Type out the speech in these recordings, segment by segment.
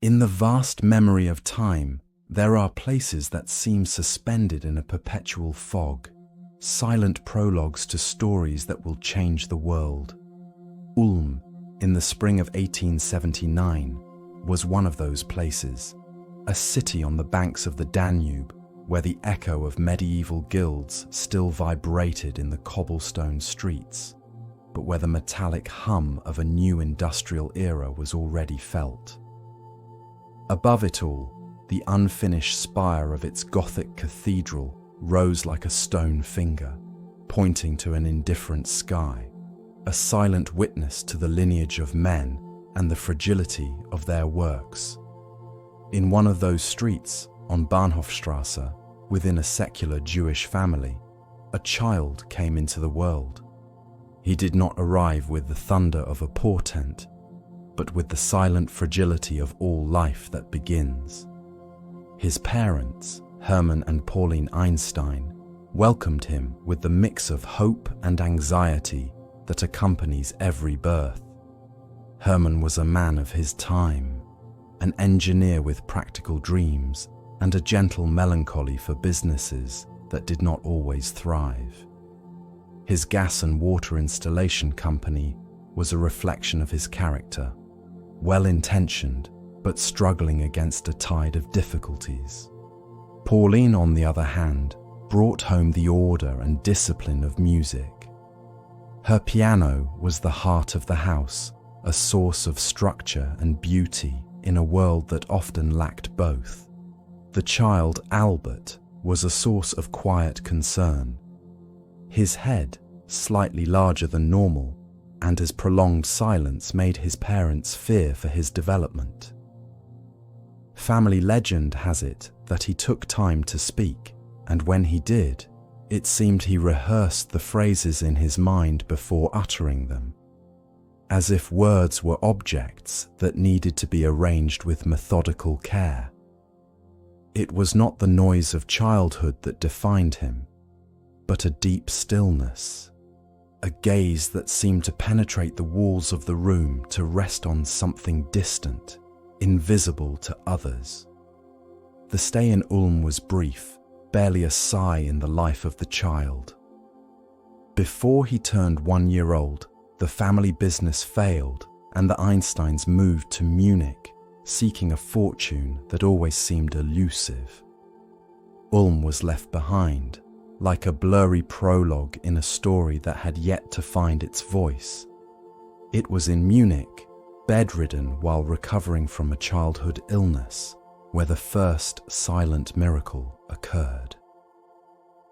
In the vast memory of time, there are places that seem suspended in a perpetual fog, silent prologues to stories that will change the world. Ulm, in the spring of 1879, was one of those places, a city on the banks of the Danube, where the echo of medieval guilds still vibrated in the cobblestone streets, but where the metallic hum of a new industrial era was already felt. Above it all, the unfinished spire of its Gothic cathedral rose like a stone finger, pointing to an indifferent sky, a silent witness to the lineage of men and the fragility of their works. In one of those streets, on Bahnhofstrasse, within a secular Jewish family, a child came into the world. He did not arrive with the thunder of a portent, but with the silent fragility of all life that begins. His parents, Hermann and Pauline Einstein, welcomed him with the mix of hope and anxiety that accompanies every birth. Hermann was a man of his time, an engineer with practical dreams and a gentle melancholy for businesses that did not always thrive. His gas and water installation company was a reflection of his character, well-intentioned but struggling against a tide of difficulties. Pauline, on the other hand, brought home the order and discipline of music. Her piano was the heart of the house, a source of structure and beauty in a world that often lacked both. The child, Albert, was a source of quiet concern. His head, slightly larger than normal, and his prolonged silence made his parents fear for his development. Family legend has it that he took time to speak, and when he did, it seemed he rehearsed the phrases in his mind before uttering them, as if words were objects that needed to be arranged with methodical care. It was not the noise of childhood that defined him, but a deep stillness, a gaze that seemed to penetrate the walls of the room to rest on something distant, invisible to others. The stay in Ulm was brief, barely a sigh in the life of the child. Before he turned 1 year old, the family business failed and the Einsteins moved to Munich, seeking a fortune that always seemed elusive. Ulm was left behind, like a blurry prologue in a story that had yet to find its voice. It was in Munich, bedridden while recovering from a childhood illness, where the first silent miracle occurred.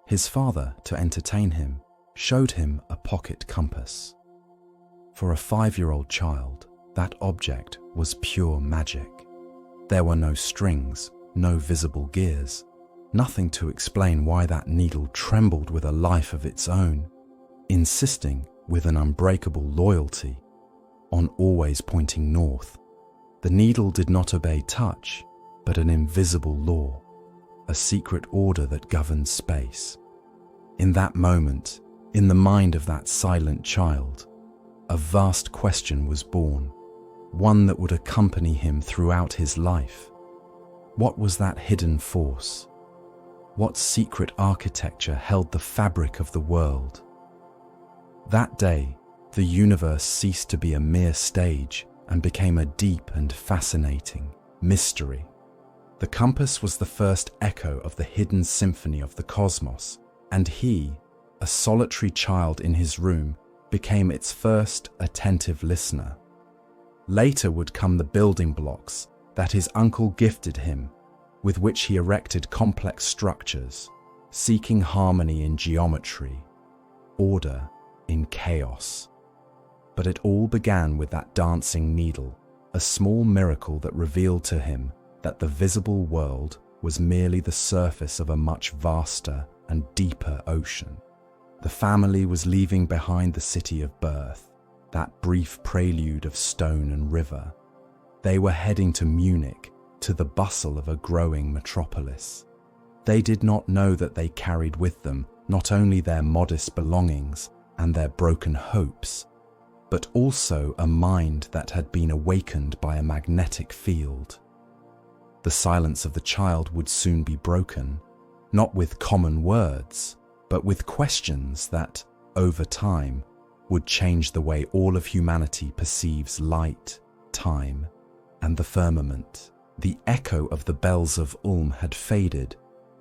His father, to entertain him, showed him a pocket compass. For a 5-year-old child, that object was pure magic. There were no strings, no visible gears, nothing to explain why that needle trembled with a life of its own, insisting with an unbreakable loyalty on always pointing north. The needle did not obey touch, but an invisible law, a secret order that governed space. In that moment, in the mind of that silent child, a vast question was born, one that would accompany him throughout his life. What was that hidden force? What secret architecture held the fabric of the world? That day, the universe ceased to be a mere stage and became a deep and fascinating mystery. The compass was the first echo of the hidden symphony of the cosmos, and he, a solitary child in his room, became its first attentive listener. Later would come the building blocks that his uncle gifted him, with which he erected complex structures, seeking harmony in geometry, order in chaos. But it all began with that dancing needle, a small miracle that revealed to him that the visible world was merely the surface of a much vaster and deeper ocean. The family was leaving behind the city of birth, that brief prelude of stone and river. They were heading to Munich, to the bustle of a growing metropolis. They did not know that they carried with them not only their modest belongings and their broken hopes, but also a mind that had been awakened by a magnetic field, The silence of the child would soon be broken, not with common words, but with questions that, over time, would change the way all of humanity perceives light, time, and the firmament. The echo of the bells of Ulm had faded,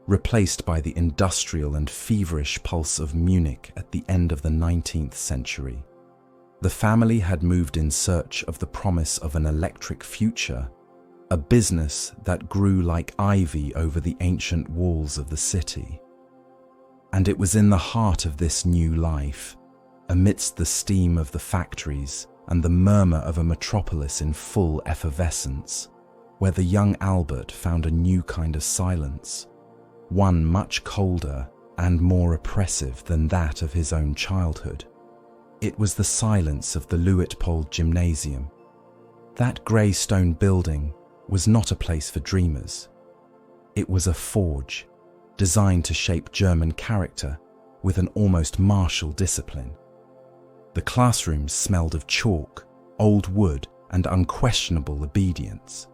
replaced by the industrial and feverish pulse of Munich at the end of the 19th century. The family had moved in search of the promise of an electric future, a business that grew like ivy over the ancient walls of the city. And it was in the heart of this new life, amidst the steam of the factories and the murmur of a metropolis in full effervescence, where the young Albert found a new kind of silence, one much colder and more oppressive than that of his own childhood. It was the silence of the Luitpold Gymnasium. That grey stone building was not a place for dreamers. It was a forge, designed to shape German character with an almost martial discipline. The classrooms smelled of chalk, old wood, and unquestionable obedience.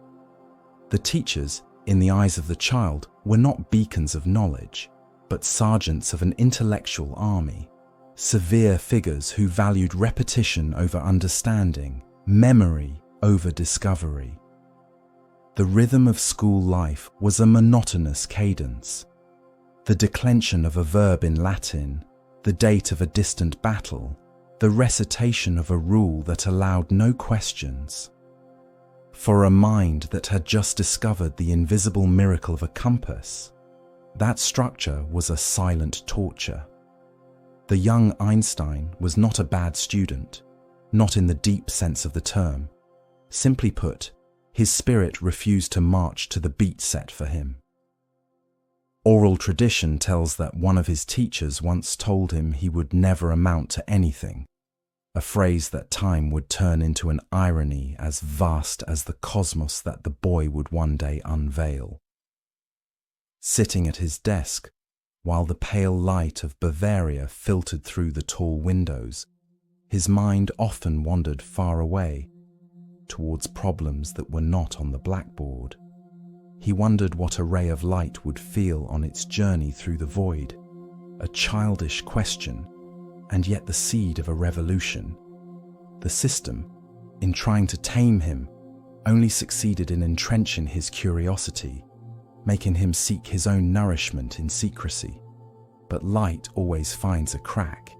The teachers, in the eyes of the child, were not beacons of knowledge, but sergeants of an intellectual army, severe figures who valued repetition over understanding, memory over discovery. The rhythm of school life was a monotonous cadence. The declension of a verb in Latin, the date of a distant battle, the recitation of a rule that allowed no questions. For a mind that had just discovered the invisible miracle of a compass, that structure was a silent torture. The young Einstein was not a bad student, not in the deep sense of the term. Simply put, his spirit refused to march to the beat set for him. Oral tradition tells that one of his teachers once told him he would never amount to anything, a phrase that time would turn into an irony as vast as the cosmos that the boy would one day unveil. Sitting at his desk, while the pale light of Bavaria filtered through the tall windows, his mind often wandered far away, towards problems that were not on the blackboard. He wondered what a ray of light would feel on its journey through the void, a childish question, and yet the seed of a revolution. The system, in trying to tame him, only succeeded in entrenching his curiosity, making him seek his own nourishment in secrecy. But light always finds a crack.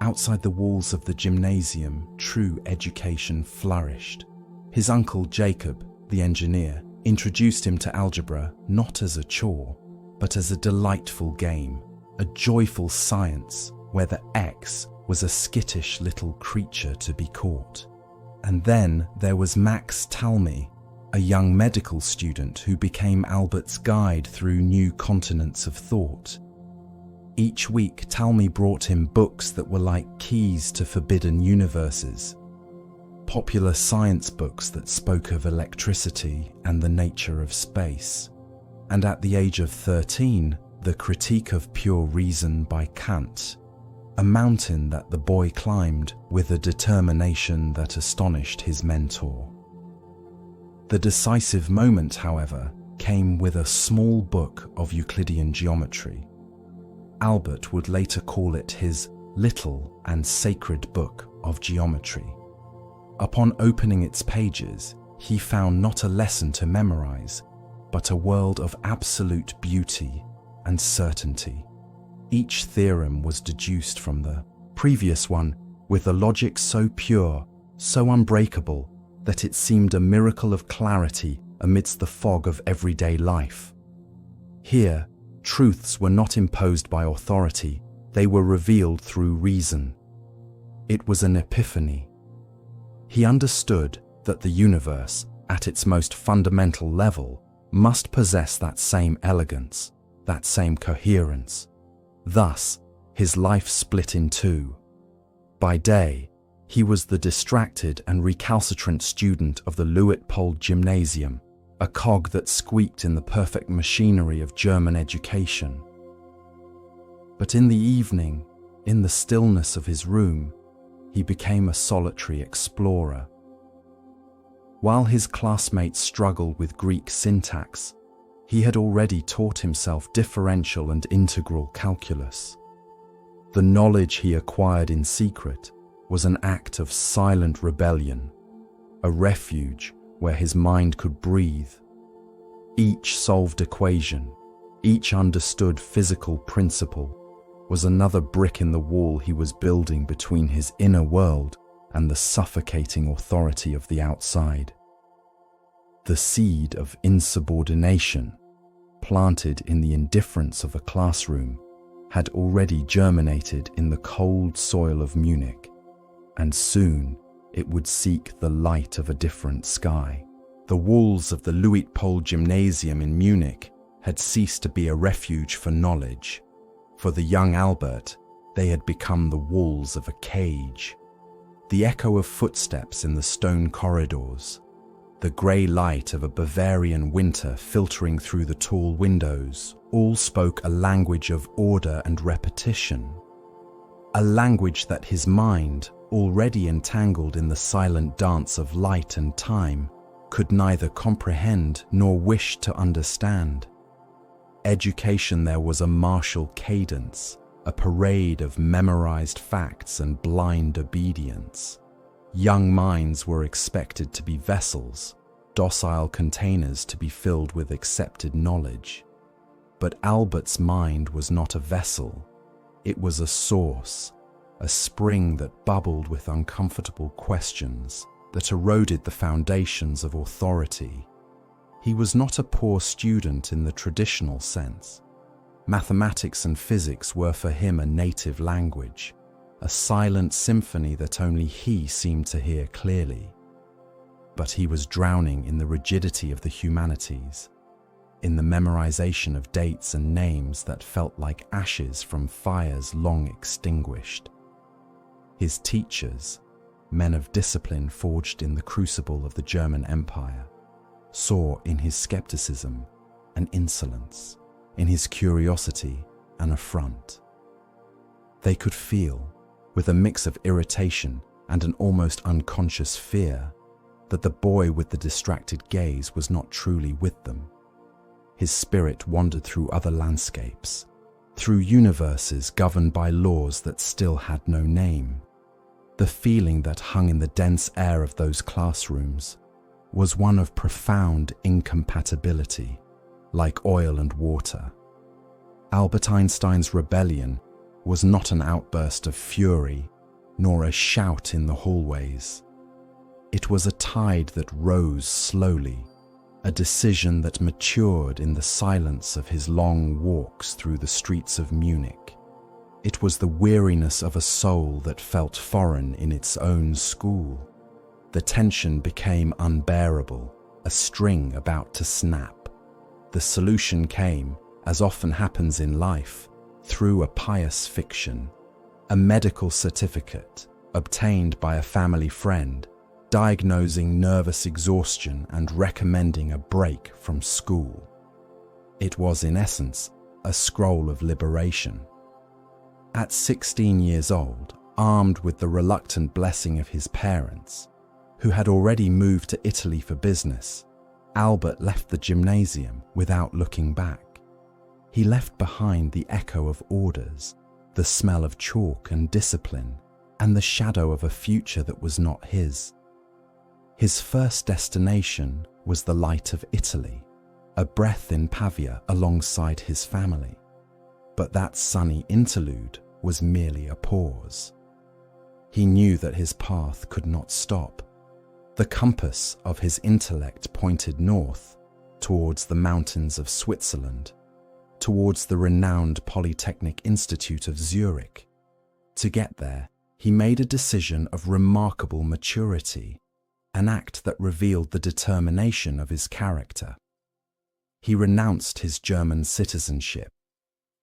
Outside the walls of the gymnasium, true education flourished. His uncle Jacob, the engineer, introduced him to algebra not as a chore, but as a delightful game, a joyful science where the X was a skittish little creature to be caught. And then there was Max Talmy, a young medical student who became Albert's guide through new continents of thought. Each week, Talmy brought him books that were like keys to forbidden universes, popular science books that spoke of electricity and the nature of space. And at the age of 13, the Critique of Pure Reason by Kant, a mountain that the boy climbed with a determination that astonished his mentor. The decisive moment, however, came with a small book of Euclidean geometry. Albert would later call it his little and sacred book of geometry. Upon opening its pages, he found not a lesson to memorize, but a world of absolute beauty and certainty. Each theorem was deduced from the previous one with a logic so pure, so unbreakable, that it seemed a miracle of clarity amidst the fog of everyday life. Here, truths were not imposed by authority, they were revealed through reason. It was an epiphany. He understood that the universe, at its most fundamental level, must possess that same elegance, that same coherence. Thus, his life split in two. By day, he was the distracted and recalcitrant student of the Luitpold Gymnasium, a cog that squeaked in the perfect machinery of German education. But in the evening, in the stillness of his room, he became a solitary explorer. While his classmates struggled with Greek syntax, he had already taught himself differential and integral calculus. The knowledge he acquired in secret was an act of silent rebellion, a refuge where his mind could breathe. Each solved equation, each understood physical principle, was another brick in the wall he was building between his inner world and the suffocating authority of the outside. The seed of insubordination, planted in the indifference of a classroom, had already germinated in the cold soil of Munich, and soon it would seek the light of a different sky. The walls of the Luitpold Gymnasium in Munich had ceased to be a refuge for knowledge. For the young Albert, they had become the walls of a cage. The echo of footsteps in the stone corridors, the grey light of a Bavarian winter filtering through the tall windows, all spoke a language of order and repetition, a language that his mind, already entangled in the silent dance of light and time, could neither comprehend nor wish to understand. Education there was a martial cadence, a parade of memorized facts and blind obedience. Young minds were expected to be vessels, docile containers to be filled with accepted knowledge. But Albert's mind was not a vessel. It was a source, a spring that bubbled with uncomfortable questions, that eroded the foundations of authority. He was not a poor student in the traditional sense. Mathematics and physics were for him a native language, a silent symphony that only he seemed to hear clearly. But he was drowning in the rigidity of the humanities, in the memorization of dates and names that felt like ashes from fires long extinguished. His teachers, men of discipline forged in the crucible of the German Empire, saw in his skepticism an insolence, in his curiosity an affront. They could feel, with a mix of irritation and an almost unconscious fear, that the boy with the distracted gaze was not truly with them. His spirit wandered through other landscapes, through universes governed by laws that still had no name. The feeling that hung in the dense air of those classrooms was one of profound incompatibility, like oil and water. Albert Einstein's rebellion was not an outburst of fury, nor a shout in the hallways. It was a tide that rose slowly, a decision that matured in the silence of his long walks through the streets of Munich. It was the weariness of a soul that felt foreign in its own school. The tension became unbearable, a string about to snap. The solution came, as often happens in life, through a pious fiction, a medical certificate obtained by a family friend, diagnosing nervous exhaustion and recommending a break from school. It was, in essence, a scroll of liberation. At 16 years old, armed with the reluctant blessing of his parents, who had already moved to Italy for business, Albert left the gymnasium without looking back. He left behind the echo of orders, the smell of chalk and discipline, and the shadow of a future that was not his. His first destination was the light of Italy, a breath in Pavia alongside his family. But that sunny interlude was merely a pause. He knew that his path could not stop. The compass of his intellect pointed north, towards the mountains of Switzerland, towards the renowned Polytechnic Institute of Zurich. To get there, he made a decision of remarkable maturity, an act that revealed the determination of his character. He renounced his German citizenship.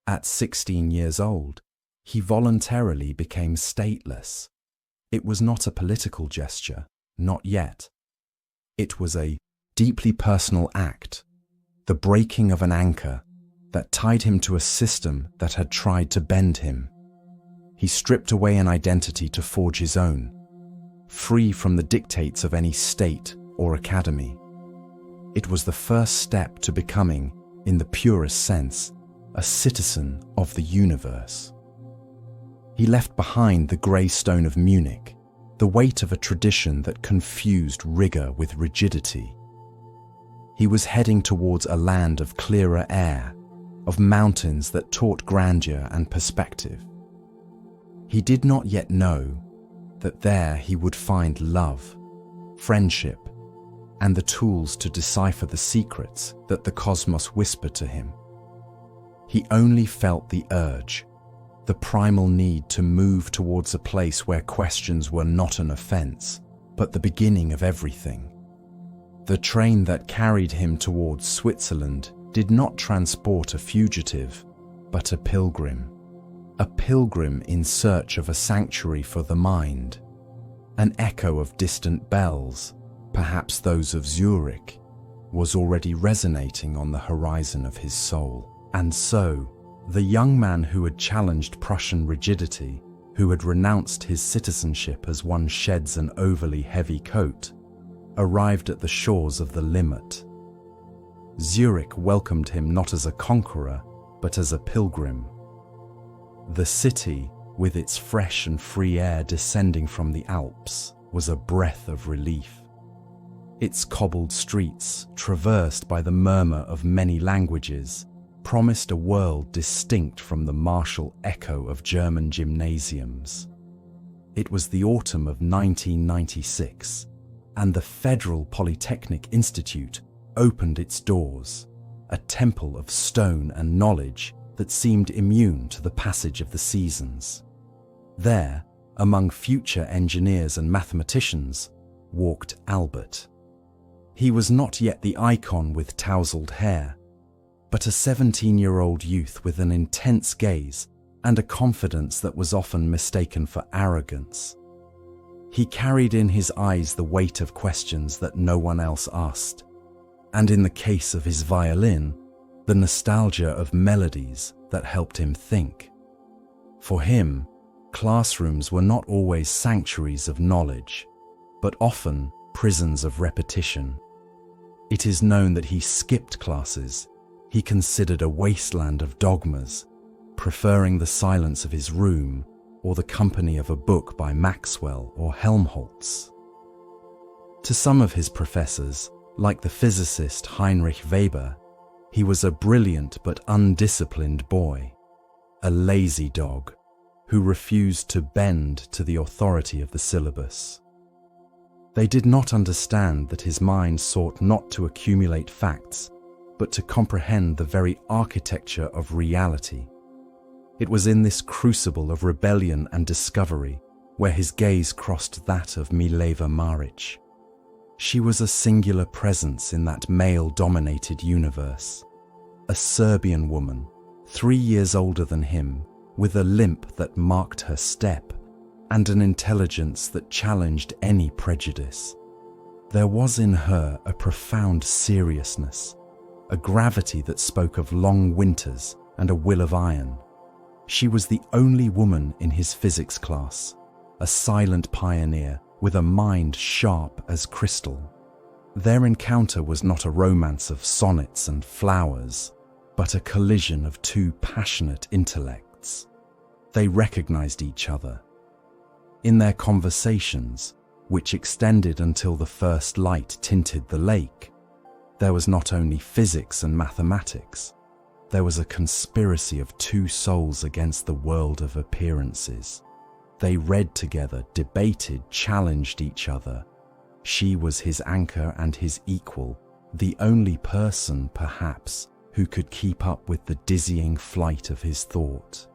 At 16 years old, he voluntarily became stateless. It was not a political gesture, not yet. It was a deeply personal act, the breaking of an anchor that tied him to a system that had tried to bend him. He stripped away an identity to forge his own, free from the dictates of any state or academy. It was the first step to becoming, in the purest sense, a citizen of the universe. He left behind the grey stone of Munich, the weight of a tradition that confused rigor with rigidity. He was heading towards a land of clearer air, of mountains that taught grandeur and perspective. He did not yet know that there he would find love, friendship, and the tools to decipher the secrets that the cosmos whispered to him. He only felt the urge, the primal need to move towards a place where questions were not an offense, but the beginning of everything. The train that carried him towards Switzerland did not transport a fugitive, but a pilgrim in search of a sanctuary for the mind. An echo of distant bells, perhaps those of Zurich, was already resonating on the horizon of his soul. And so, the young man who had challenged Prussian rigidity, who had renounced his citizenship as one sheds an overly heavy coat, arrived at the shores of the Limit. Zurich welcomed him not as a conqueror, but as a pilgrim. The city, with its fresh and free air descending from the Alps, was a breath of relief. Its cobbled streets, traversed by the murmur of many languages, promised a world distinct from the martial echo of German gymnasiums. It was the autumn of 1996, and the Federal Polytechnic Institute opened its doors, a temple of stone and knowledge that seemed immune to the passage of the seasons. There, among future engineers and mathematicians, walked Albert. He was not yet the icon with tousled hair, but a 17-year-old youth with an intense gaze and a confidence that was often mistaken for arrogance. He carried in his eyes the weight of questions that no one else asked, and in the case of his violin, the nostalgia of melodies that helped him think. For him, classrooms were not always sanctuaries of knowledge, but often prisons of repetition. It is known that he skipped classes. He considered a wasteland of dogmas, preferring the silence of his room or the company of a book by Maxwell or Helmholtz. To some of his professors, like the physicist Heinrich Weber, he was a brilliant but undisciplined boy, a lazy dog who refused to bend to the authority of the syllabus. They did not understand that his mind sought not to accumulate facts, but to comprehend the very architecture of reality. It was in this crucible of rebellion and discovery where his gaze crossed that of Mileva Maric. She was a singular presence in that male-dominated universe. A Serbian woman, 3 years older than him, with a limp that marked her step, and an intelligence that challenged any prejudice. There was in her a profound seriousness, a gravity that spoke of long winters and a will of iron. She was the only woman in his physics class, a silent pioneer with a mind sharp as crystal. Their encounter was not a romance of sonnets and flowers, but a collision of two passionate intellects. They recognized each other. In their conversations, which extended until the first light tinted the lake, there was not only physics and mathematics, there was a conspiracy of two souls against the world of appearances. They read together, debated, challenged each other. She was his anchor and his equal, the only person, perhaps, who could keep up with the dizzying flight of his thought.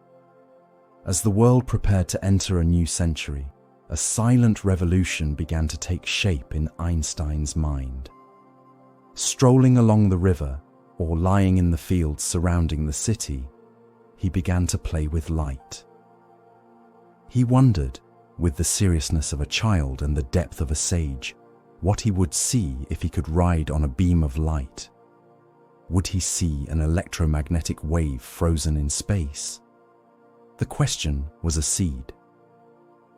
As the world prepared to enter a new century, a silent revolution began to take shape in Einstein's mind. Strolling along the river, or lying in the fields surrounding the city, he began to play with light. He wondered, with the seriousness of a child and the depth of a sage, what he would see if he could ride on a beam of light. Would he see an electromagnetic wave frozen in space? The question was a seed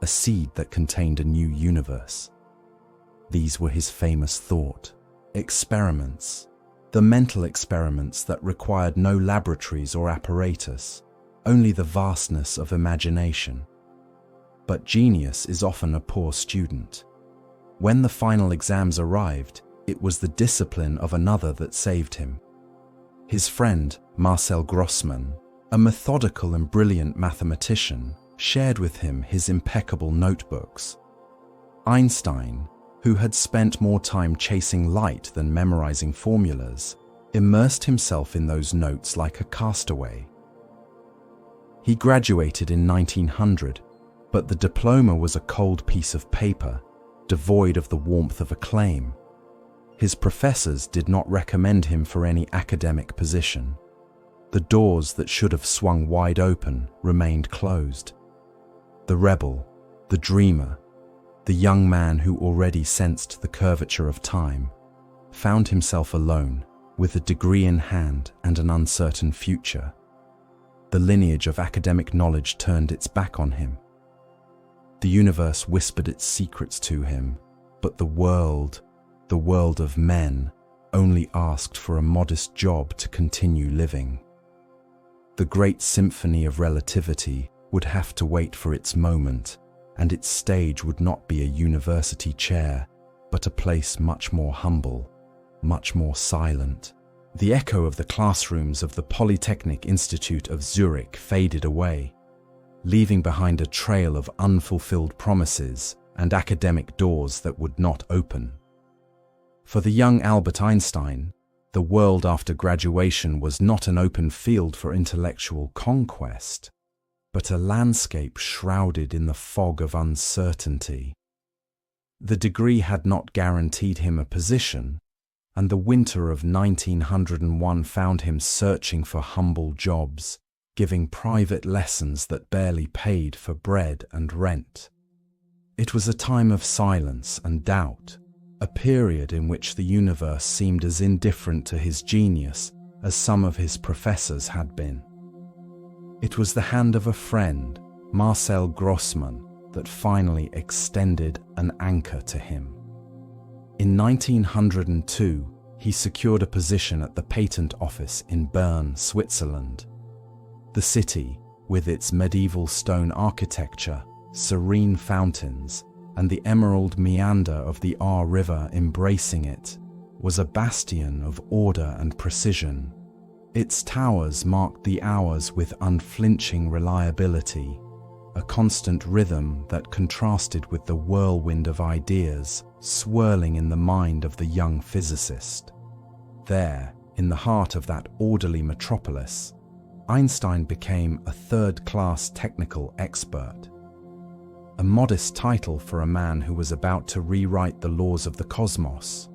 that contained a new universe. These were his famous thought experiments, the mental experiments that required no laboratories or apparatus, only the vastness of imagination. But genius is often a poor student. When the final exams arrived, it was the discipline of another that saved him. His friend, Marcel Grossmann, a methodical and brilliant mathematician, shared with him his impeccable notebooks. Einstein, who had spent more time chasing light than memorizing formulas, immersed himself in those notes like a castaway. He graduated in 1900, but the diploma was a cold piece of paper, devoid of the warmth of acclaim. His professors did not recommend him for any academic position. The doors that should have swung wide open remained closed. The rebel, the dreamer, the young man who already sensed the curvature of time, found himself alone, with a degree in hand and an uncertain future. The lineage of academic knowledge turned its back on him. The universe whispered its secrets to him, but the world of men, only asked for a modest job to continue living. The great symphony of relativity would have to wait for its moment, and its stage would not be a university chair, but a place much more humble, much more silent. The echo of the classrooms of the Polytechnic Institute of Zurich faded away, leaving behind a trail of unfulfilled promises and academic doors that would not open. For the young Albert Einstein, the world after graduation was not an open field for intellectual conquest, but a landscape shrouded in the fog of uncertainty. The degree had not guaranteed him a position, and the winter of 1901 found him searching for humble jobs, giving private lessons that barely paid for bread and rent. It was a time of silence and doubt, a period in which the universe seemed as indifferent to his genius as some of his professors had been. It was the hand of a friend, Marcel Grossmann, that finally extended an anchor to him. In 1902, he secured a position at the patent office in Bern, Switzerland. The city, with its medieval stone architecture, serene fountains, and the emerald meander of the Aar River embracing it, was a bastion of order and precision. Its towers marked the hours with unflinching reliability, a constant rhythm that contrasted with the whirlwind of ideas swirling in the mind of the young physicist. There, in the heart of that orderly metropolis, Einstein became a third-class technical expert. A modest title for a man who was about to rewrite the laws of the cosmos.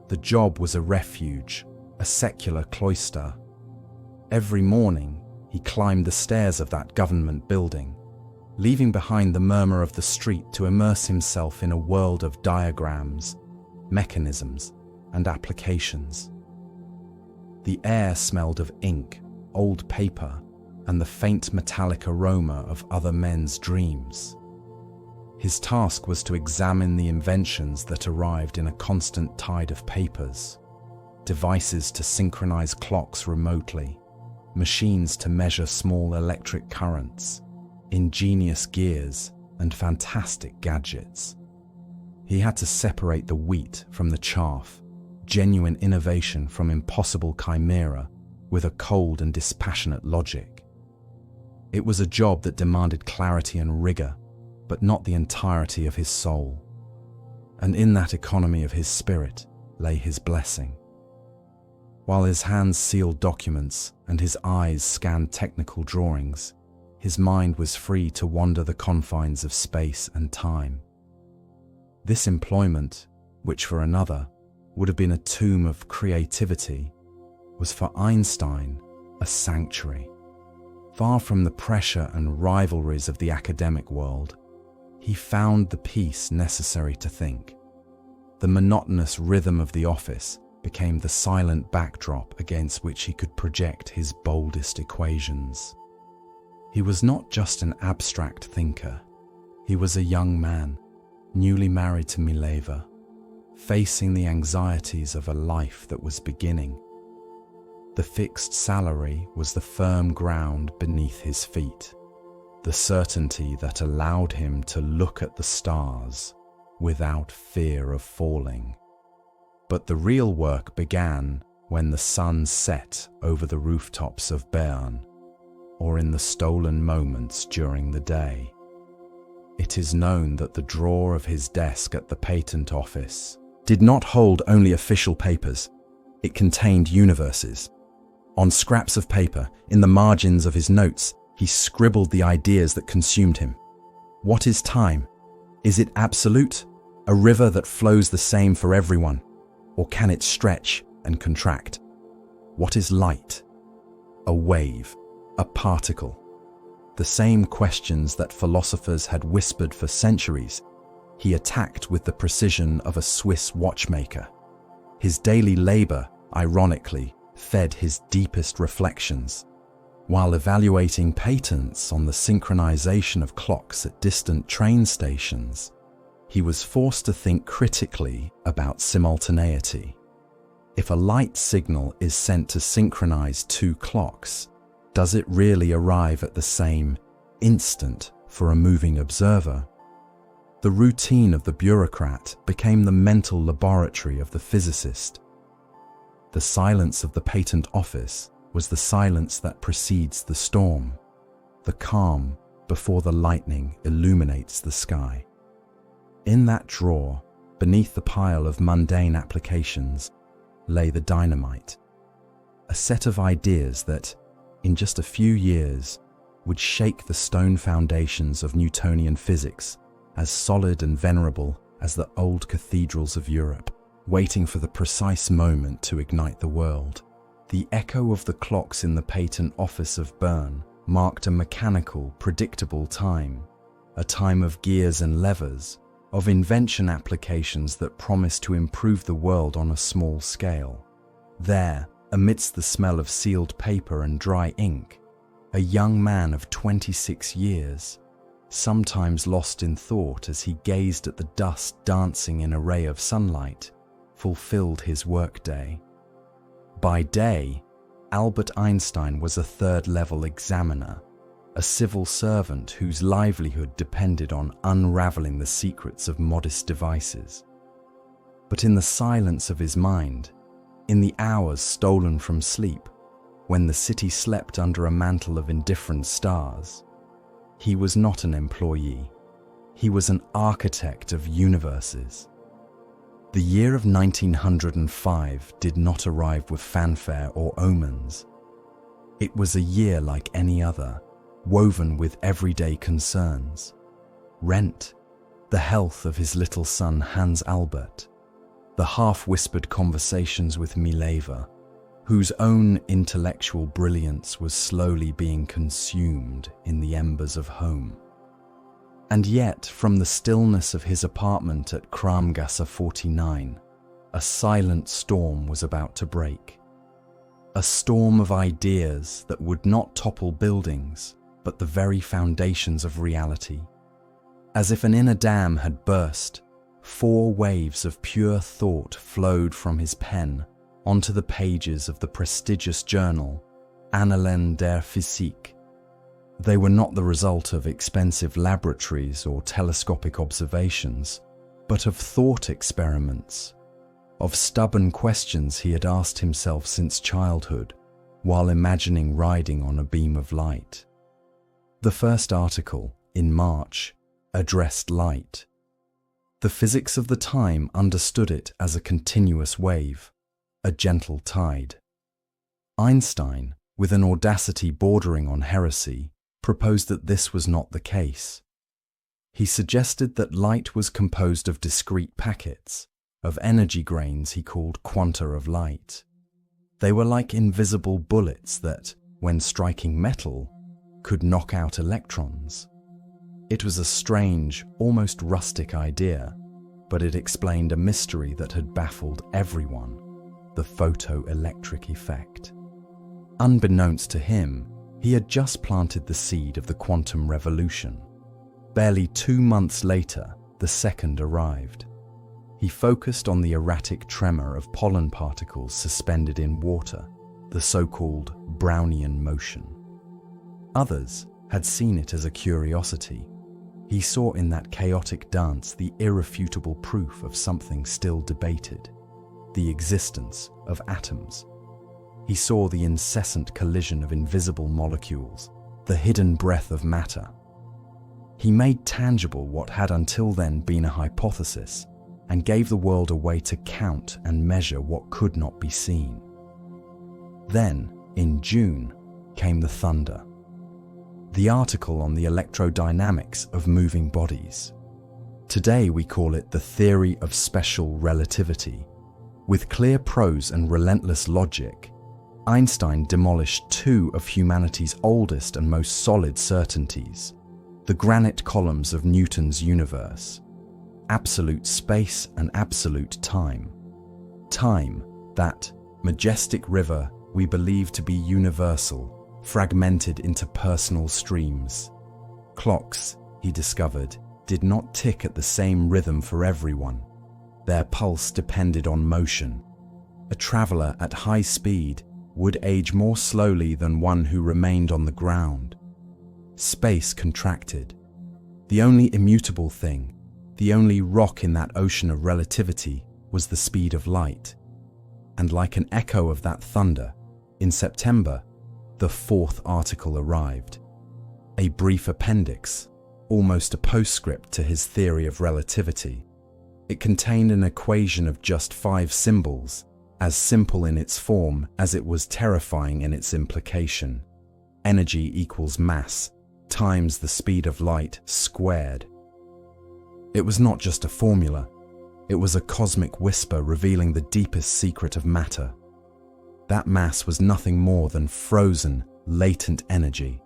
The job was a refuge, a secular cloister. Every morning, he climbed the stairs of that government building, leaving behind the murmur of the street to immerse himself in a world of diagrams, mechanisms, and applications. The air smelled of ink, old paper, and the faint metallic aroma of other men's dreams. His task was to examine the inventions that arrived in a constant tide of papers, devices to synchronize clocks remotely, machines to measure small electric currents, ingenious gears, and fantastic gadgets. He had to separate the wheat from the chaff, genuine innovation from impossible chimera, with a cold and dispassionate logic. It was a job that demanded clarity and rigor, but not the entirety of his soul. And in that economy of his spirit lay his blessing. While his hands sealed documents and his eyes scanned technical drawings, his mind was free to wander the confines of space and time. This employment, which for another would have been a tomb of creativity, was for Einstein a sanctuary. Far from the pressure and rivalries of the academic world, he found the peace necessary to think. The monotonous rhythm of the office became the silent backdrop against which he could project his boldest equations. He was not just an abstract thinker. He was a young man, newly married to Mileva, facing the anxieties of a life that was beginning. The fixed salary was the firm ground beneath his feet, the certainty that allowed him to look at the stars without fear of falling. But the real work began when the sun set over the rooftops of Bern, or in the stolen moments during the day. It is known that the drawer of his desk at the patent office did not hold only official papers. It contained universes. On scraps of paper, in the margins of his notes, he scribbled the ideas that consumed him. What is time? Is it absolute? A river that flows the same for everyone? Or can it stretch and contract? What is light? A wave, a particle. The same questions that philosophers had whispered for centuries, he attacked with the precision of a Swiss watchmaker. His daily labor, ironically, fed his deepest reflections. While evaluating patents on the synchronization of clocks at distant train stations, he was forced to think critically about simultaneity. If a light signal is sent to synchronize two clocks, does it really arrive at the same instant for a moving observer? The routine of the bureaucrat became the mental laboratory of the physicist. The silence of the patent office was the silence that precedes the storm, the calm before the lightning illuminates the sky. In that drawer, beneath the pile of mundane applications, lay the dynamite, a set of ideas that, in just a few years, would shake the stone foundations of Newtonian physics, as solid and venerable as the old cathedrals of Europe, waiting for the precise moment to ignite the world. The echo of the clocks in the patent office of Bern marked a mechanical, predictable time, a time of gears and levers, of invention applications that promised to improve the world on a small scale. There, amidst the smell of sealed paper and dry ink, a young man of 26 years, sometimes lost in thought as he gazed at the dust dancing in a ray of sunlight, fulfilled his workday. By day, Albert Einstein was a third-level examiner, a civil servant whose livelihood depended on unraveling the secrets of modest devices. But in the silence of his mind, in the hours stolen from sleep, when the city slept under a mantle of indifferent stars, he was not an employee. He was an architect of universes. The year of 1905 did not arrive with fanfare or omens. It was a year like any other, woven with everyday concerns. Rent, the health of his little son Hans Albert, the half-whispered conversations with Mileva, whose own intellectual brilliance was slowly being consumed in the embers of home. And yet, from the stillness of his apartment at Kramgasse 49, a silent storm was about to break. A storm of ideas that would not topple buildings, but the very foundations of reality. As if an inner dam had burst, 4 waves of pure thought flowed from his pen onto the pages of the prestigious journal Annalen der Physik. They were not the result of expensive laboratories or telescopic observations, but of thought experiments, of stubborn questions he had asked himself since childhood, while imagining riding on a beam of light. The first article, in March, addressed light. The physics of the time understood it as a continuous wave, a gentle tide. Einstein, with an audacity bordering on heresy, proposed that this was not the case. He suggested that light was composed of discrete packets, of energy grains he called quanta of light. They were like invisible bullets that, when striking metal, could knock out electrons. It was a strange, almost rustic idea, but it explained a mystery that had baffled everyone: the photoelectric effect. Unbeknownst to him, he had just planted the seed of the quantum revolution. Barely 2 months later, the second arrived. He focused on the erratic tremor of pollen particles suspended in water, the so-called Brownian motion. Others had seen it as a curiosity. He saw in that chaotic dance the irrefutable proof of something still debated, the existence of atoms. He saw the incessant collision of invisible molecules, the hidden breath of matter. He made tangible what had until then been a hypothesis and gave the world a way to count and measure what could not be seen. Then, in June, came the thunder. The article on the electrodynamics of moving bodies. Today we call it the theory of special relativity. With clear prose and relentless logic, Einstein demolished two of humanity's oldest and most solid certainties, the granite columns of Newton's universe: absolute space and absolute time. Time, that majestic river we believe to be universal, fragmented into personal streams. Clocks, he discovered, did not tick at the same rhythm for everyone. Their pulse depended on motion. A traveler at high speed would age more slowly than one who remained on the ground. Space contracted. The only immutable thing, the only rock in that ocean of relativity, was the speed of light. And like an echo of that thunder, in September, the fourth article arrived. A brief appendix, almost a postscript to his theory of relativity. It contained an equation of just 5 symbols, as simple in its form as it was terrifying in its implication. Energy equals mass times the speed of light squared. It was not just a formula, it was a cosmic whisper revealing the deepest secret of matter. That mass was nothing more than frozen, latent energy.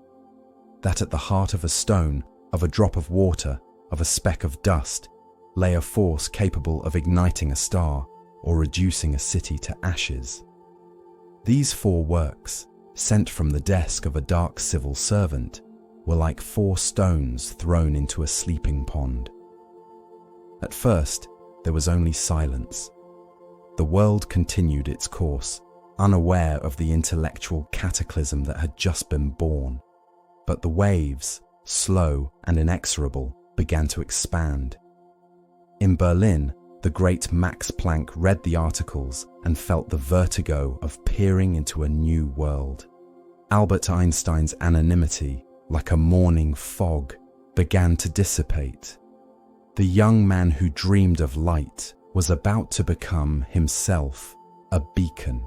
That at the heart of a stone, of a drop of water, of a speck of dust, lay a force capable of igniting a star or reducing a city to ashes. These 4 works, sent from the desk of a dark civil servant, were like 4 stones thrown into a sleeping pond. At first, there was only silence. The world continued its course, unaware of the intellectual cataclysm that had just been born. But the waves, slow and inexorable, began to expand. In Berlin, the great Max Planck read the articles and felt the vertigo of peering into a new world. Albert Einstein's anonymity, like a morning fog, began to dissipate. The young man who dreamed of light was about to become himself a beacon,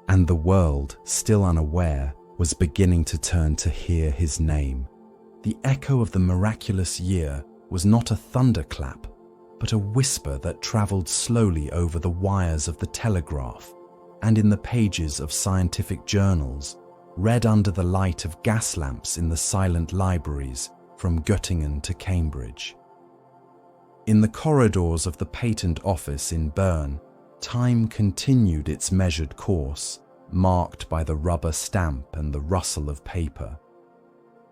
and the world, still unaware, was beginning to turn to hear his name. The echo of the miraculous year was not a thunderclap, but a whisper that travelled slowly over the wires of the telegraph and in the pages of scientific journals, read under the light of gas lamps in the silent libraries from Göttingen to Cambridge. In the corridors of the patent office in Bern, time continued its measured course, marked by the rubber stamp and the rustle of paper.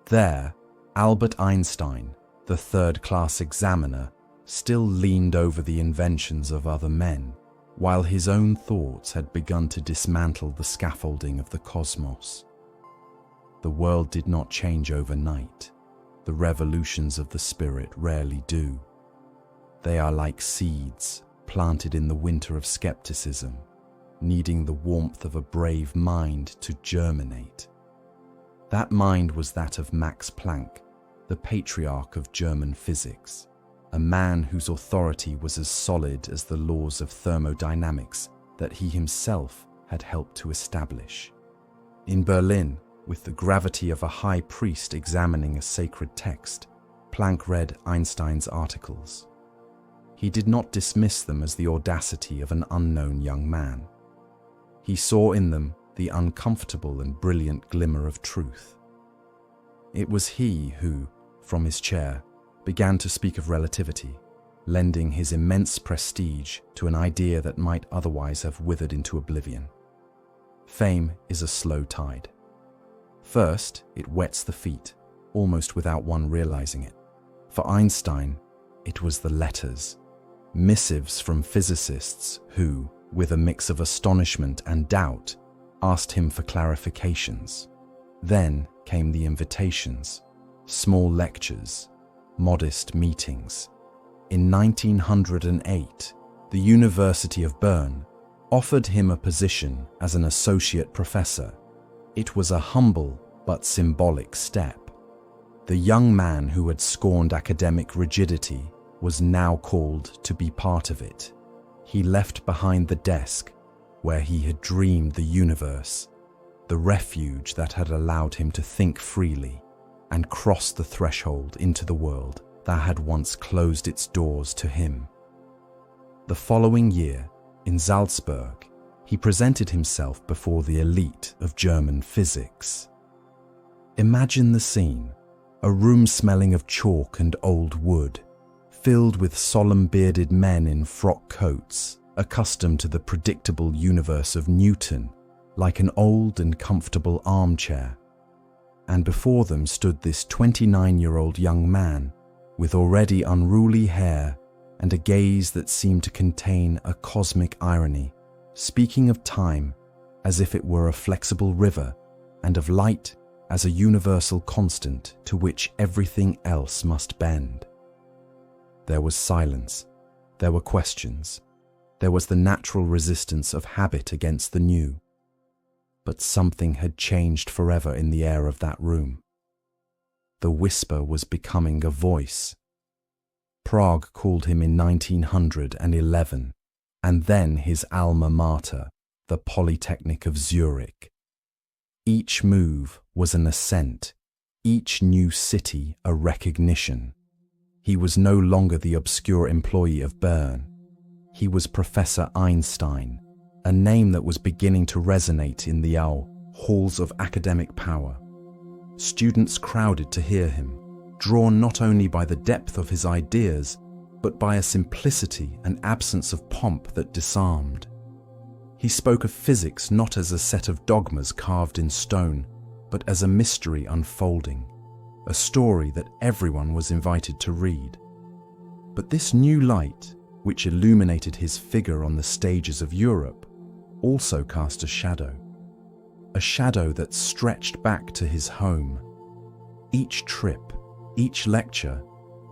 There, Albert Einstein, the third-class examiner, still leaned over the inventions of other men, while his own thoughts had begun to dismantle the scaffolding of the cosmos. The world did not change overnight. The revolutions of the spirit rarely do. They are like seeds planted in the winter of skepticism, needing the warmth of a brave mind to germinate. That mind was that of Max Planck, the patriarch of German physics, a man whose authority was as solid as the laws of thermodynamics that he himself had helped to establish. In Berlin, with the gravity of a high priest examining a sacred text, Planck read Einstein's articles. He did not dismiss them as the audacity of an unknown young man. He saw in them the uncomfortable and brilliant glimmer of truth. It was he who, from his chair, began to speak of relativity, lending his immense prestige to an idea that might otherwise have withered into oblivion. Fame is a slow tide. First, it wets the feet, almost without one realizing it. For Einstein, it was the letters. missives from physicists who, with a mix of astonishment and doubt, asked him for clarifications. Then came the invitations, small lectures, modest meetings. In 1908, the University of Bern offered him a position as an associate professor. It was a humble but symbolic step. The young man who had scorned academic rigidity was now called to be part of it. He left behind the desk where he had dreamed the universe, the refuge that had allowed him to think freely, and crossed the threshold into the world that had once closed its doors to him. The following year, in Salzburg, he presented himself before the elite of German physics. Imagine the scene, a room smelling of chalk and old wood, filled with solemn bearded men in frock coats, accustomed to the predictable universe of Newton, like an old and comfortable armchair. And before them stood this 29-year-old young man, with already unruly hair and a gaze that seemed to contain a cosmic irony, speaking of time as if it were a flexible river, and of light as a universal constant to which everything else must bend. There was silence, there were questions, there was the natural resistance of habit against the new. But something had changed forever in the air of that room. The whisper was becoming a voice. Prague called him in 1911, and then his alma mater, the Polytechnic of Zurich. Each move was an ascent, each new city a recognition. He was no longer the obscure employee of Bern. He was Professor Einstein, a name that was beginning to resonate in the halls of academic power. Students crowded to hear him, drawn not only by the depth of his ideas, but by a simplicity and absence of pomp that disarmed. He spoke of physics not as a set of dogmas carved in stone, but as a mystery unfolding, a story that everyone was invited to read. But this new light, which illuminated his figure on the stages of Europe, also cast a shadow that stretched back to his home. Each trip, each lecture,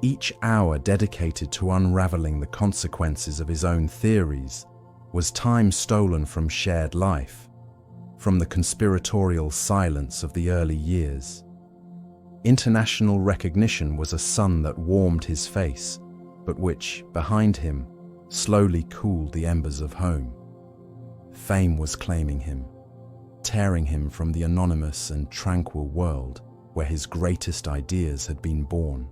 each hour dedicated to unraveling the consequences of his own theories was time stolen from shared life, from the conspiratorial silence of the early years. International recognition was a sun that warmed his face, but which, behind him, slowly cooled the embers of home. Fame was claiming him, tearing him from the anonymous and tranquil world where his greatest ideas had been born.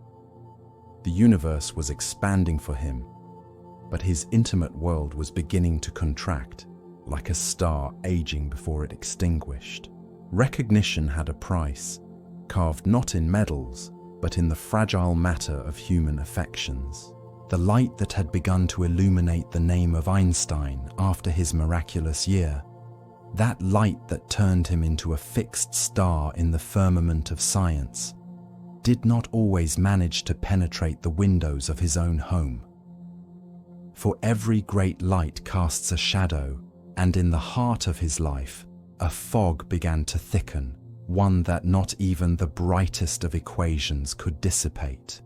The universe was expanding for him, but his intimate world was beginning to contract, like a star aging before it extinguished. Recognition had a price, carved not in medals, but in the fragile matter of human affections. The light that had begun to illuminate the name of Einstein after his miraculous year, that light that turned him into a fixed star in the firmament of science, did not always manage to penetrate the windows of his own home. For every great light casts a shadow, and in the heart of his life, a fog began to thicken, one that not even the brightest of equations could dissipate.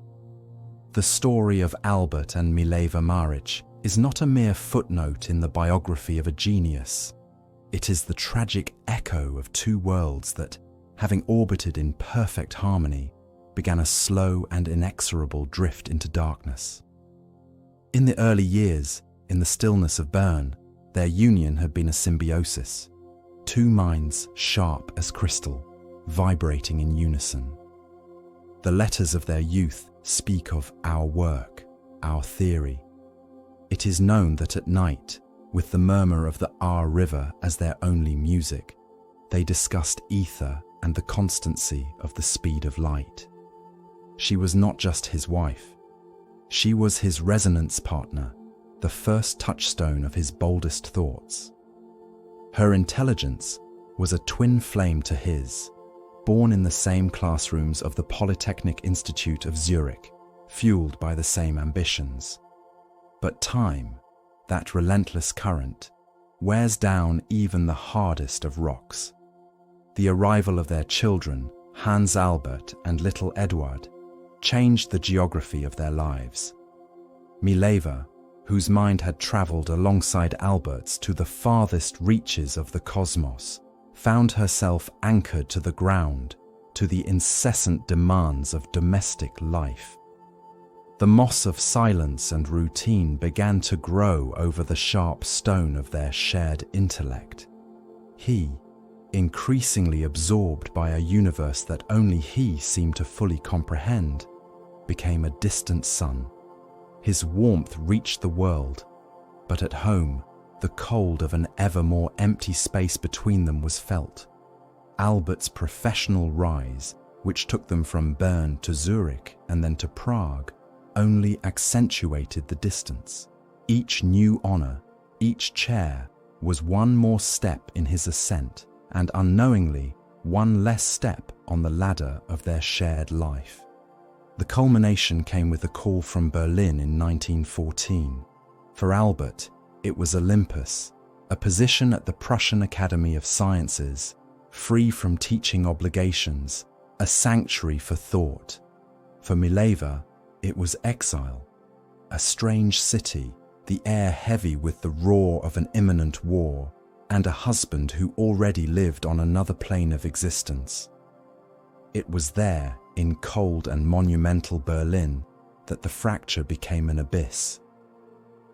The story of Albert and Mileva Maric is not a mere footnote in the biography of a genius. It is the tragic echo of two worlds that, having orbited in perfect harmony, began a slow and inexorable drift into darkness. In the early years, in the stillness of Bern, their union had been a symbiosis, two minds sharp as crystal, vibrating in unison. The letters of their youth speak of our work, our theory. It is known that at night, with the murmur of the Aar River as their only music, they discussed ether and the constancy of the speed of light. She was not just his wife. She was his resonance partner, the first touchstone of his boldest thoughts. Her intelligence was a twin flame to his, born in the same classrooms of the Polytechnic Institute of Zurich, fueled by the same ambitions. But time, that relentless current, wears down even the hardest of rocks. The arrival of their children, Hans Albert and little Eduard, changed the geography of their lives. Mileva, whose mind had travelled alongside Albert's to the farthest reaches of the cosmos, found herself anchored to the ground, to the incessant demands of domestic life. The moss of silence and routine began to grow over the sharp stone of their shared intellect. He, increasingly absorbed by a universe that only he seemed to fully comprehend, became a distant son. His warmth reached the world, but at home, the cold of an ever more empty space between them was felt. Albert's professional rise, which took them from Bern to Zurich and then to Prague, only accentuated the distance. Each new honor, each chair, was one more step in his ascent, and unknowingly, one less step on the ladder of their shared life. The culmination came with a call from Berlin in 1914. For Albert, it was Olympus, a position at the Prussian Academy of Sciences, free from teaching obligations, a sanctuary for thought. For Mileva, it was Exile, a strange city, the air heavy with the roar of an imminent war, and a husband who already lived on another plane of existence. It was there, in cold and monumental Berlin, that the fracture became an abyss.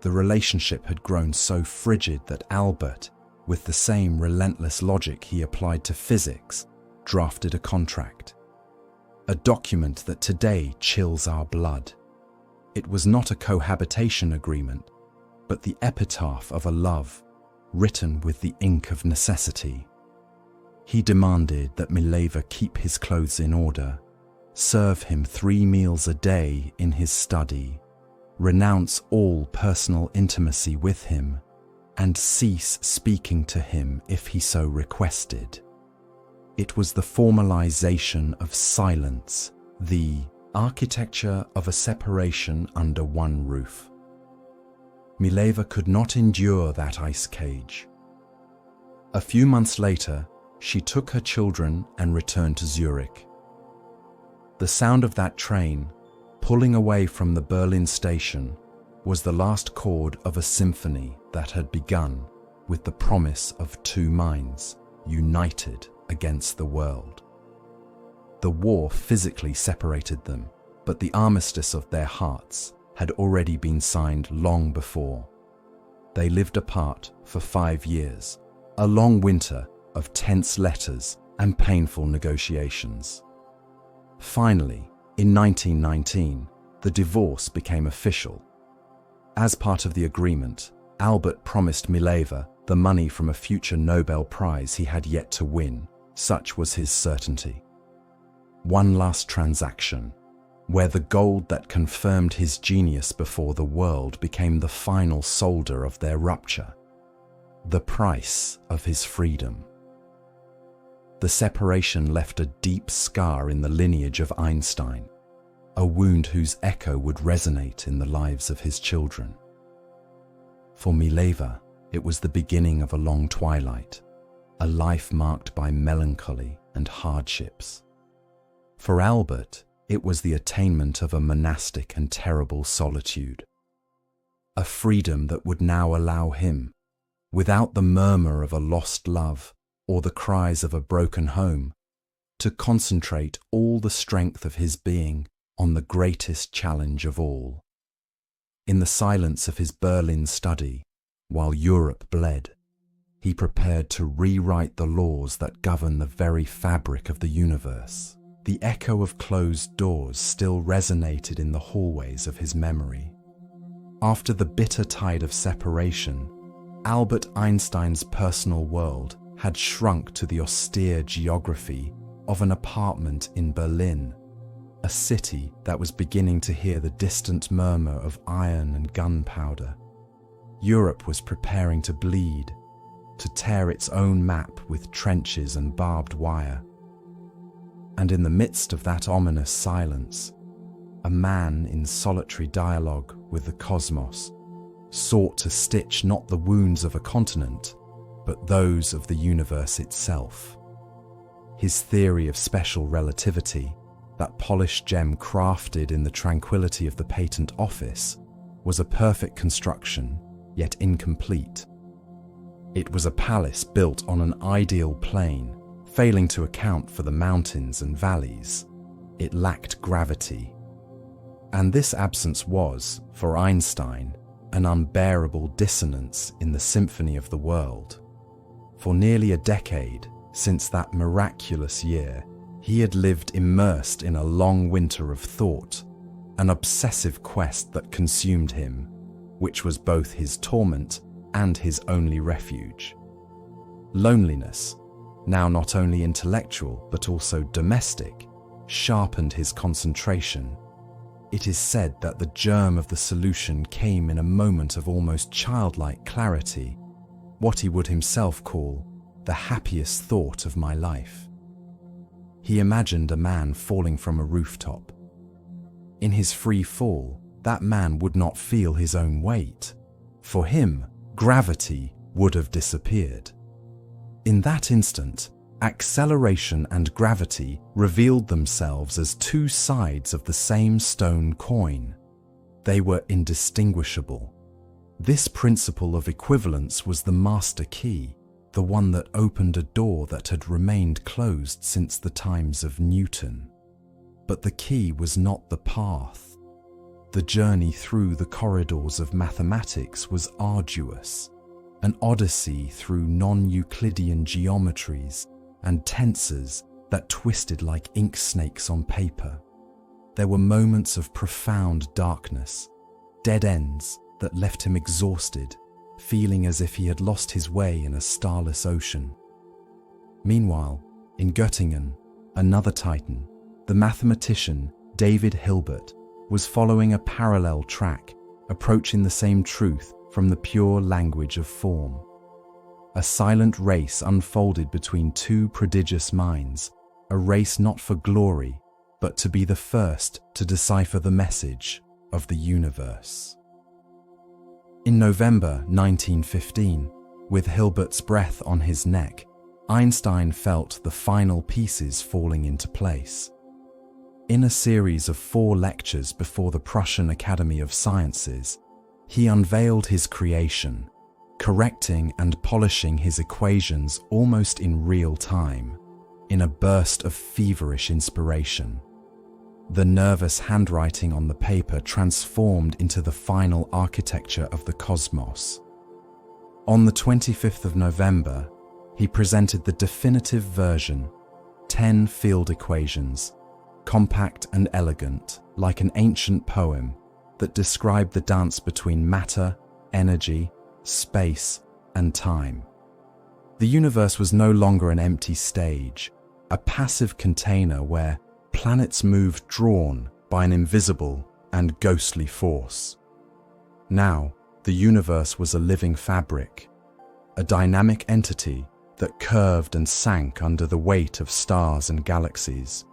The relationship had grown so frigid that Albert, with the same relentless logic he applied to physics, drafted a contract. A document that today chills our blood. It was not a cohabitation agreement, but the epitaph of a love, written with the ink of necessity. He demanded that Mileva keep his clothes in order, serve him 3 meals a day in his study, renounce all personal intimacy with him, and cease speaking to him if he so requested. It was the formalization of silence, the architecture of a separation under one roof. Mileva could not endure that ice cage. A few months later, she took her children and returned to Zurich. The sound of that train, pulling away from the Berlin station, was the last chord of a symphony that had begun with the promise of 2 minds united against the world. The war physically separated them, but the armistice of their hearts had already been signed long before. They lived apart for 5 years, a long winter of tense letters and painful negotiations. Finally, in 1919, the divorce became official. As part of the agreement, Albert promised Mileva the money from a future Nobel Prize he had yet to win. Such was his certainty. One last transaction, where the gold that confirmed his genius before the world became the final solder of their rupture. The price of his freedom. The separation left a deep scar in the lineage of Einstein, a wound whose echo would resonate in the lives of his children. For Mileva, it was the beginning of a long twilight, a life marked by melancholy and hardships. For Albert, it was the attainment of a monastic and terrible solitude, a freedom that would now allow him, without the murmur of a lost love or the cries of a broken home, to concentrate all the strength of his being on the greatest challenge of all. In the silence of his Berlin study, while Europe bled, he prepared to rewrite the laws that govern the very fabric of the universe. The echo of closed doors still resonated in the hallways of his memory. After the bitter tide of separation, Albert Einstein's personal world had shrunk to the austere geography of an apartment in Berlin, a city that was beginning to hear the distant murmur of iron and gunpowder. Europe was preparing to bleed, to tear its own map with trenches and barbed wire. And in the midst of that ominous silence, a man in solitary dialogue with the cosmos sought to stitch not the wounds of a continent, but those of the universe itself. His theory of special relativity, that polished gem crafted in the tranquility of the patent office, was a perfect construction, yet incomplete. It was a palace built on an ideal plane, failing to account for the mountains and valleys. It lacked gravity. And this absence was, for Einstein, an unbearable dissonance in the symphony of the world. For nearly a decade, since that miraculous year, he had lived immersed in a long winter of thought, an obsessive quest that consumed him, which was both his torment and his only refuge. Loneliness, now not only intellectual but also domestic, sharpened his concentration. It is said that the germ of the solution came in a moment of almost childlike clarity, what he would himself call the happiest thought of my life. He imagined a man falling from a rooftop. In his free fall, that man would not feel his own weight. For him, gravity would have disappeared. In that instant, acceleration and gravity revealed themselves as two sides of the same stone coin. They were indistinguishable. This principle of equivalence was the master key, the one that opened a door that had remained closed since the times of Newton. But the key was not the path. The journey through the corridors of mathematics was arduous, an odyssey through non-Euclidean geometries and tensors that twisted like ink snakes on paper. There were moments of profound darkness, dead ends that left him exhausted, feeling as if he had lost his way in a starless ocean. Meanwhile, in Göttingen, another titan, the mathematician David Hilbert was following a parallel track, approaching the same truth from the pure language of form. A silent race unfolded between two prodigious minds, a race not for glory, but to be the first to decipher the message of the universe. In November 1915, with Hilbert's breath on his neck, Einstein felt the final pieces falling into place. In a series of 4 lectures before the Prussian Academy of Sciences, he unveiled his creation, correcting and polishing his equations almost in real time, in a burst of feverish inspiration. The nervous handwriting on the paper transformed into the final architecture of the cosmos. On the 25th of November, he presented the definitive version, 10 field equations, compact and elegant, like an ancient poem that described the dance between matter, energy, space, and time. The universe was no longer an empty stage, a passive container where planets moved drawn by an invisible and ghostly force. Now, the universe was a living fabric, a dynamic entity that curved and sank under the weight of stars and galaxies.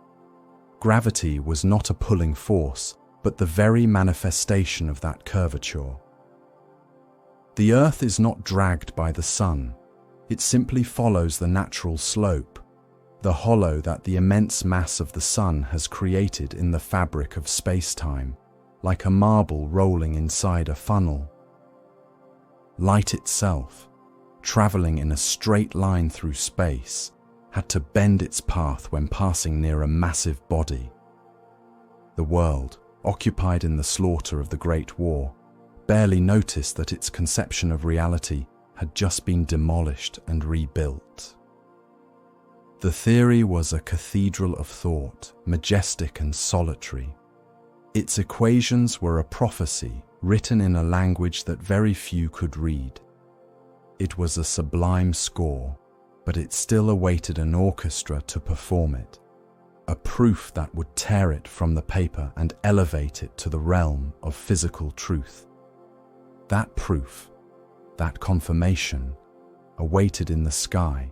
Gravity was not a pulling force, but the very manifestation of that curvature. The Earth is not dragged by the sun. It simply follows the natural slope, the hollow that the immense mass of the sun has created in the fabric of space-time, like a marble rolling inside a funnel. Light itself, traveling in a straight line through space, had to bend its path when passing near a massive body. The world, occupied in the slaughter of the Great War, barely noticed that its conception of reality had just been demolished and rebuilt. The theory was a cathedral of thought, majestic and solitary. Its equations were a prophecy written in a language that very few could read. It was a sublime score, but it still awaited an orchestra to perform it, a proof that would tear it from the paper and elevate it to the realm of physical truth. That proof, that confirmation, awaited in the sky,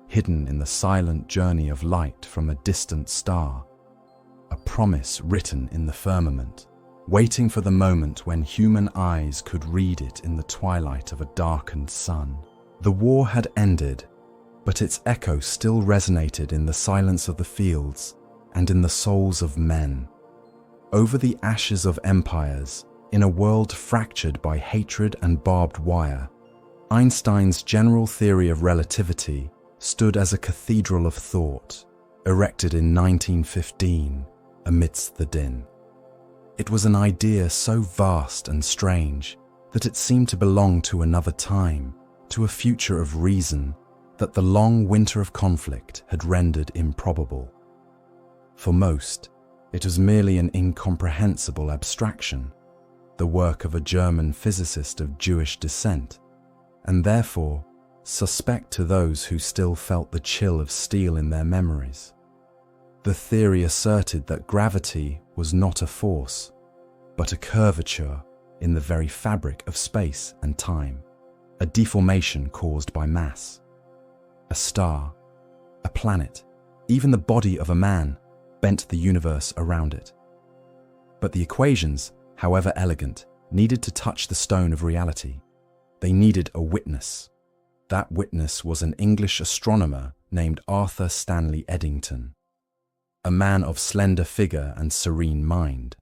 hidden in the silent journey of light from a distant star, a promise written in the firmament, waiting for the moment when human eyes could read it in the twilight of a darkened sun. The war had ended, but its echo still resonated in the silence of the fields and in the souls of men. Over the ashes of empires, in a world fractured by hatred and barbed wire, Einstein's general theory of relativity stood as a cathedral of thought, erected in 1915 amidst the din. It was an idea so vast and strange that it seemed to belong to another time, to a future of reason that the long winter of conflict had rendered improbable. For most, it was merely an incomprehensible abstraction, the work of a German physicist of Jewish descent, and therefore suspect to those who still felt the chill of steel in their memories. The theory asserted that gravity was not a force, but a curvature in the very fabric of space and time, a deformation caused by mass. A star, a planet, even the body of a man bent the universe around it. But the equations, however elegant, needed to touch the stone of reality. They needed a witness. That witness was an English astronomer named Arthur Stanley Eddington, a man of slender figure and serene mind,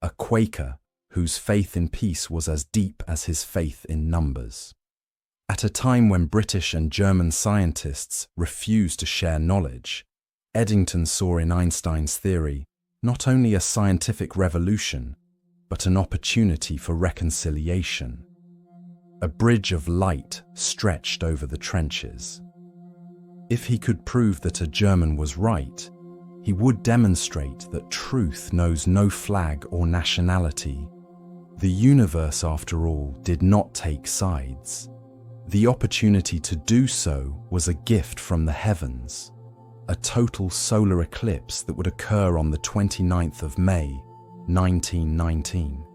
a Quaker whose faith in peace was as deep as his faith in numbers. At a time when British and German scientists refused to share knowledge, Eddington saw in Einstein's theory not only a scientific revolution, but an opportunity for reconciliation. A bridge of light stretched over the trenches. If he could prove that a German was right, he would demonstrate that truth knows no flag or nationality. The universe, after all, did not take sides. The opportunity to do so was a gift from the heavens, a total solar eclipse that would occur on the 29th of May, 1919.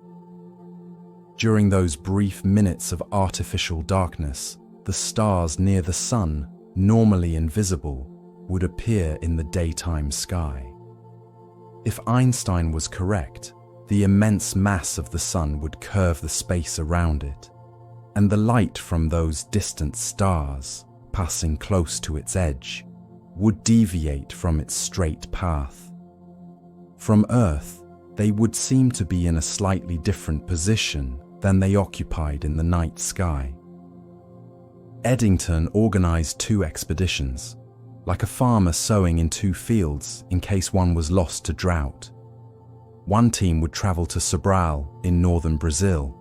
During those brief minutes of artificial darkness, the stars near the sun, normally invisible, would appear in the daytime sky. If Einstein was correct, the immense mass of the sun would curve the space around it, and the light from those distant stars, passing close to its edge, would deviate from its straight path. From Earth, they would seem to be in a slightly different position than they occupied in the night sky. Eddington organized 2 expeditions, like a farmer sowing in 2 fields in case one was lost to drought. One team would travel to Sobral in northern Brazil.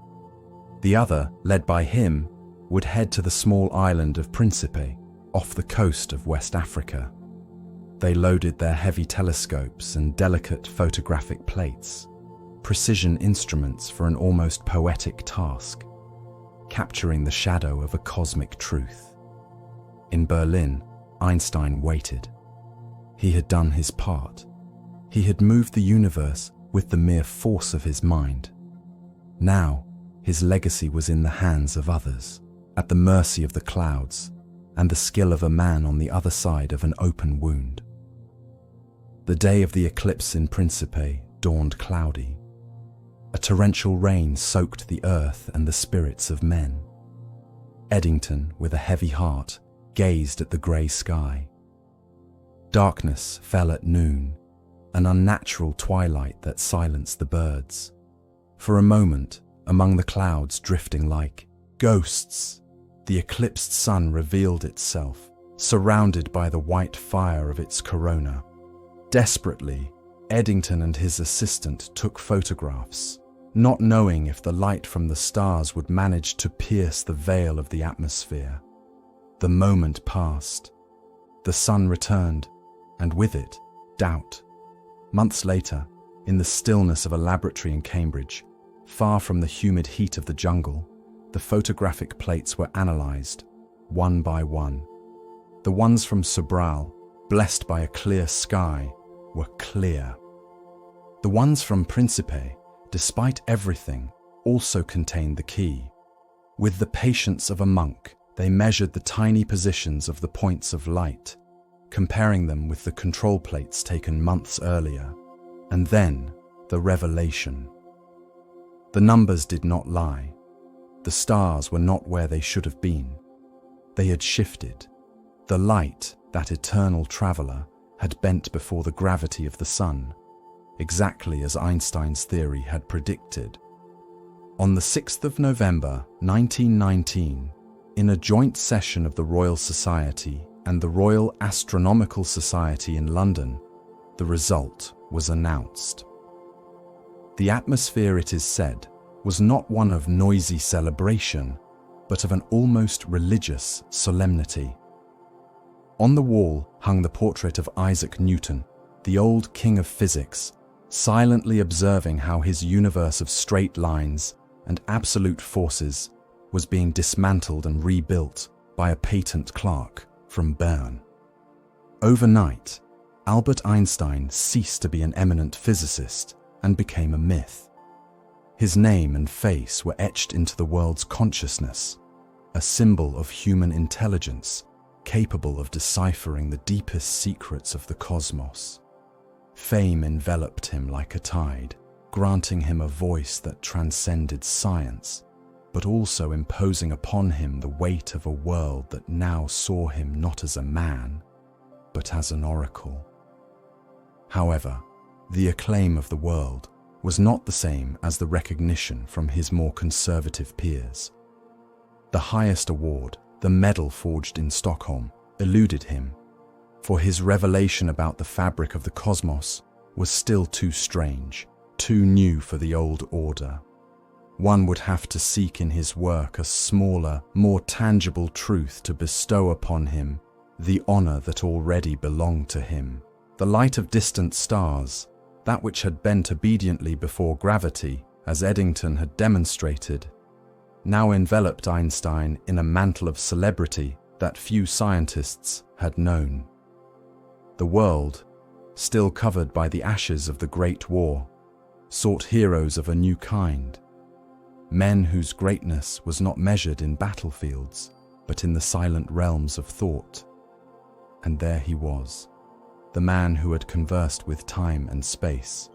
The other, led by him, would head to the small island of Principe, off the coast of West Africa. They loaded their heavy telescopes and delicate photographic plates, precision instruments for an almost poetic task, capturing the shadow of a cosmic truth. In Berlin, Einstein waited. He had done his part. He had moved the universe with the mere force of his mind. Now, his legacy was in the hands of others, at the mercy of the clouds, and the skill of a man on the other side of an open wound. The day of the eclipse in Principe dawned cloudy. A torrential rain soaked the earth and the spirits of men. Eddington, with a heavy heart, gazed at the grey sky. Darkness fell at noon, an unnatural twilight that silenced the birds. For a moment, among the clouds drifting like ghosts, the eclipsed sun revealed itself, surrounded by the white fire of its corona. Desperately, Eddington and his assistant took photographs, not knowing if the light from the stars would manage to pierce the veil of the atmosphere. The moment passed. The sun returned, and with it, doubt. Months later, in the stillness of a laboratory in Cambridge, far from the humid heat of the jungle, the photographic plates were analysed, one by one. The ones from Sobral, blessed by a clear sky, were clear. The ones from Principe, despite everything, also contained the key. With the patience of a monk, they measured the tiny positions of the points of light, comparing them with the control plates taken months earlier. And then, the revelation. The numbers did not lie. The stars were not where they should have been. They had shifted. The light, that eternal traveler, had bent before the gravity of the sun, exactly as Einstein's theory had predicted. On the 6th of November, 1919, in a joint session of the Royal Society and the Royal Astronomical Society in London, the result was announced. The atmosphere, it is said, was not one of noisy celebration, but of an almost religious solemnity. On the wall hung the portrait of Isaac Newton, the old king of physics, silently observing how his universe of straight lines and absolute forces was being dismantled and rebuilt by a patent clerk from Bern. Overnight, Albert Einstein ceased to be an eminent physicist and became a myth. His name and face were etched into the world's consciousness, a symbol of human intelligence capable of deciphering the deepest secrets of the cosmos. Fame enveloped him like a tide, granting him a voice that transcended science, but also imposing upon him the weight of a world that now saw him not as a man, but as an oracle. However, the acclaim of the world was not the same as the recognition from his more conservative peers. The highest award, the medal forged in Stockholm, eluded him, for his revelation about the fabric of the cosmos was still too strange, too new for the old order. One would have to seek in his work a smaller, more tangible truth to bestow upon him the honor that already belonged to him. The light of distant stars, that which had bent obediently before gravity, as Eddington had demonstrated, now enveloped Einstein in a mantle of celebrity that few scientists had known. The world, still covered by the ashes of the Great War, sought heroes of a new kind, men whose greatness was not measured in battlefields, but in the silent realms of thought. And there he was, the man who had conversed with time and space,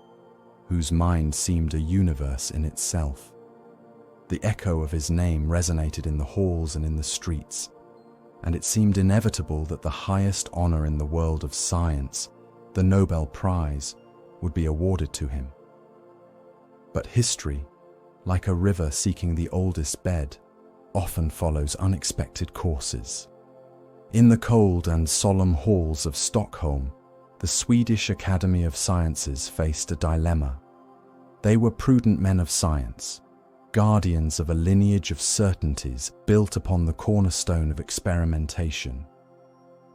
whose mind seemed a universe in itself. The echo of his name resonated in the halls and in the streets, and it seemed inevitable that the highest honor in the world of science, the Nobel Prize, would be awarded to him. But history, like a river seeking the oldest bed, often follows unexpected courses. In the cold and solemn halls of Stockholm, the Swedish Academy of Sciences faced a dilemma. They were prudent men of science, guardians of a lineage of certainties built upon the cornerstone of experimentation.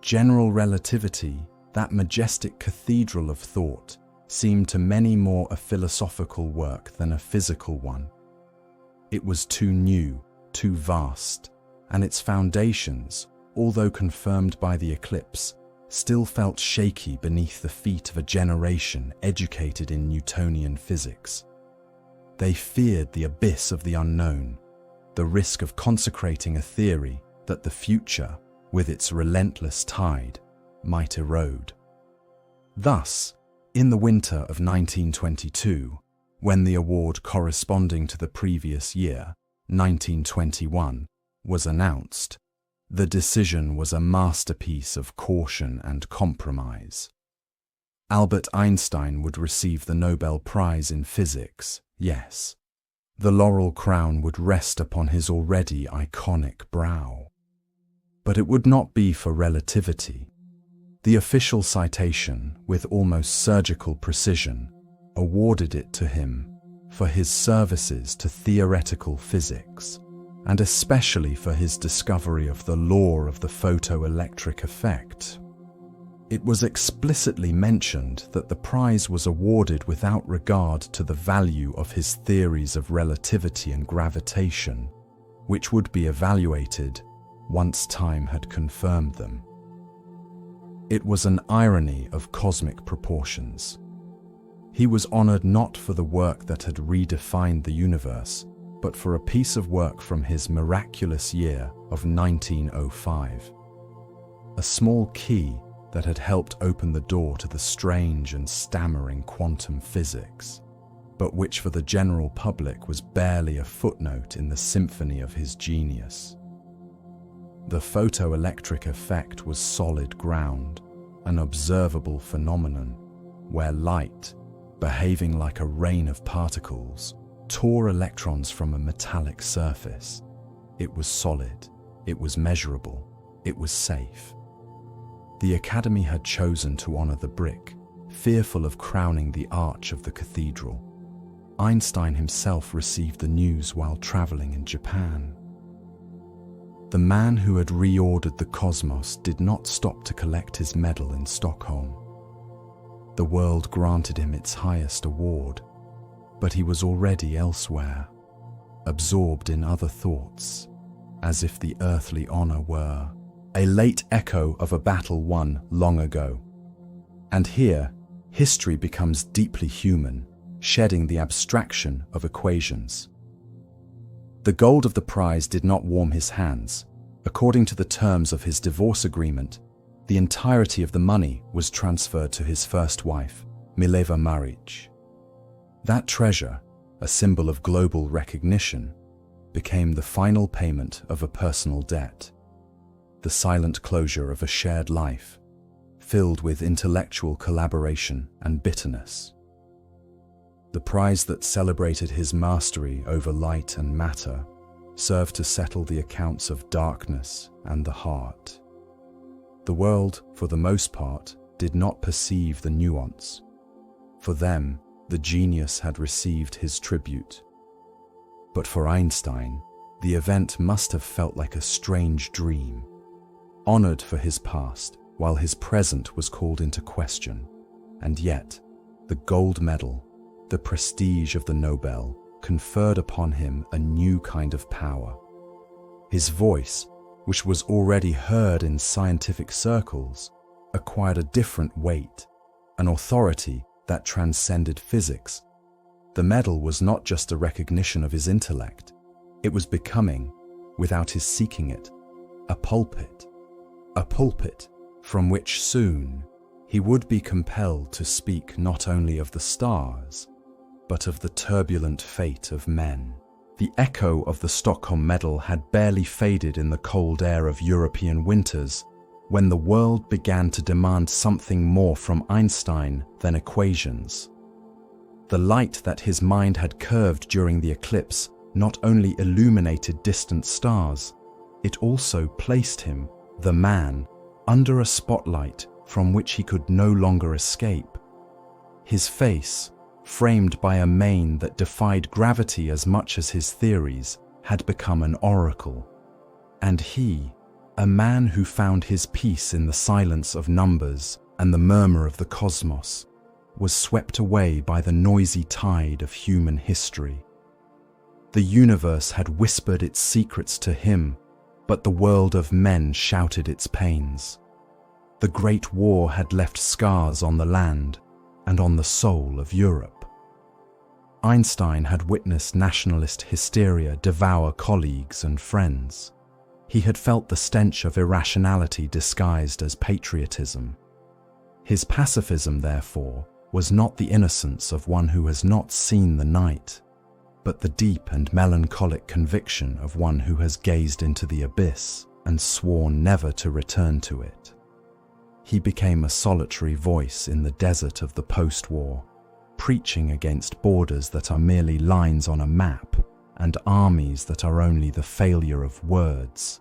General relativity, that majestic cathedral of thought, seemed to many more a philosophical work than a physical one. It was too new, too vast, and its foundations, although confirmed by the eclipse, still felt shaky beneath the feet of a generation educated in Newtonian physics. They feared the abyss of the unknown, the risk of consecrating a theory that the future, with its relentless tide, might erode. Thus, in the winter of 1922, when the award corresponding to the previous year, 1921, was announced, the decision was a masterpiece of caution and compromise. Albert Einstein would receive the Nobel Prize in Physics, yes. The laurel crown would rest upon his already iconic brow. But it would not be for relativity. The official citation, with almost surgical precision, awarded it to him for his services to theoretical physics, and especially for his discovery of the law of the photoelectric effect. It was explicitly mentioned that the prize was awarded without regard to the value of his theories of relativity and gravitation, which would be evaluated once time had confirmed them. It was an irony of cosmic proportions. He was honored not for the work that had redefined the universe, but for a piece of work from his miraculous year of 1905. A small key that had helped open the door to the strange and stammering quantum physics. but which for the general public was barely a footnote in the symphony of his genius. The photoelectric effect was solid ground, an observable phenomenon, where light, behaving like a rain of particles, tore electrons from a metallic surface. It was solid, it was measurable, it was safe. The Academy had chosen to honor the brick, fearful of crowning the arch of the cathedral. Einstein himself received the news while traveling in Japan. The man who had reordered the cosmos did not stop to collect his medal in Stockholm. The world granted him its highest award, but he was already elsewhere, absorbed in other thoughts, as if the earthly honor were a late echo of a battle won long ago. And here, history becomes deeply human, shedding the abstraction of equations. The gold of the prize did not warm his hands. According to the terms of his divorce agreement, the entirety of the money was transferred to his first wife, Mileva Maric. That treasure, a symbol of global recognition, became the final payment of a personal debt, the silent closure of a shared life, filled with intellectual collaboration and bitterness. The prize that celebrated his mastery over light and matter served to settle the accounts of darkness and the heart. The world, for the most part, did not perceive the nuance. For them, the genius had received his tribute. But for Einstein, the event must have felt like a strange dream, honored for his past while his present was called into question. And yet, the gold medal, the prestige of the Nobel, conferred upon him a new kind of power. His voice, which was already heard in scientific circles, acquired a different weight, an authority that transcended physics. The medal was not just a recognition of his intellect, it was becoming, without his seeking it, a pulpit from which soon he would be compelled to speak not only of the stars, but of the turbulent fate of men. The echo of the Stockholm medal had barely faded in the cold air of European winters when the world began to demand something more from Einstein than equations. The light that his mind had curved during the eclipse not only illuminated distant stars, it also placed him, the man, under a spotlight from which he could no longer escape. His face, framed by a mane that defied gravity as much as his theories, had become an oracle. And he, a man who found his peace in the silence of numbers and the murmur of the cosmos, was swept away by the noisy tide of human history. The universe had whispered its secrets to him, but the world of men shouted its pains. The Great War had left scars on the land and on the soul of Europe. Einstein had witnessed nationalist hysteria devour colleagues and friends. He had felt the stench of irrationality disguised as patriotism. His pacifism, therefore, was not the innocence of one who has not seen the night, but the deep and melancholic conviction of one who has gazed into the abyss and sworn never to return to it. He became a solitary voice in the desert of the post-war, preaching against borders that are merely lines on a map and armies that are only the failure of words.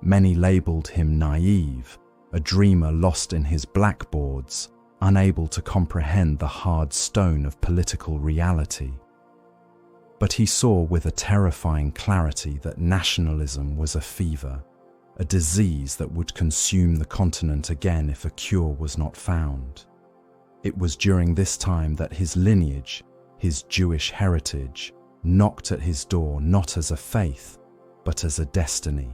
Many labeled him naive, a dreamer lost in his blackboards, unable to comprehend the hard stone of political reality. But he saw with a terrifying clarity that nationalism was a fever, a disease that would consume the continent again if a cure was not found. It was during this time that his lineage, his Jewish heritage, knocked at his door not as a faith, but as a destiny.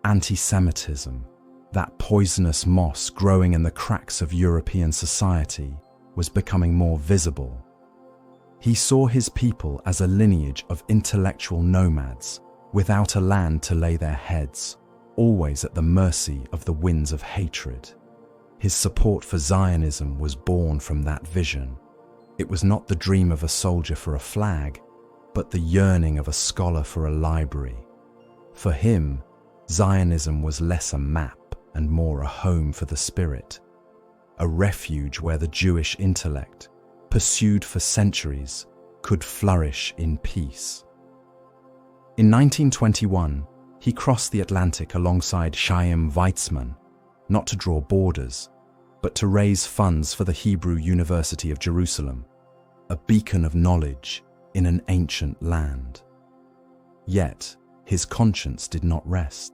Anti-Semitism, that poisonous moss growing in the cracks of European society, was becoming more visible. He saw his people as a lineage of intellectual nomads, without a land to lay their heads, always at the mercy of the winds of hatred. His support for Zionism was born from that vision. It was not the dream of a soldier for a flag, but the yearning of a scholar for a library. For him, Zionism was less a map and more a home for the spirit, a refuge where the Jewish intellect, pursued for centuries, could flourish in peace. In 1921, he crossed the Atlantic alongside Chaim Weizmann, not to draw borders, but to raise funds for the Hebrew University of Jerusalem, a beacon of knowledge in an ancient land. Yet, his conscience did not rest.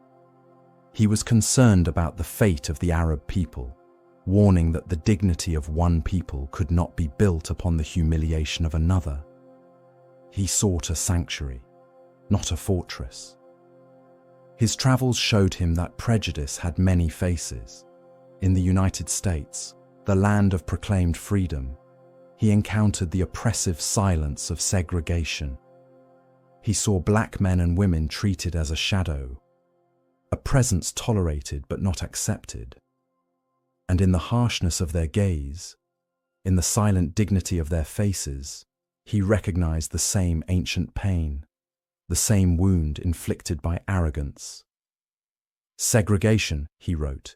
He was concerned about the fate of the Arab people, warning that the dignity of one people could not be built upon the humiliation of another. He sought a sanctuary, not a fortress. His travels showed him that prejudice had many faces. In the United States, the land of proclaimed freedom, he encountered the oppressive silence of segregation. He saw black men and women treated as a shadow, a presence tolerated but not accepted. And in the harshness of their gaze, in the silent dignity of their faces, he recognized the same ancient pain, the same wound inflicted by arrogance. Segregation, he wrote,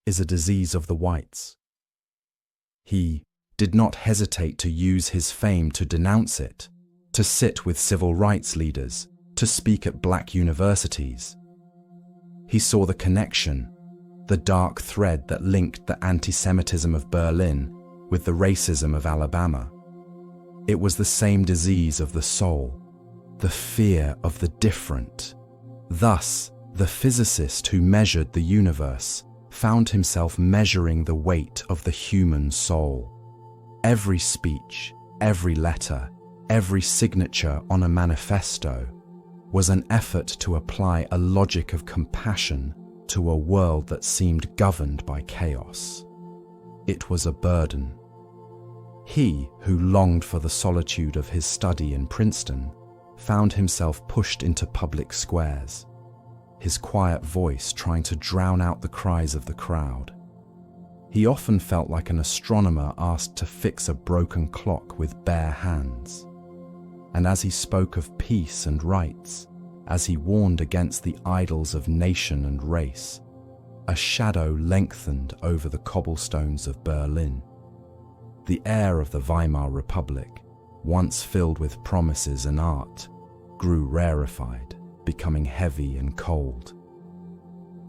is a disease of the whites. He did not hesitate to use his fame to denounce it, to sit with civil rights leaders, to speak at black universities. He saw the connection, the dark thread that linked the anti-Semitism of Berlin with the racism of Alabama. It was the same disease of the soul, the fear of the different. Thus, the physicist who measured the universe found himself measuring the weight of the human soul. Every speech, every letter, every signature on a manifesto was an effort to apply a logic of compassion to a world that seemed governed by chaos. It was a burden. He, who longed for the solitude of his study in Princeton, found himself pushed into public squares, his quiet voice trying to drown out the cries of the crowd. He often felt like an astronomer asked to fix a broken clock with bare hands. And as he spoke of peace and rights, as he warned against the idols of nation and race, a shadow lengthened over the cobblestones of Berlin. The air of the Weimar Republic, once filled with promises and art, grew rarefied, becoming heavy and cold.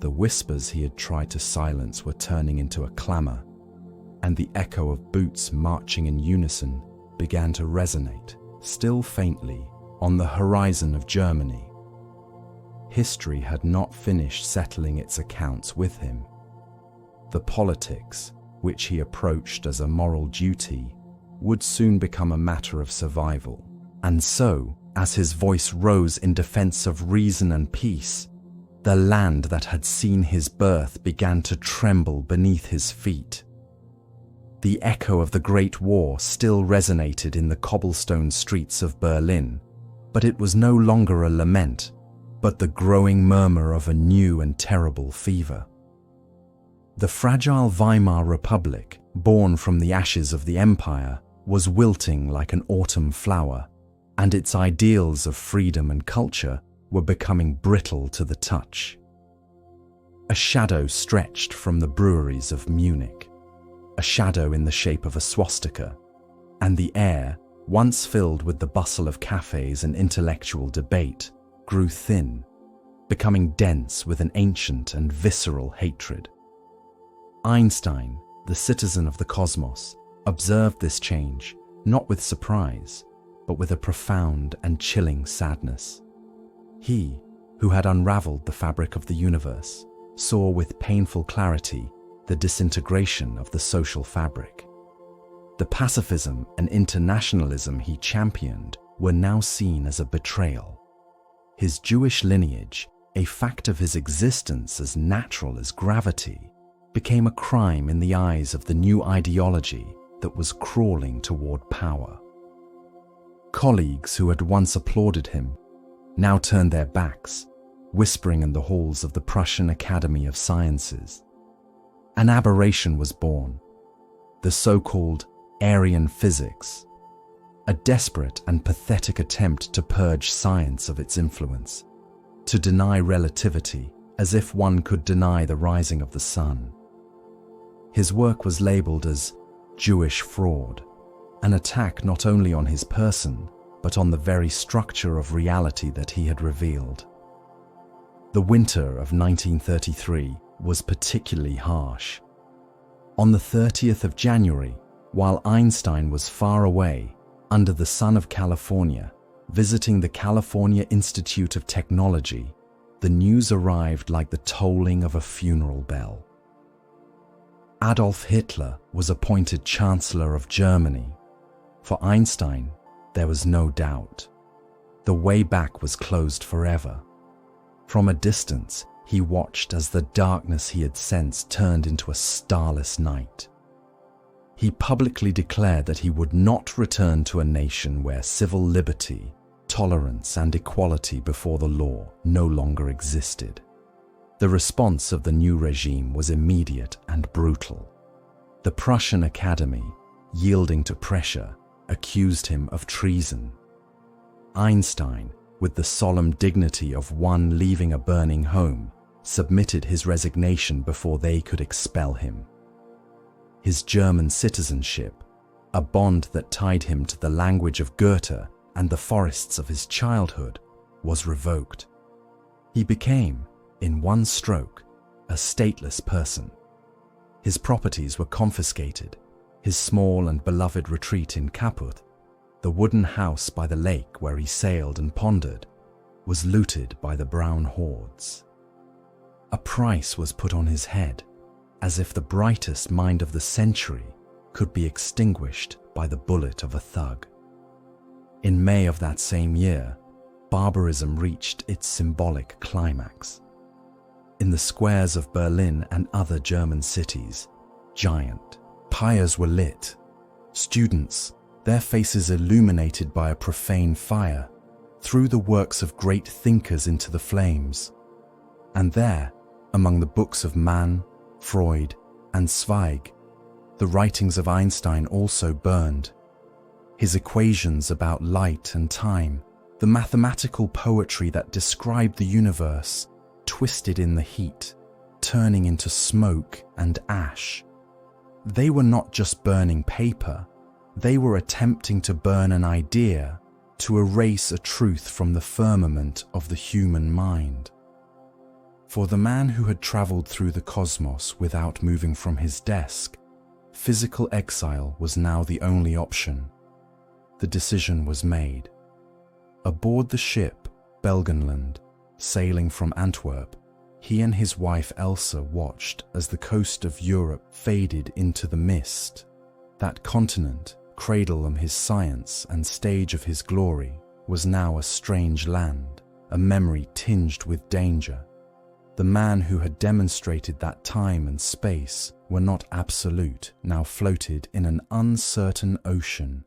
The whispers he had tried to silence were turning into a clamor, and the echo of boots marching in unison began to resonate, still faintly, on the horizon of Germany. History had not finished settling its accounts with him. The politics, which he approached as a moral duty, would soon become a matter of survival. And so, as his voice rose in defense of reason and peace, the land that had seen his birth began to tremble beneath his feet. The echo of the Great War still resonated in the cobblestone streets of Berlin, but it was no longer a lament, but the growing murmur of a new and terrible fever. The fragile Weimar Republic, born from the ashes of the empire, was wilting like an autumn flower, and its ideals of freedom and culture were becoming brittle to the touch. A shadow stretched from the breweries of Munich, a shadow in the shape of a swastika, and the air, once filled with the bustle of cafes and intellectual debate, grew thin, becoming dense with an ancient and visceral hatred. Einstein, the citizen of the cosmos, observed this change, not with surprise, but with a profound and chilling sadness. He, who had unraveled the fabric of the universe, saw with painful clarity the disintegration of the social fabric. The pacifism and internationalism he championed were now seen as a betrayal. His Jewish lineage, a fact of his existence as natural as gravity, became a crime in the eyes of the new ideology that was crawling toward power. Colleagues who had once applauded him now turned their backs, whispering in the halls of the Prussian Academy of Sciences. An aberration was born, the so-called Aryan physics, a desperate and pathetic attempt to purge science of its influence, to deny relativity as if one could deny the rising of the sun. His work was labeled as Jewish fraud, an attack not only on his person, but on the very structure of reality that he had revealed. The winter of 1933 was particularly harsh. On the 30th of January, while Einstein was far away, under the sun of California, visiting the California Institute of Technology, the news arrived like the tolling of a funeral bell. Adolf Hitler was appointed Chancellor of Germany. For Einstein, there was no doubt. The way back was closed forever. From a distance, he watched as the darkness he had sensed turned into a starless night. He publicly declared that he would not return to a nation where civil liberty, tolerance, and equality before the law no longer existed. The response of the new regime was immediate and brutal. The Prussian Academy, yielding to pressure, accused him of treason. Einstein, with the solemn dignity of one leaving a burning home, submitted his resignation before they could expel him. His German citizenship, a bond that tied him to the language of Goethe and the forests of his childhood, was revoked. He became, in one stroke, a stateless person. His properties were confiscated. His small and beloved retreat in Caput, the wooden house by the lake where he sailed and pondered, was looted by the brown hordes. A price was put on his head, as if the brightest mind of the century could be extinguished by the bullet of a thug. In May of that same year, barbarism reached its symbolic climax. In the squares of Berlin and other German cities, giant pyres were lit. Students, their faces illuminated by a profane fire, threw the works of great thinkers into the flames. And there, among the books of Mann, Freud, and Zweig, the writings of Einstein also burned. His equations about light and time, the mathematical poetry that described the universe, twisted in the heat, turning into smoke and ash. They were not just burning paper, they were attempting to burn an idea, to erase a truth from the firmament of the human mind. For the man who had traveled through the cosmos without moving from his desk, physical exile was now the only option. The decision was made. Aboard the ship, Belgenland, sailing from Antwerp, he and his wife Elsa watched as the coast of Europe faded into the mist. That continent, cradle of his science and stage of his glory, was now a strange land, a memory tinged with danger. The man who had demonstrated that time and space were not absolute, now floated in an uncertain ocean,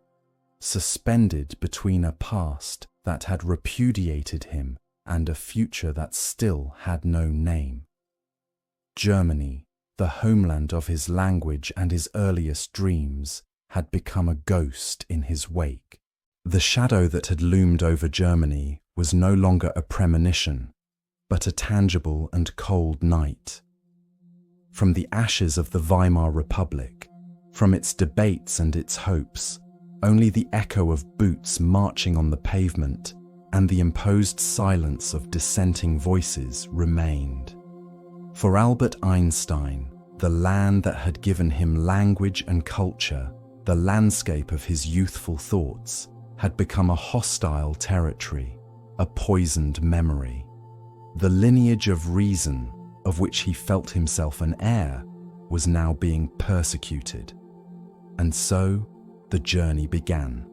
suspended between a past that had repudiated him and a future that still had no name. Germany, the homeland of his language and his earliest dreams, had become a ghost in his wake. The shadow that had loomed over Germany was no longer a premonition, but a tangible and cold night. From the ashes of the Weimar Republic, from its debates and its hopes, only the echo of boots marching on the pavement and the imposed silence of dissenting voices remained. For Albert Einstein, the land that had given him language and culture, the landscape of his youthful thoughts, had become a hostile territory, a poisoned memory. The lineage of reason, of which he felt himself an heir, was now being persecuted. And so, the journey began.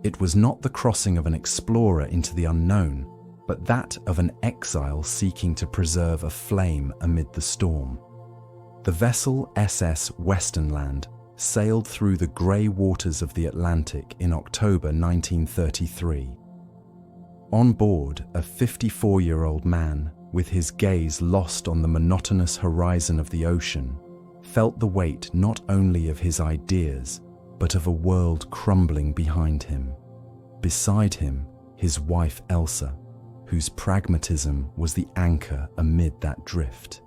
It was not the crossing of an explorer into the unknown, but that of an exile seeking to preserve a flame amid the storm. The vessel SS Westernland sailed through the grey waters of the Atlantic in October 1933. On board, a 54-year-old man, with his gaze lost on the monotonous horizon of the ocean, felt the weight not only of his ideas, but of a world crumbling behind him. Beside him, his wife Elsa, whose pragmatism was the anchor amid that drift.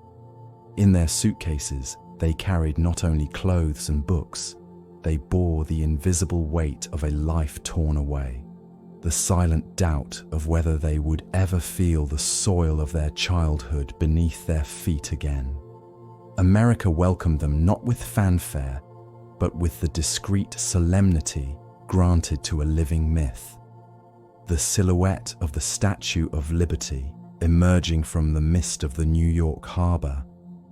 In their suitcases, they carried not only clothes and books, they bore the invisible weight of a life torn away, the silent doubt of whether they would ever feel the soil of their childhood beneath their feet again. America welcomed them not with fanfare, but with the discreet solemnity granted to a living myth. The silhouette of the Statue of Liberty, emerging from the mist of the New York harbor,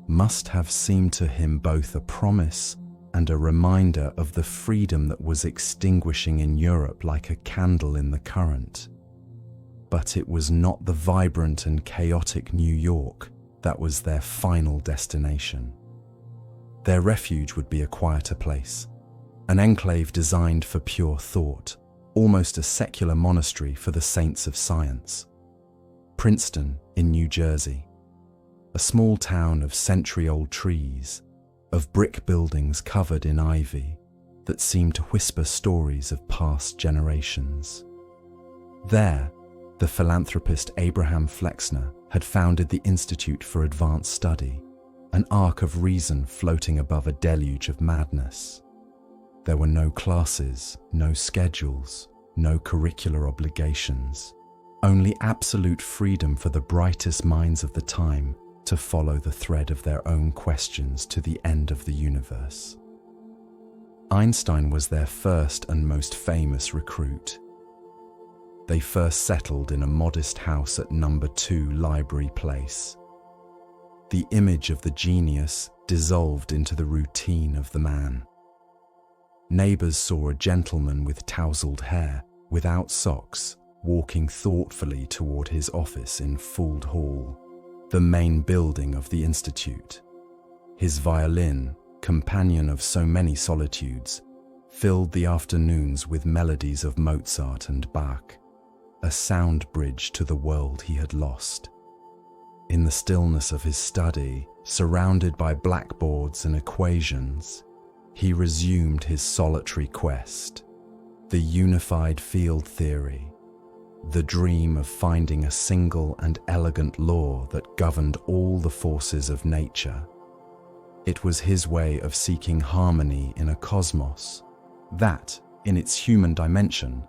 must have seemed to him both a promise and a reminder of the freedom that was extinguishing in Europe like a candle in the current. But it was not the vibrant and chaotic New York that was their final destination. Their refuge would be a quieter place, an enclave designed for pure thought, almost a secular monastery for the saints of science. Princeton in New Jersey, a small town of century-old trees, of brick buildings covered in ivy that seemed to whisper stories of past generations. There, the philanthropist Abraham Flexner had founded the Institute for Advanced Study, an ark of reason floating above a deluge of madness. There were no classes, no schedules, no curricular obligations, only absolute freedom for the brightest minds of the time to follow the thread of their own questions to the end of the universe. Einstein was their first and most famous recruit. They first settled in a modest house at No. 2 Library Place. The image of the genius dissolved into the routine of the man. Neighbors saw a gentleman with tousled hair, without socks, walking thoughtfully toward his office in Fuld Hall, the main building of the institute. His violin, companion of so many solitudes, filled the afternoons with melodies of Mozart and Bach, a sound bridge to the world he had lost. In the stillness of his study, surrounded by blackboards and equations, he resumed his solitary quest, the unified field theory, the dream of finding a single and elegant law that governed all the forces of nature. It was his way of seeking harmony in a cosmos that, in its human dimension,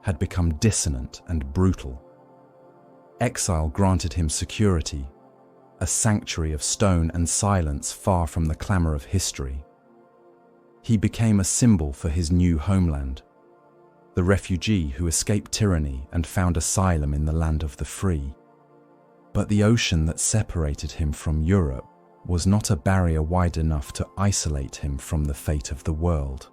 had become dissonant and brutal. Exile granted him security, a sanctuary of stone and silence far from the clamor of history. He became a symbol for his new homeland, the refugee who escaped tyranny and found asylum in the land of the free. But the ocean that separated him from Europe was not a barrier wide enough to isolate him from the fate of the world.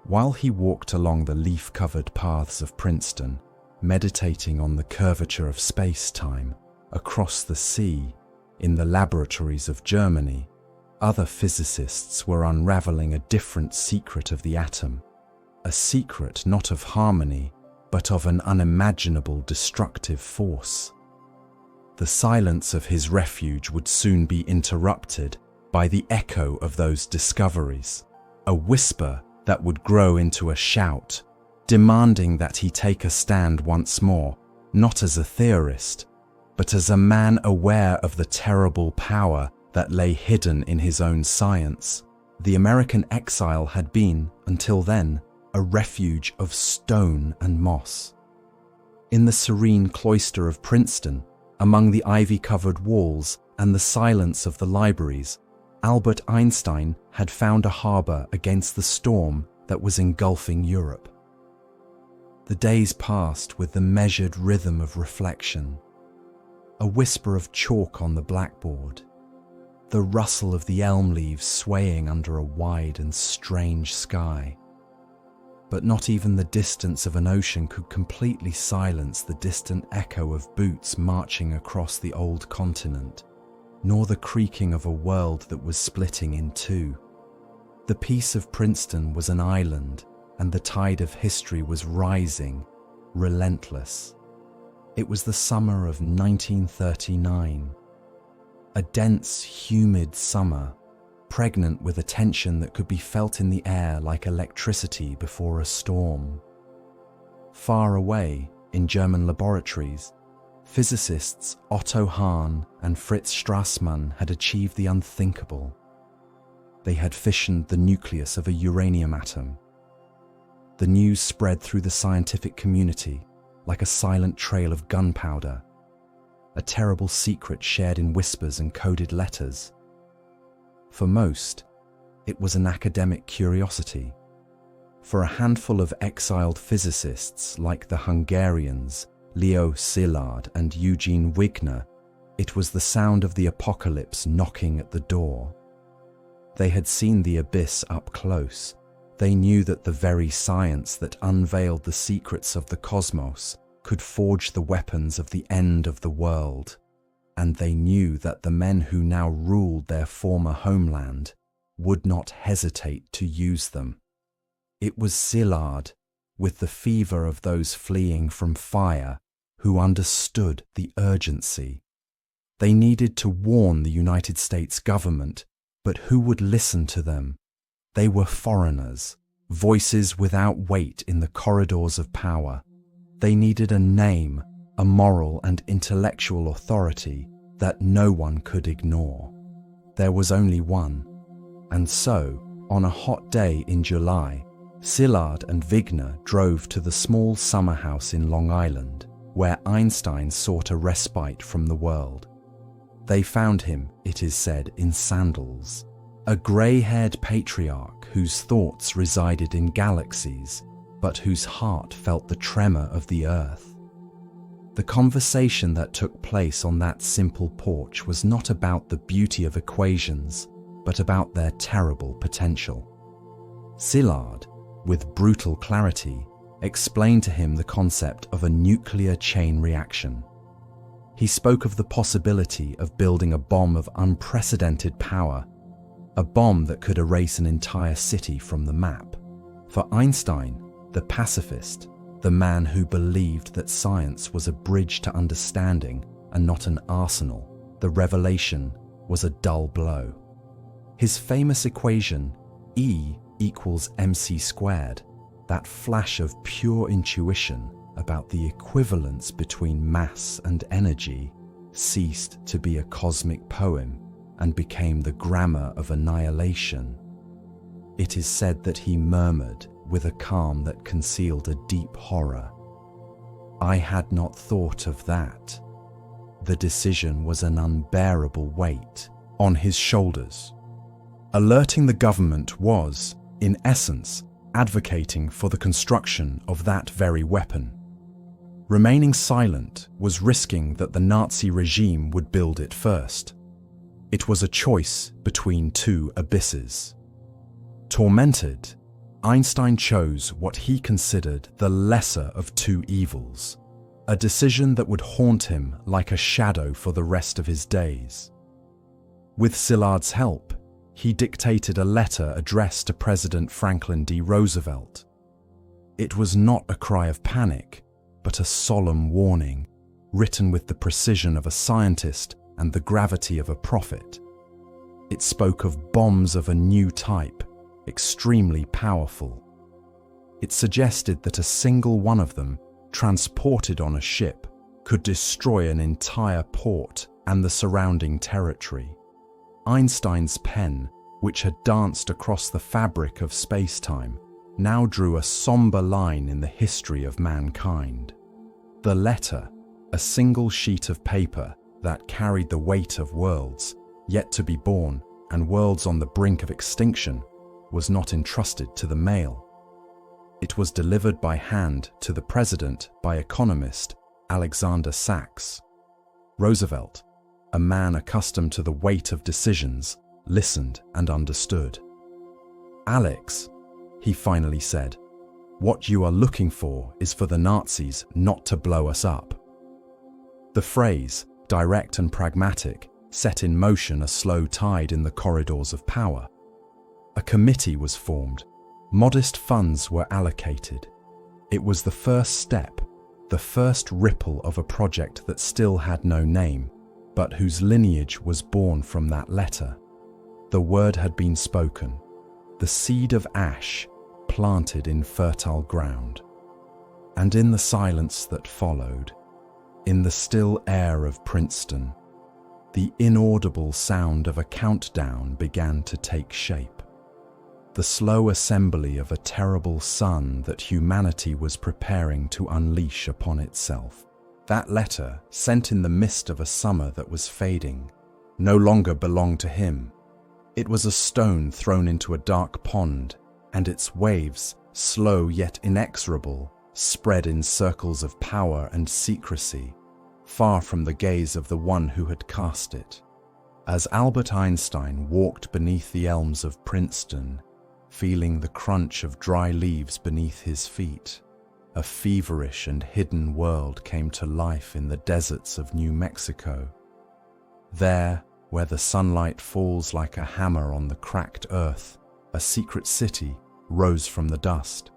While he walked along the leaf-covered paths of Princeton, meditating on the curvature of space-time, across the sea, in the laboratories of Germany, other physicists were unraveling a different secret of the atom, a secret not of harmony, but of an unimaginable destructive force. The silence of his refuge would soon be interrupted by the echo of those discoveries, a whisper that would grow into a shout, demanding that he take a stand once more, not as a theorist, but as a man aware of the terrible power that lay hidden in his own science. The American exile had been, until then, a refuge of stone and moss. In the serene cloister of Princeton, among the ivy-covered walls and the silence of the libraries, Albert Einstein had found a harbor against the storm that was engulfing Europe. The days passed with the measured rhythm of reflection, a whisper of chalk on the blackboard, the rustle of the elm leaves swaying under a wide and strange sky. But not even the distance of an ocean could completely silence the distant echo of boots marching across the old continent, nor the creaking of a world that was splitting in two. The peace of Princeton was an island, and the tide of history was rising, relentless. It was the summer of 1939. A dense, humid summer, pregnant with a tension that could be felt in the air like electricity before a storm. Far away, in German laboratories, physicists Otto Hahn and Fritz Strassmann had achieved the unthinkable. They had fissioned the nucleus of a uranium atom. The news spread through the scientific community like a silent trail of gunpowder, a terrible secret shared in whispers and coded letters. For most, it was an academic curiosity. For a handful of exiled physicists like the Hungarians Leo Szilard and Eugene Wigner, it was the sound of the apocalypse knocking at the door. They had seen the abyss up close. They knew that the very science that unveiled the secrets of the cosmos could forge the weapons of the end of the world. And they knew that the men who now ruled their former homeland would not hesitate to use them. It was Szilard, with the fever of those fleeing from fire, who understood the urgency. They needed to warn the United States government, but who would listen to them? They were foreigners, voices without weight in the corridors of power. They needed a name, a moral and intellectual authority that no one could ignore. There was only one. And so, on a hot day in July, Szilard and Wigner drove to the small summer house in Long Island, where Einstein sought a respite from the world. They found him, it is said, in sandals, a grey-haired patriarch whose thoughts resided in galaxies, but whose heart felt the tremor of the earth. The conversation that took place on that simple porch was not about the beauty of equations, but about their terrible potential. Szilard, with brutal clarity, explained to him the concept of a nuclear chain reaction. He spoke of the possibility of building a bomb of unprecedented power, a bomb that could erase an entire city from the map. For Einstein, the pacifist, the man who believed that science was a bridge to understanding and not an arsenal, the revelation was a dull blow. His famous equation, E equals mc squared, that flash of pure intuition about the equivalence between mass and energy, ceased to be a cosmic poem and became the grammar of annihilation. It is said that he murmured with a calm that concealed a deep horror, "I had not thought of that." The decision was an unbearable weight on his shoulders. Alerting the government was, in essence, advocating for the construction of that very weapon. Remaining silent was risking that the Nazi regime would build it first. It was a choice between two abysses. Tormented, Einstein chose what he considered the lesser of two evils, a decision that would haunt him like a shadow for the rest of his days. With Szilard's help, he dictated a letter addressed to President Franklin D. Roosevelt. It was not a cry of panic, but a solemn warning, written with the precision of a scientist and the gravity of a prophet. It spoke of bombs of a new type, extremely powerful. It suggested that a single one of them, transported on a ship, could destroy an entire port and the surrounding territory. Einstein's pen, which had danced across the fabric of space-time, now drew a somber line in the history of mankind. The letter, a single sheet of paper that carried the weight of worlds yet to be born and worlds on the brink of extinction, was not entrusted to the mail. It was delivered by hand to the president by economist Alexander Sachs. Roosevelt, a man accustomed to the weight of decisions, listened and understood. "Alex," he finally said, "what you are looking for is for the Nazis not to blow us up." The phrase, direct and pragmatic, set in motion a slow tide in the corridors of power. A committee was formed. Modest funds were allocated. It was the first step, the first ripple of a project that still had no name, but whose lineage was born from that letter. The word had been spoken, the seed of ash planted in fertile ground. And in the silence that followed, in the still air of Princeton, the inaudible sound of a countdown began to take shape. The slow assembly of a terrible sun that humanity was preparing to unleash upon itself. That letter, sent in the mist of a summer that was fading, no longer belonged to him. It was a stone thrown into a dark pond, and its waves, slow yet inexorable, spread in circles of power and secrecy, far from the gaze of the one who had cast it. As Albert Einstein walked beneath the elms of Princeton, feeling the crunch of dry leaves beneath his feet, a feverish and hidden world came to life in the deserts of New Mexico. There, where the sunlight falls like a hammer on the cracked earth, a secret city rose from the dust,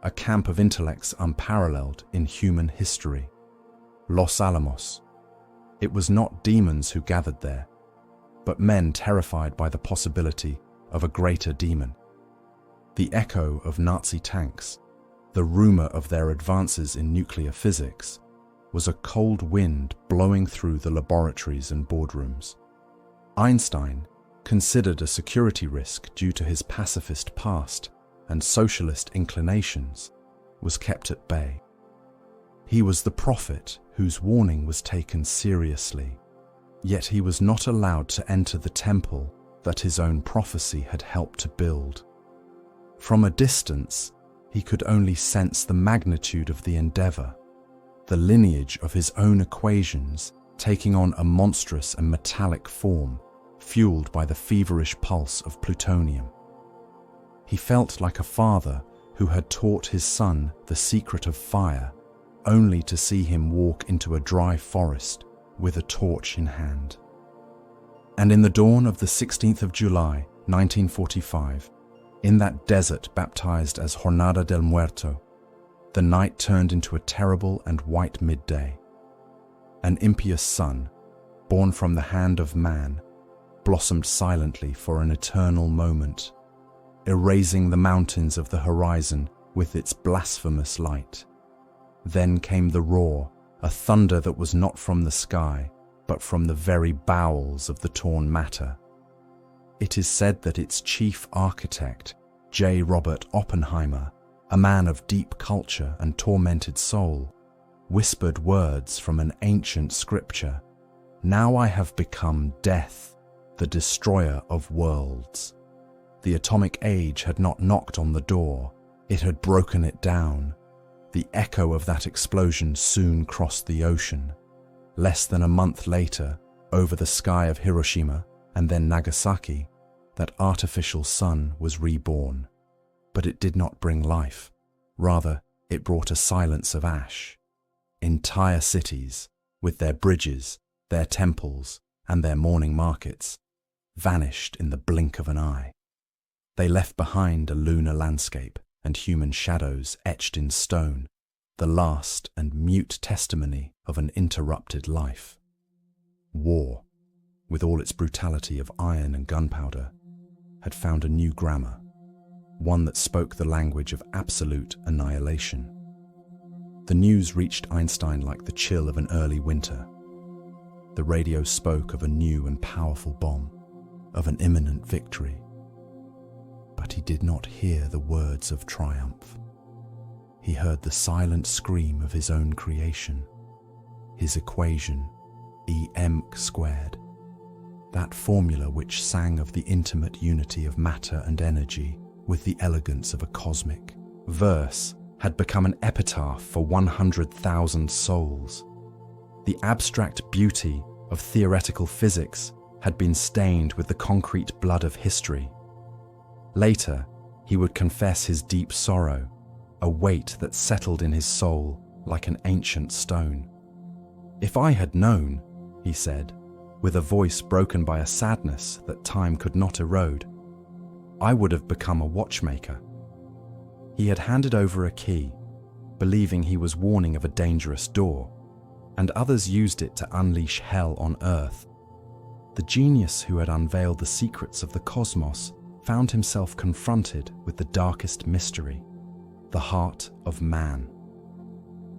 a camp of intellects unparalleled in human history. Los Alamos. It was not demons who gathered there, but men terrified by the possibility of a greater demon. The echo of Nazi tanks, the rumor of their advances in nuclear physics, was a cold wind blowing through the laboratories and boardrooms. Einstein, considered a security risk due to his pacifist past and socialist inclinations, was kept at bay. He was the prophet whose warning was taken seriously, yet he was not allowed to enter the temple that his own prophecy had helped to build. From a distance, he could only sense the magnitude of the endeavor, the lineage of his own equations taking on a monstrous and metallic form, fueled by the feverish pulse of plutonium. He felt like a father who had taught his son the secret of fire, only to see him walk into a dry forest with a torch in hand. And in the dawn of the 16th of July, 1945, in that desert baptized as Jornada del Muerto, the night turned into a terrible and white midday. An impious sun, born from the hand of man, blossomed silently for an eternal moment, erasing the mountains of the horizon with its blasphemous light. Then came the roar, a thunder that was not from the sky, but from the very bowels of the torn matter. It is said that its chief architect, J. Robert Oppenheimer, a man of deep culture and tormented soul, whispered words from an ancient scripture, "Now I have become death, the destroyer of worlds." The atomic age had not knocked on the door, it had broken it down. The echo of that explosion soon crossed the ocean. Less than a month later, over the sky of Hiroshima and then Nagasaki, that artificial sun was reborn. But it did not bring life. Rather, it brought a silence of ash. Entire cities, with their bridges, their temples, and their morning markets, vanished in the blink of an eye. They left behind a lunar landscape and human shadows etched in stone, the last and mute testimony of an interrupted life. War, with all its brutality of iron and gunpowder, had found a new grammar, one that spoke the language of absolute annihilation. The news reached Einstein like the chill of an early winter. The radio spoke of a new and powerful bomb, of an imminent victory. But he did not hear the words of triumph. He heard the silent scream of his own creation, his equation, E⁻², that formula which sang of the intimate unity of matter and energy with the elegance of a cosmic verse, had become an epitaph for 100,000 souls. The abstract beauty of theoretical physics had been stained with the concrete blood of history. Later, he would confess his deep sorrow, a weight that settled in his soul like an ancient stone. "If I had known," he said, with a voice broken by a sadness that time could not erode, "I would have become a watchmaker." He had handed over a key, believing he was warning of a dangerous door, and others used it to unleash hell on earth. The genius who had unveiled the secrets of the cosmos found himself confronted with the darkest mystery, the heart of man.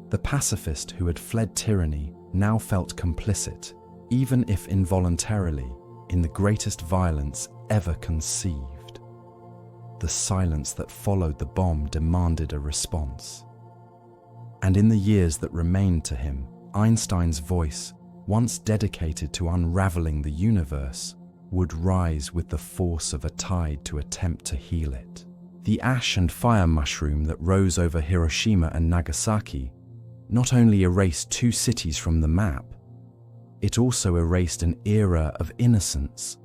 The pacifist who had fled tyranny now felt complicit, even if involuntarily, in the greatest violence ever conceived. The silence that followed the bomb demanded a response. And in the years that remained to him, Einstein's voice, once dedicated to unraveling the universe, would rise with the force of a tide to attempt to heal it. The ash and fire mushroom that rose over Hiroshima and Nagasaki not only erased two cities from the map, it also erased an era of innocence.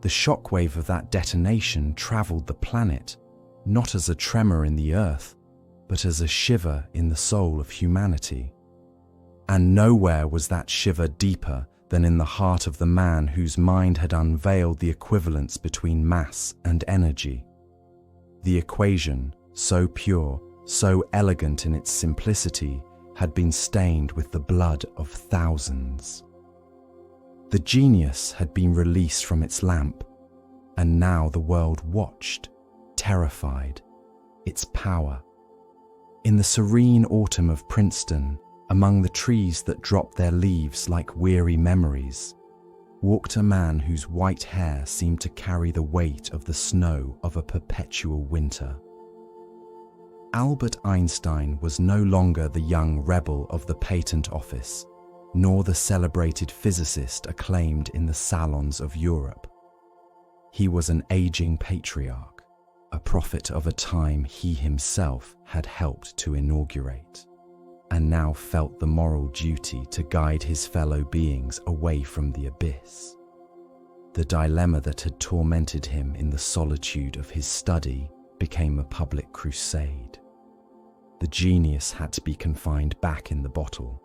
The shockwave of that detonation traveled the planet, not as a tremor in the earth, but as a shiver in the soul of humanity. And nowhere was that shiver deeper than in the heart of the man whose mind had unveiled the equivalence between mass and energy. The equation, so pure, so elegant in its simplicity, had been stained with the blood of thousands. The genius had been released from its lamp, and now the world watched, terrified, its power. In the serene autumn of Princeton, among the trees that dropped their leaves like weary memories, walked a man whose white hair seemed to carry the weight of the snow of a perpetual winter. Albert Einstein was no longer the young rebel of the patent office, nor the celebrated physicist acclaimed in the salons of Europe. He was an aging patriarch, a prophet of a time he himself had helped to inaugurate, and now felt the moral duty to guide his fellow beings away from the abyss. The dilemma that had tormented him in the solitude of his study became a public crusade. The genius had to be confined back in the bottle,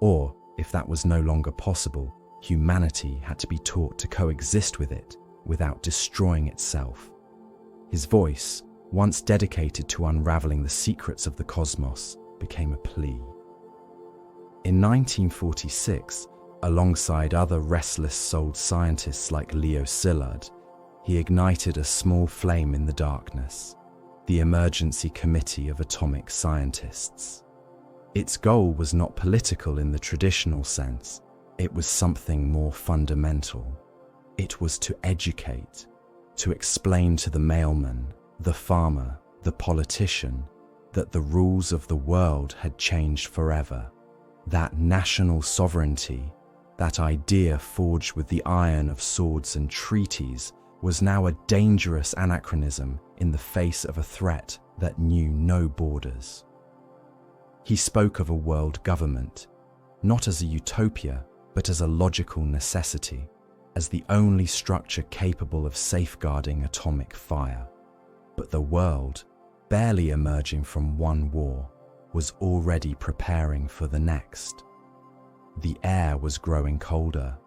or, if that was no longer possible, humanity had to be taught to coexist with it without destroying itself. His voice, once dedicated to unraveling the secrets of the cosmos, became a plea. In 1946, alongside other restless-souled scientists like Leo Szilard, he ignited a small flame in the darkness, the Emergency Committee of Atomic Scientists. Its goal was not political in the traditional sense, it was something more fundamental. It was to educate, to explain to the mailman, the farmer, the politician, that the rules of the world had changed forever, that national sovereignty, that idea forged with the iron of swords and treaties, was now a dangerous anachronism in the face of a threat that knew no borders. He spoke of a world government, not as a utopia, but as a logical necessity, as the only structure capable of safeguarding atomic fire. But the world, barely emerging from one war, was already preparing for the next. The air was growing colder.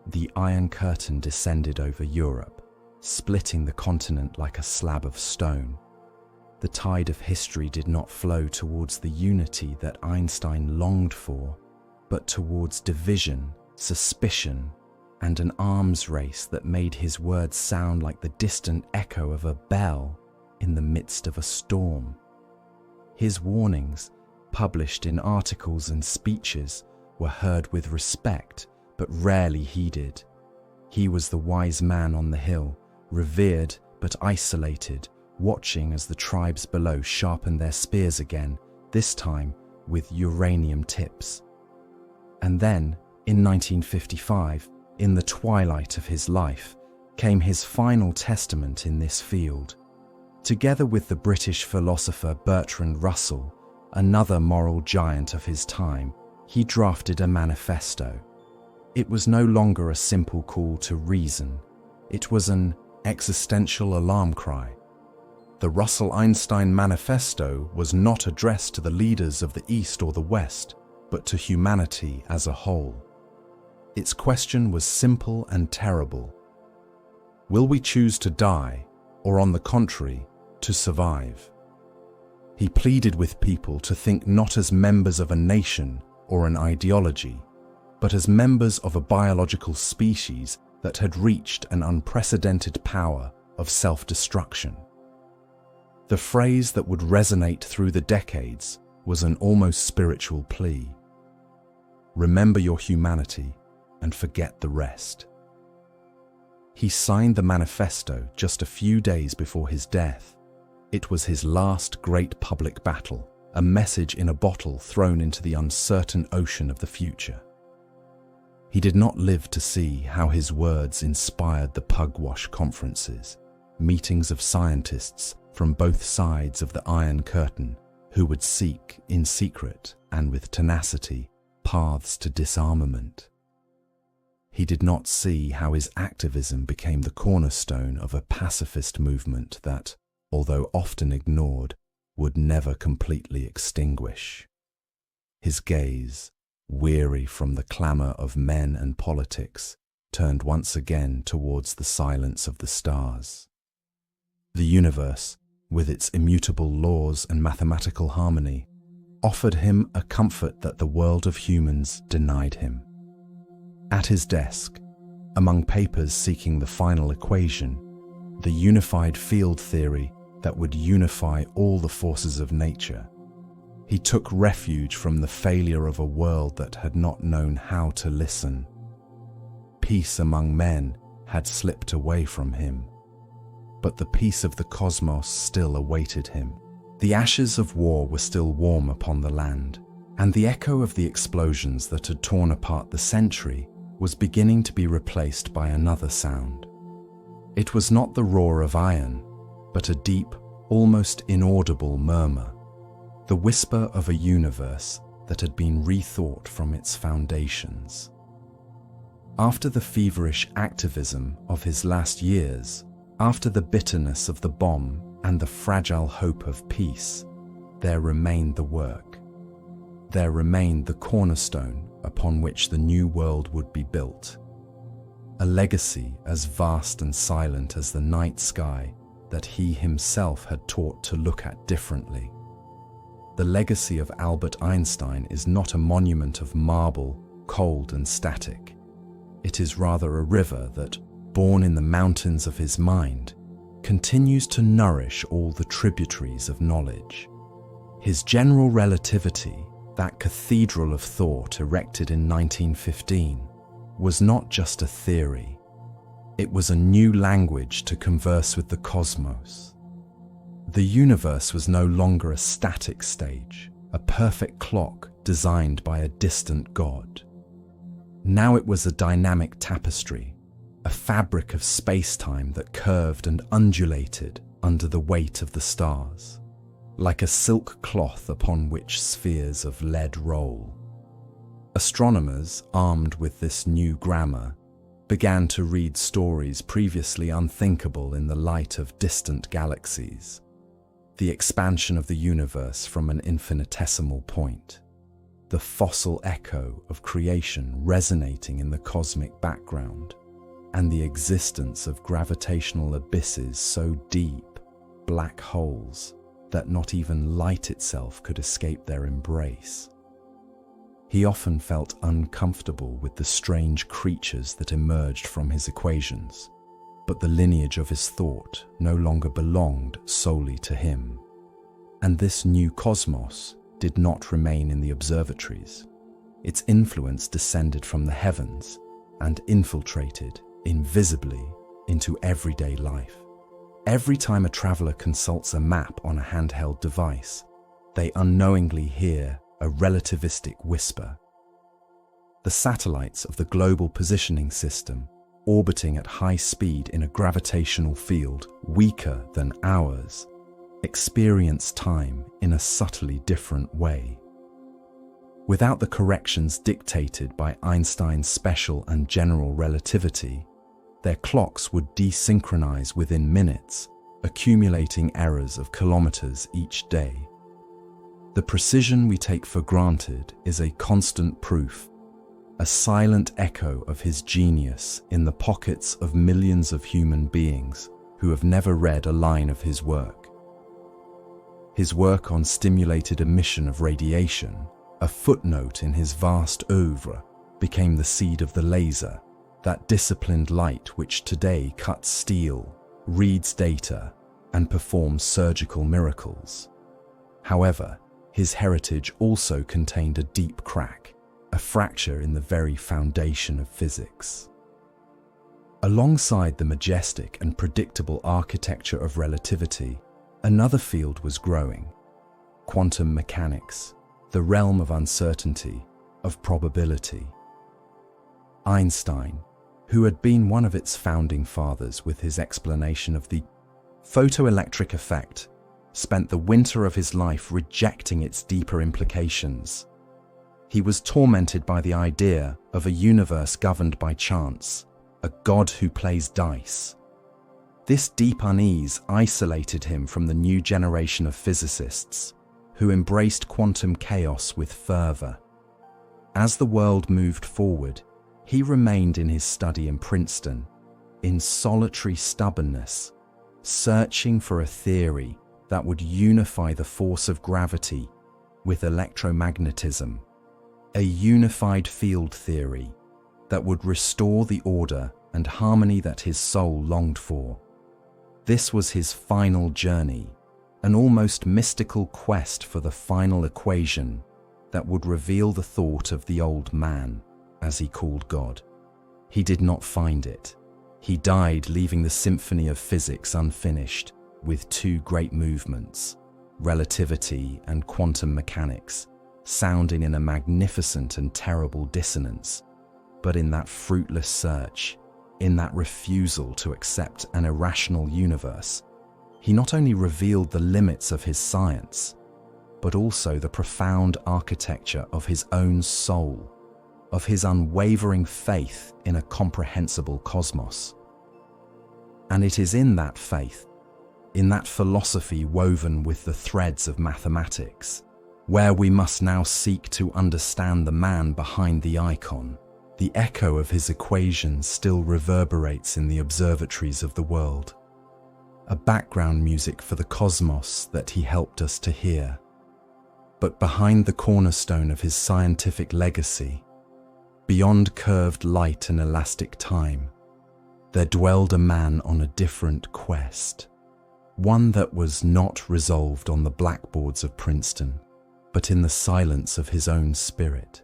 The Iron Curtain descended over Europe, splitting the continent like a slab of stone. The tide of history did not flow towards the unity that Einstein longed for, but towards division, suspicion, and an arms race that made his words sound like the distant echo of a bell in the midst of a storm. His warnings, published in articles and speeches, were heard with respect, but rarely heeded. He was the wise man on the hill, revered but isolated, watching as the tribes below sharpened their spears again, this time with uranium tips. And then, in 1955, in the twilight of his life, came his final testament in this field. Together with the British philosopher Bertrand Russell, another moral giant of his time, he drafted a manifesto. It was no longer a simple call to reason. It was an existential alarm cry. The Russell-Einstein Manifesto was not addressed to the leaders of the East or the West, but to humanity as a whole. Its question was simple and terrible. Will we choose to die, or on the contrary, to survive? He pleaded with people to think not as members of a nation or an ideology, but as members of a biological species that had reached an unprecedented power of self-destruction. The phrase that would resonate through the decades was an almost spiritual plea. Remember your humanity and forget the rest. He signed the manifesto just a few days before his death. It was his last great public battle, a message in a bottle thrown into the uncertain ocean of the future. He did not live to see how his words inspired the Pugwash conferences, meetings of scientists from both sides of the Iron Curtain who would seek, in secret and with tenacity, paths to disarmament. He did not see how his activism became the cornerstone of a pacifist movement that, although often ignored, would never completely extinguish. His gaze, weary from the clamour of men and politics, turned once again towards the silence of the stars. The universe, with its immutable laws and mathematical harmony, offered him a comfort that the world of humans denied him. At his desk, among papers seeking the final equation, the unified field theory that would unify all the forces of nature, he took refuge from the failure of a world that had not known how to listen. Peace among men had slipped away from him, but the peace of the cosmos still awaited him. The ashes of war were still warm upon the land, and the echo of the explosions that had torn apart the century was beginning to be replaced by another sound. It was not the roar of iron, but a deep, almost inaudible murmur, the whisper of a universe that had been rethought from its foundations. After the feverish activism of his last years, after the bitterness of the bomb and the fragile hope of peace, there remained the work. There remained the cornerstone upon which the new world would be built. A legacy as vast and silent as the night sky that he himself had taught to look at differently. The legacy of Albert Einstein is not a monument of marble, cold and static. It is rather a river that, born in the mountains of his mind, continues to nourish all the tributaries of knowledge. His general relativity, that cathedral of thought erected in 1915, was not just a theory. It was a new language to converse with the cosmos. The universe was no longer a static stage, a perfect clock designed by a distant god. Now it was a dynamic tapestry, a fabric of space-time that curved and undulated under the weight of the stars, like a silk cloth upon which spheres of lead roll. Astronomers, armed with this new grammar, began to read stories previously unthinkable in the light of distant galaxies, the expansion of the universe from an infinitesimal point, the fossil echo of creation resonating in the cosmic background, and the existence of gravitational abysses so deep, black holes, that not even light itself could escape their embrace. He often felt uncomfortable with the strange creatures that emerged from his equations, but the lineage of his thought no longer belonged solely to him. And this new cosmos did not remain in the observatories. Its influence descended from the heavens and infiltrated invisibly into everyday life. Every time a traveler consults a map on a handheld device, they unknowingly hear a relativistic whisper. The satellites of the Global Positioning System, orbiting at high speed in a gravitational field weaker than ours, experience time in a subtly different way. Without the corrections dictated by Einstein's special and general relativity, their clocks would desynchronize within minutes, accumulating errors of kilometers each day. The precision we take for granted is a constant proof, a silent echo of his genius in the pockets of millions of human beings who have never read a line of his work. His work on stimulated emission of radiation, a footnote in his vast oeuvre, became the seed of the laser, that disciplined light which today cuts steel, reads data, and performs surgical miracles. However, his heritage also contained a deep crack, a fracture in the very foundation of physics. Alongside the majestic and predictable architecture of relativity, another field was growing: quantum mechanics, the realm of uncertainty, of probability. Einstein, who had been one of its founding fathers with his explanation of the photoelectric effect, spent the winter of his life rejecting its deeper implications. He was tormented by the idea of a universe governed by chance, a God who plays dice. This deep unease isolated him from the new generation of physicists, who embraced quantum chaos with fervor. As the world moved forward, he remained in his study in Princeton, in solitary stubbornness, searching for a theory that would unify the force of gravity with electromagnetism, a unified field theory that would restore the order and harmony that his soul longed for. This was his final journey, an almost mystical quest for the final equation that would reveal the thought of the old man, as he called God. He did not find it. He died leaving the symphony of physics unfinished, with two great movements, relativity and quantum mechanics, sounding in a magnificent and terrible dissonance. But in that fruitless search, in that refusal to accept an irrational universe, he not only revealed the limits of his science, but also the profound architecture of his own soul, of his unwavering faith in a comprehensible cosmos. And it is in that faith, in that philosophy woven with the threads of mathematics, where we must now seek to understand the man behind the icon. The echo of his equations still reverberates in the observatories of the world, a background music for the cosmos that he helped us to hear. But behind the cornerstone of his scientific legacy, beyond curved light and elastic time, there dwelled a man on a different quest, one that was not resolved on the blackboards of Princeton, but in the silence of his own spirit.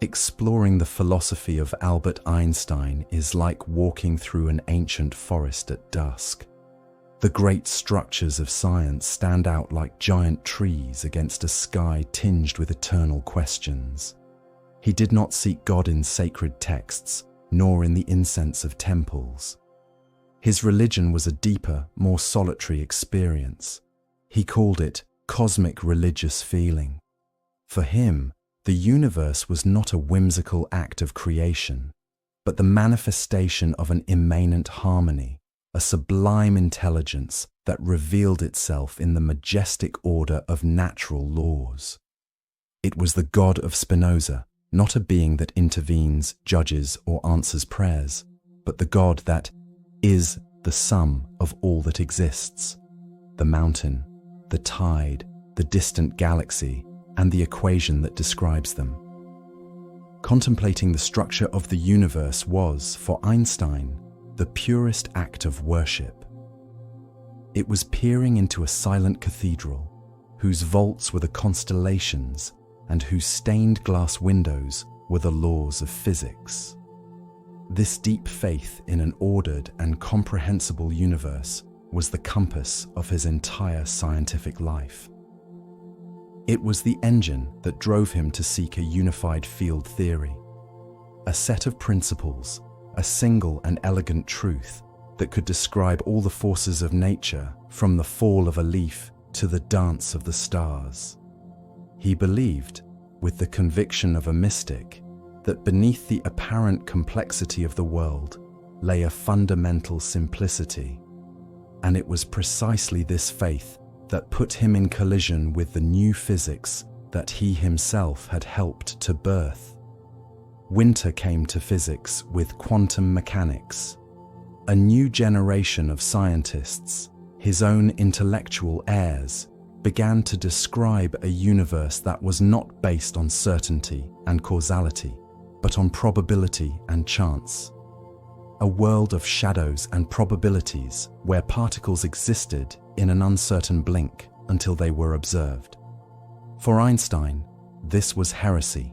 Exploring the philosophy of Albert Einstein is like walking through an ancient forest at dusk. The great structures of science stand out like giant trees against a sky tinged with eternal questions. He did not seek God in sacred texts, nor in the incense of temples. His religion was a deeper, more solitary experience. He called it cosmic religious feeling. For him, the universe was not a whimsical act of creation, but the manifestation of an immanent harmony, a sublime intelligence that revealed itself in the majestic order of natural laws. It was the God of Spinoza, not a being that intervenes, judges, or answers prayers, but the God that is the sum of all that exists: the mountain, the tide, the distant galaxy, and the equation that describes them. Contemplating the structure of the universe was, for Einstein, the purest act of worship. It was peering into a silent cathedral, whose vaults were the constellations and whose stained glass windows were the laws of physics. This deep faith in an ordered and comprehensible universe was the compass of his entire scientific life. It was the engine that drove him to seek a unified field theory, a set of principles, a single and elegant truth that could describe all the forces of nature, from the fall of a leaf to the dance of the stars. He believed, with the conviction of a mystic, that beneath the apparent complexity of the world lay a fundamental simplicity. And it was precisely this faith that put him in collision with the new physics that he himself had helped to birth. Winter came to physics with quantum mechanics. A new generation of scientists, his own intellectual heirs, began to describe a universe that was not based on certainty and causality, but on probability and chance. A world of shadows and probabilities where particles existed in an uncertain blink until they were observed. For Einstein, this was heresy.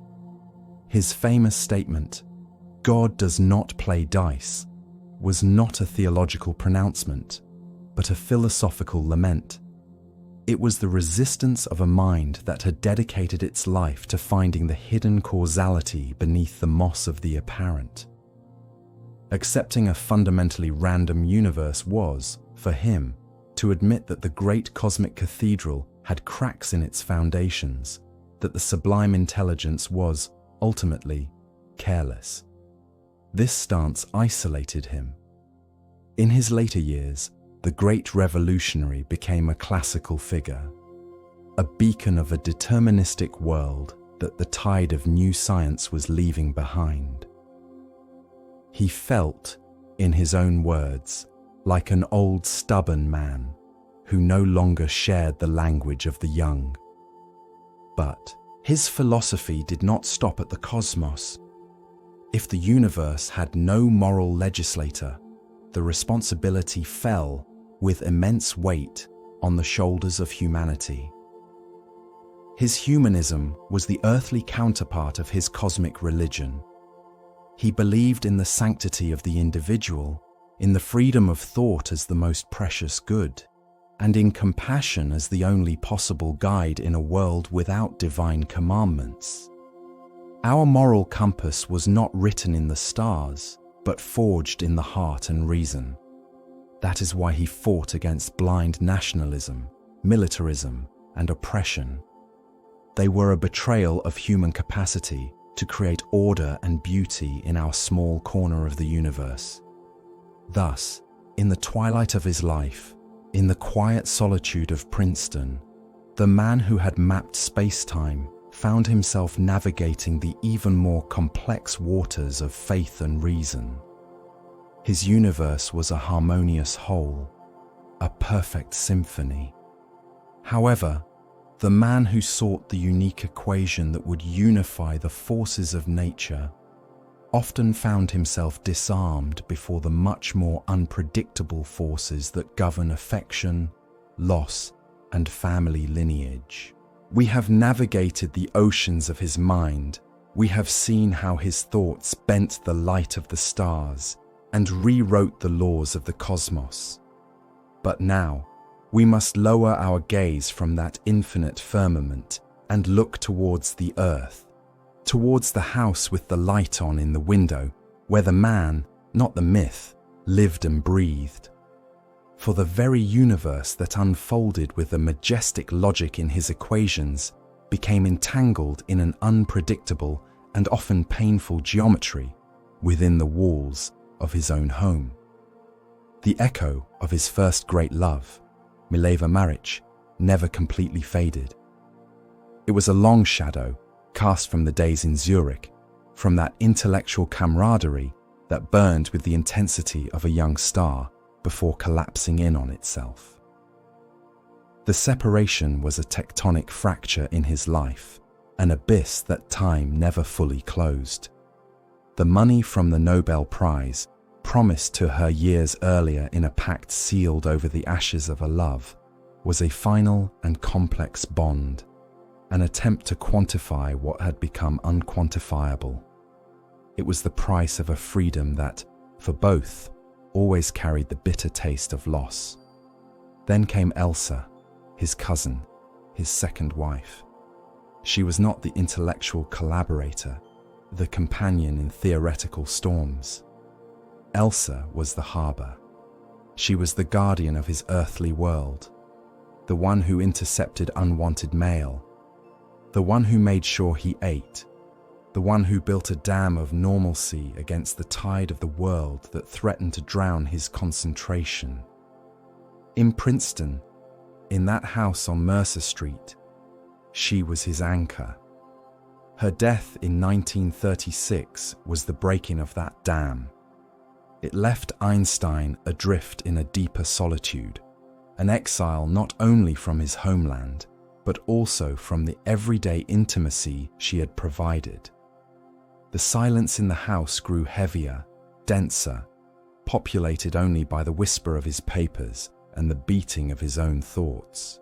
His famous statement, "God does not play dice," was not a theological pronouncement, but a philosophical lament. It was the resistance of a mind that had dedicated its life to finding the hidden causality beneath the moss of the apparent. Accepting a fundamentally random universe was, for him, to admit that the great cosmic cathedral had cracks in its foundations, that the sublime intelligence was, ultimately, careless. This stance isolated him. In his later years, the great revolutionary became a classical figure, a beacon of a deterministic world that the tide of new science was leaving behind. He felt, in his own words, like an old stubborn man who no longer shared the language of the young. But his philosophy did not stop at the cosmos. If the universe had no moral legislator, the responsibility fell with immense weight on the shoulders of humanity. His humanism was the earthly counterpart of his cosmic religion. He believed in the sanctity of the individual, in the freedom of thought as the most precious good, and in compassion as the only possible guide in a world without divine commandments. Our moral compass was not written in the stars, but forged in the heart and reason. That is why he fought against blind nationalism, militarism, and oppression. They were a betrayal of human capacity to create order and beauty in our small corner of the universe. Thus, in the twilight of his life, in the quiet solitude of Princeton, the man who had mapped space-time found himself navigating the even more complex waters of faith and reason. His universe was a harmonious whole, a perfect symphony. However, the man who sought the unique equation that would unify the forces of nature often found himself disarmed before the much more unpredictable forces that govern affection, loss, and family lineage. We have navigated the oceans of his mind. We have seen how his thoughts bent the light of the stars and rewrote the laws of the cosmos. But now, we must lower our gaze from that infinite firmament and look towards the earth, towards the house with the light on in the window, where the man, not the myth, lived and breathed. For the very universe that unfolded with the majestic logic in his equations became entangled in an unpredictable and often painful geometry within the walls of his own home. The echo of his first great love, Mileva Maric, never completely faded. It was a long shadow cast from the days in Zurich, from that intellectual camaraderie that burned with the intensity of a young star before collapsing in on itself. The separation was a tectonic fracture in his life, an abyss that time never fully closed. The money from the Nobel Prize, promised to her years earlier in a pact sealed over the ashes of a love, was a final and complex bond, an attempt to quantify what had become unquantifiable. It was the price of a freedom that, for both, always carried the bitter taste of loss. Then came Elsa, his cousin, his second wife. She was not the intellectual collaborator, the companion in theoretical storms. Elsa was the harbour. She was the guardian of his earthly world, the one who intercepted unwanted mail, the one who made sure he ate, the one who built a dam of normalcy against the tide of the world that threatened to drown his concentration. In Princeton, in that house on Mercer Street, she was his anchor. Her death in 1936 was the breaking of that dam. It left Einstein adrift in a deeper solitude, an exile not only from his homeland, but also from the everyday intimacy she had provided. The silence in the house grew heavier, denser, populated only by the whisper of his papers and the beating of his own thoughts.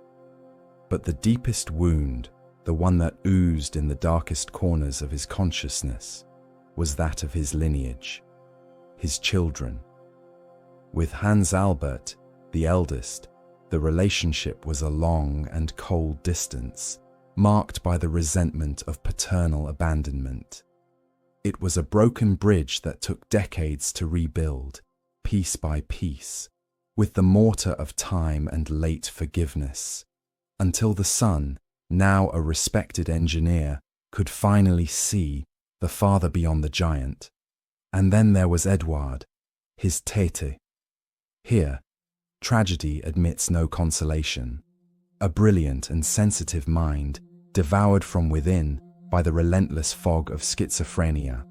But the deepest wound, the one that oozed in the darkest corners of his consciousness, was that of his lineage, his children. With Hans Albert, the eldest, the relationship was a long and cold distance, marked by the resentment of paternal abandonment. It was a broken bridge that took decades to rebuild, piece by piece, with the mortar of time and late forgiveness, until the son, now a respected engineer, could finally see the father beyond the giant. And then there was Edward, his Tete. Here, tragedy admits no consolation. A brilliant and sensitive mind, devoured from within by the relentless fog of schizophrenia.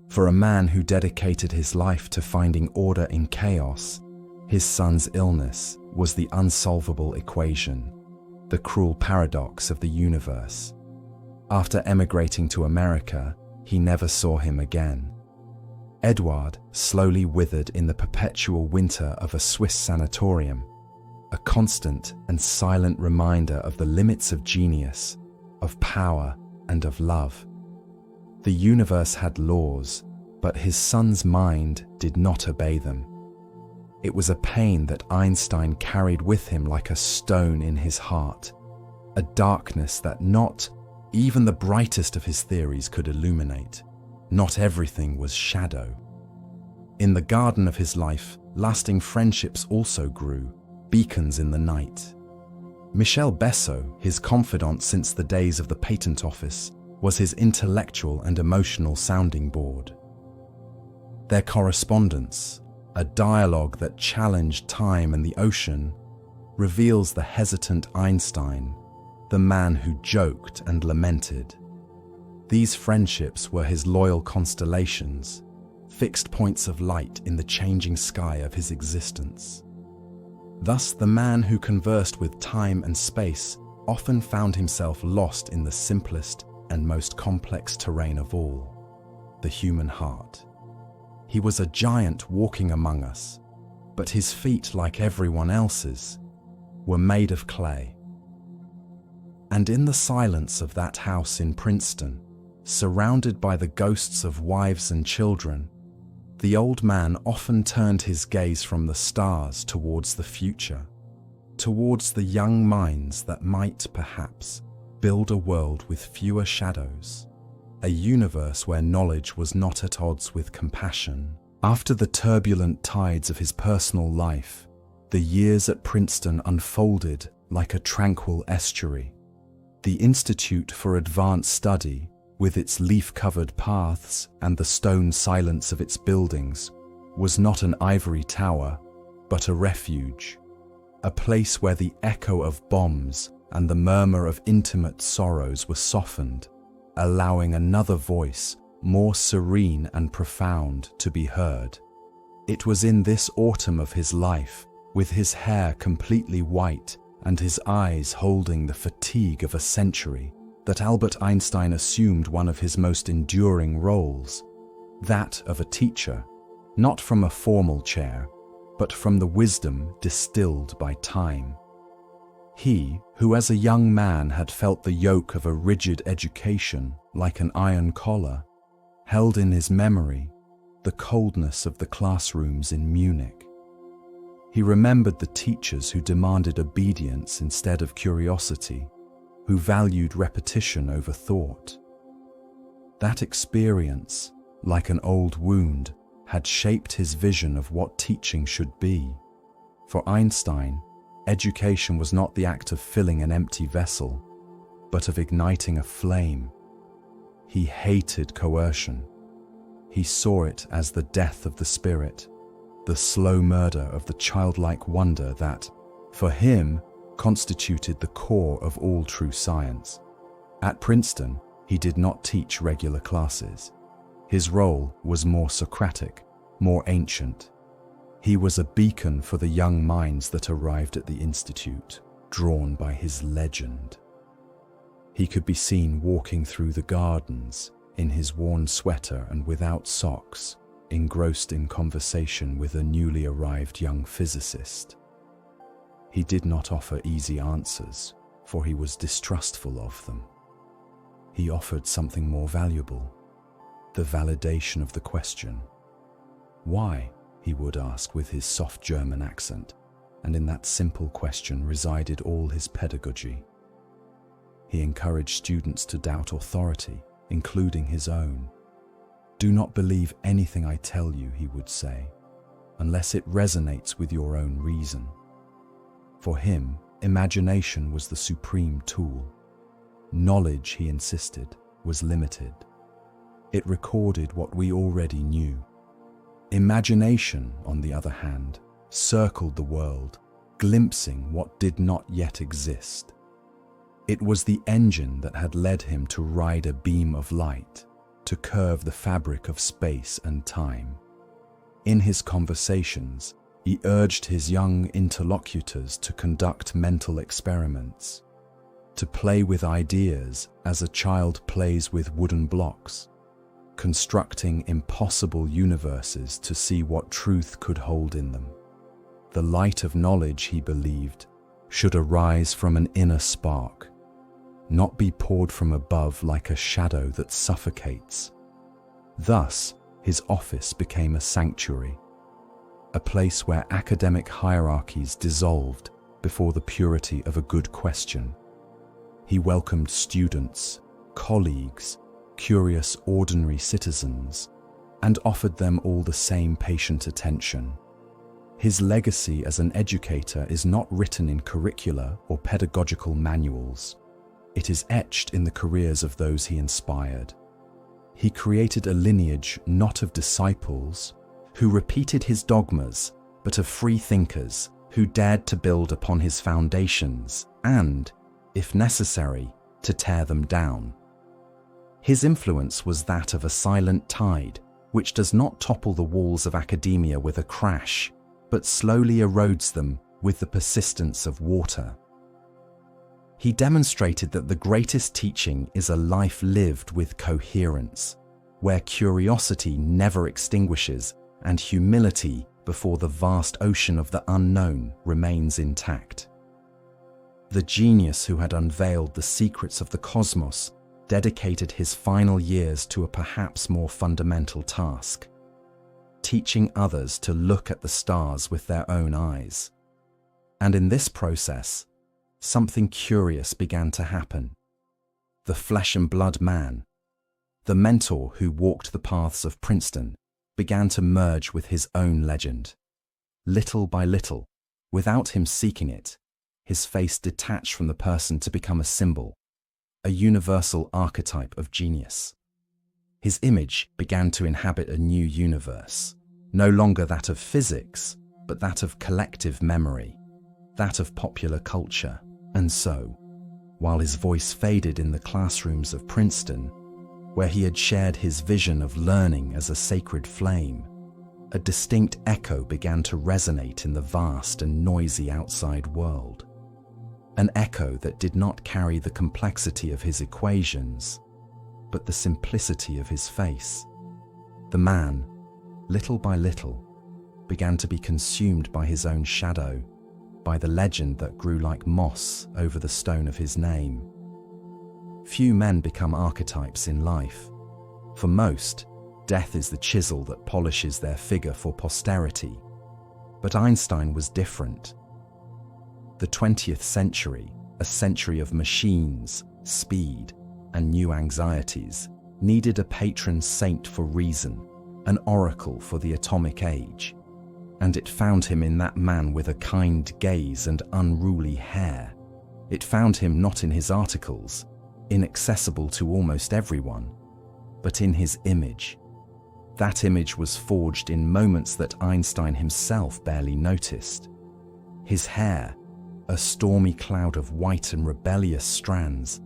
For a man who dedicated his life to finding order in chaos, his son's illness was the unsolvable equation, the cruel paradox of the universe. After emigrating to America, he never saw him again. Edward slowly withered in the perpetual winter of a Swiss sanatorium, a constant and silent reminder of the limits of genius, of power, and of love. The universe had laws, but his son's mind did not obey them. It was a pain that Einstein carried with him like a stone in his heart, a darkness that not even the brightest of his theories could illuminate. Not everything was shadow. In the garden of his life, lasting friendships also grew, beacons in the night. Michel Bessot, his confidant since the days of the patent office, was his intellectual and emotional sounding board. Their correspondence, a dialogue that challenged time and the ocean, reveals the hesitant Einstein, the man who joked and lamented. These friendships were his loyal constellations, fixed points of light in the changing sky of his existence. Thus, the man who conversed with time and space often found himself lost in the simplest and most complex terrain of all, the human heart. He was a giant walking among us, but his feet, like everyone else's, were made of clay. And in the silence of that house in Princeton, surrounded by the ghosts of wives and children, the old man often turned his gaze from the stars towards the future, towards the young minds that might, perhaps, build a world with fewer shadows, a universe where knowledge was not at odds with compassion. After the turbulent tides of his personal life, the years at Princeton unfolded like a tranquil estuary. The Institute for Advanced Study, with its leaf-covered paths and the stone silence of its buildings, was not an ivory tower, but a refuge, a place where the echo of bombs and the murmur of intimate sorrows were softened, allowing another voice, more serene and profound, to be heard. It was in this autumn of his life, with his hair completely white and his eyes holding the fatigue of a century, that Albert Einstein assumed one of his most enduring roles, that of a teacher, not from a formal chair, but from the wisdom distilled by time. He, who as a young man had felt the yoke of a rigid education like an iron collar, held in his memory the coldness of the classrooms in Munich. He remembered the teachers who demanded obedience instead of curiosity, who valued repetition over thought. That experience, like an old wound, had shaped his vision of what teaching should be. For Einstein, education was not the act of filling an empty vessel, but of igniting a flame. He hated coercion. He saw it as the death of the spirit, the slow murder of the childlike wonder that, for him, constituted the core of all true science. At Princeton, he did not teach regular classes. His role was more Socratic, more ancient. He was a beacon for the young minds that arrived at the institute, drawn by his legend. He could be seen walking through the gardens, in his worn sweater and without socks, engrossed in conversation with a newly arrived young physicist. He did not offer easy answers, for he was distrustful of them. He offered something more valuable, the validation of the question. Why? He would ask with his soft German accent, and in that simple question resided all his pedagogy. He encouraged students to doubt authority, including his own. Do not believe anything I tell you, he would say, unless it resonates with your own reason. For him, imagination was the supreme tool. Knowledge, he insisted, was limited. It recorded what we already knew. Imagination, on the other hand, circled the world, glimpsing what did not yet exist. It was the engine that had led him to ride a beam of light, to curve the fabric of space and time. In his conversations, he urged his young interlocutors to conduct mental experiments, to play with ideas as a child plays with wooden blocks, constructing impossible universes to see what truth could hold in them. The light of knowledge, he believed, should arise from an inner spark, not be poured from above like a shadow that suffocates. Thus, his office became a sanctuary, a place where academic hierarchies dissolved before the purity of a good question. He welcomed students, colleagues, curious ordinary citizens, and offered them all the same patient attention. His legacy as an educator is not written in curricula or pedagogical manuals. It is etched in the careers of those he inspired. He created a lineage not of disciples who repeated his dogmas, but of free thinkers who dared to build upon his foundations and, if necessary, to tear them down. His influence was that of a silent tide, which does not topple the walls of academia with a crash, but slowly erodes them with the persistence of water. He demonstrated that the greatest teaching is a life lived with coherence, where curiosity never extinguishes and humility before the vast ocean of the unknown remains intact. The genius who had unveiled the secrets of the cosmos dedicated his final years to a perhaps more fundamental task, teaching others to look at the stars with their own eyes. And in this process, something curious began to happen. The flesh and blood man, the mentor who walked the paths of Princeton, began to merge with his own legend. Little by little, without him seeking it, his face detached from the person to become a symbol, a universal archetype of genius. His image began to inhabit a new universe, no longer that of physics, but that of collective memory, that of popular culture. And so, while his voice faded in the classrooms of Princeton, where he had shared his vision of learning as a sacred flame, a distinct echo began to resonate in the vast and noisy outside world. An echo that did not carry the complexity of his equations, but the simplicity of his face. The man, little by little, began to be consumed by his own shadow, by the legend that grew like moss over the stone of his name. Few men become archetypes in life. For most, death is the chisel that polishes their figure for posterity. But Einstein was different. The 20th century, a century of machines, speed, and new anxieties, needed a patron saint for reason, an oracle for the atomic age. And it found him in that man with a kind gaze and unruly hair. It found him not in his articles, inaccessible to almost everyone, but in his image. That image was forged in moments that Einstein himself barely noticed. His hair, a stormy cloud of white and rebellious strands,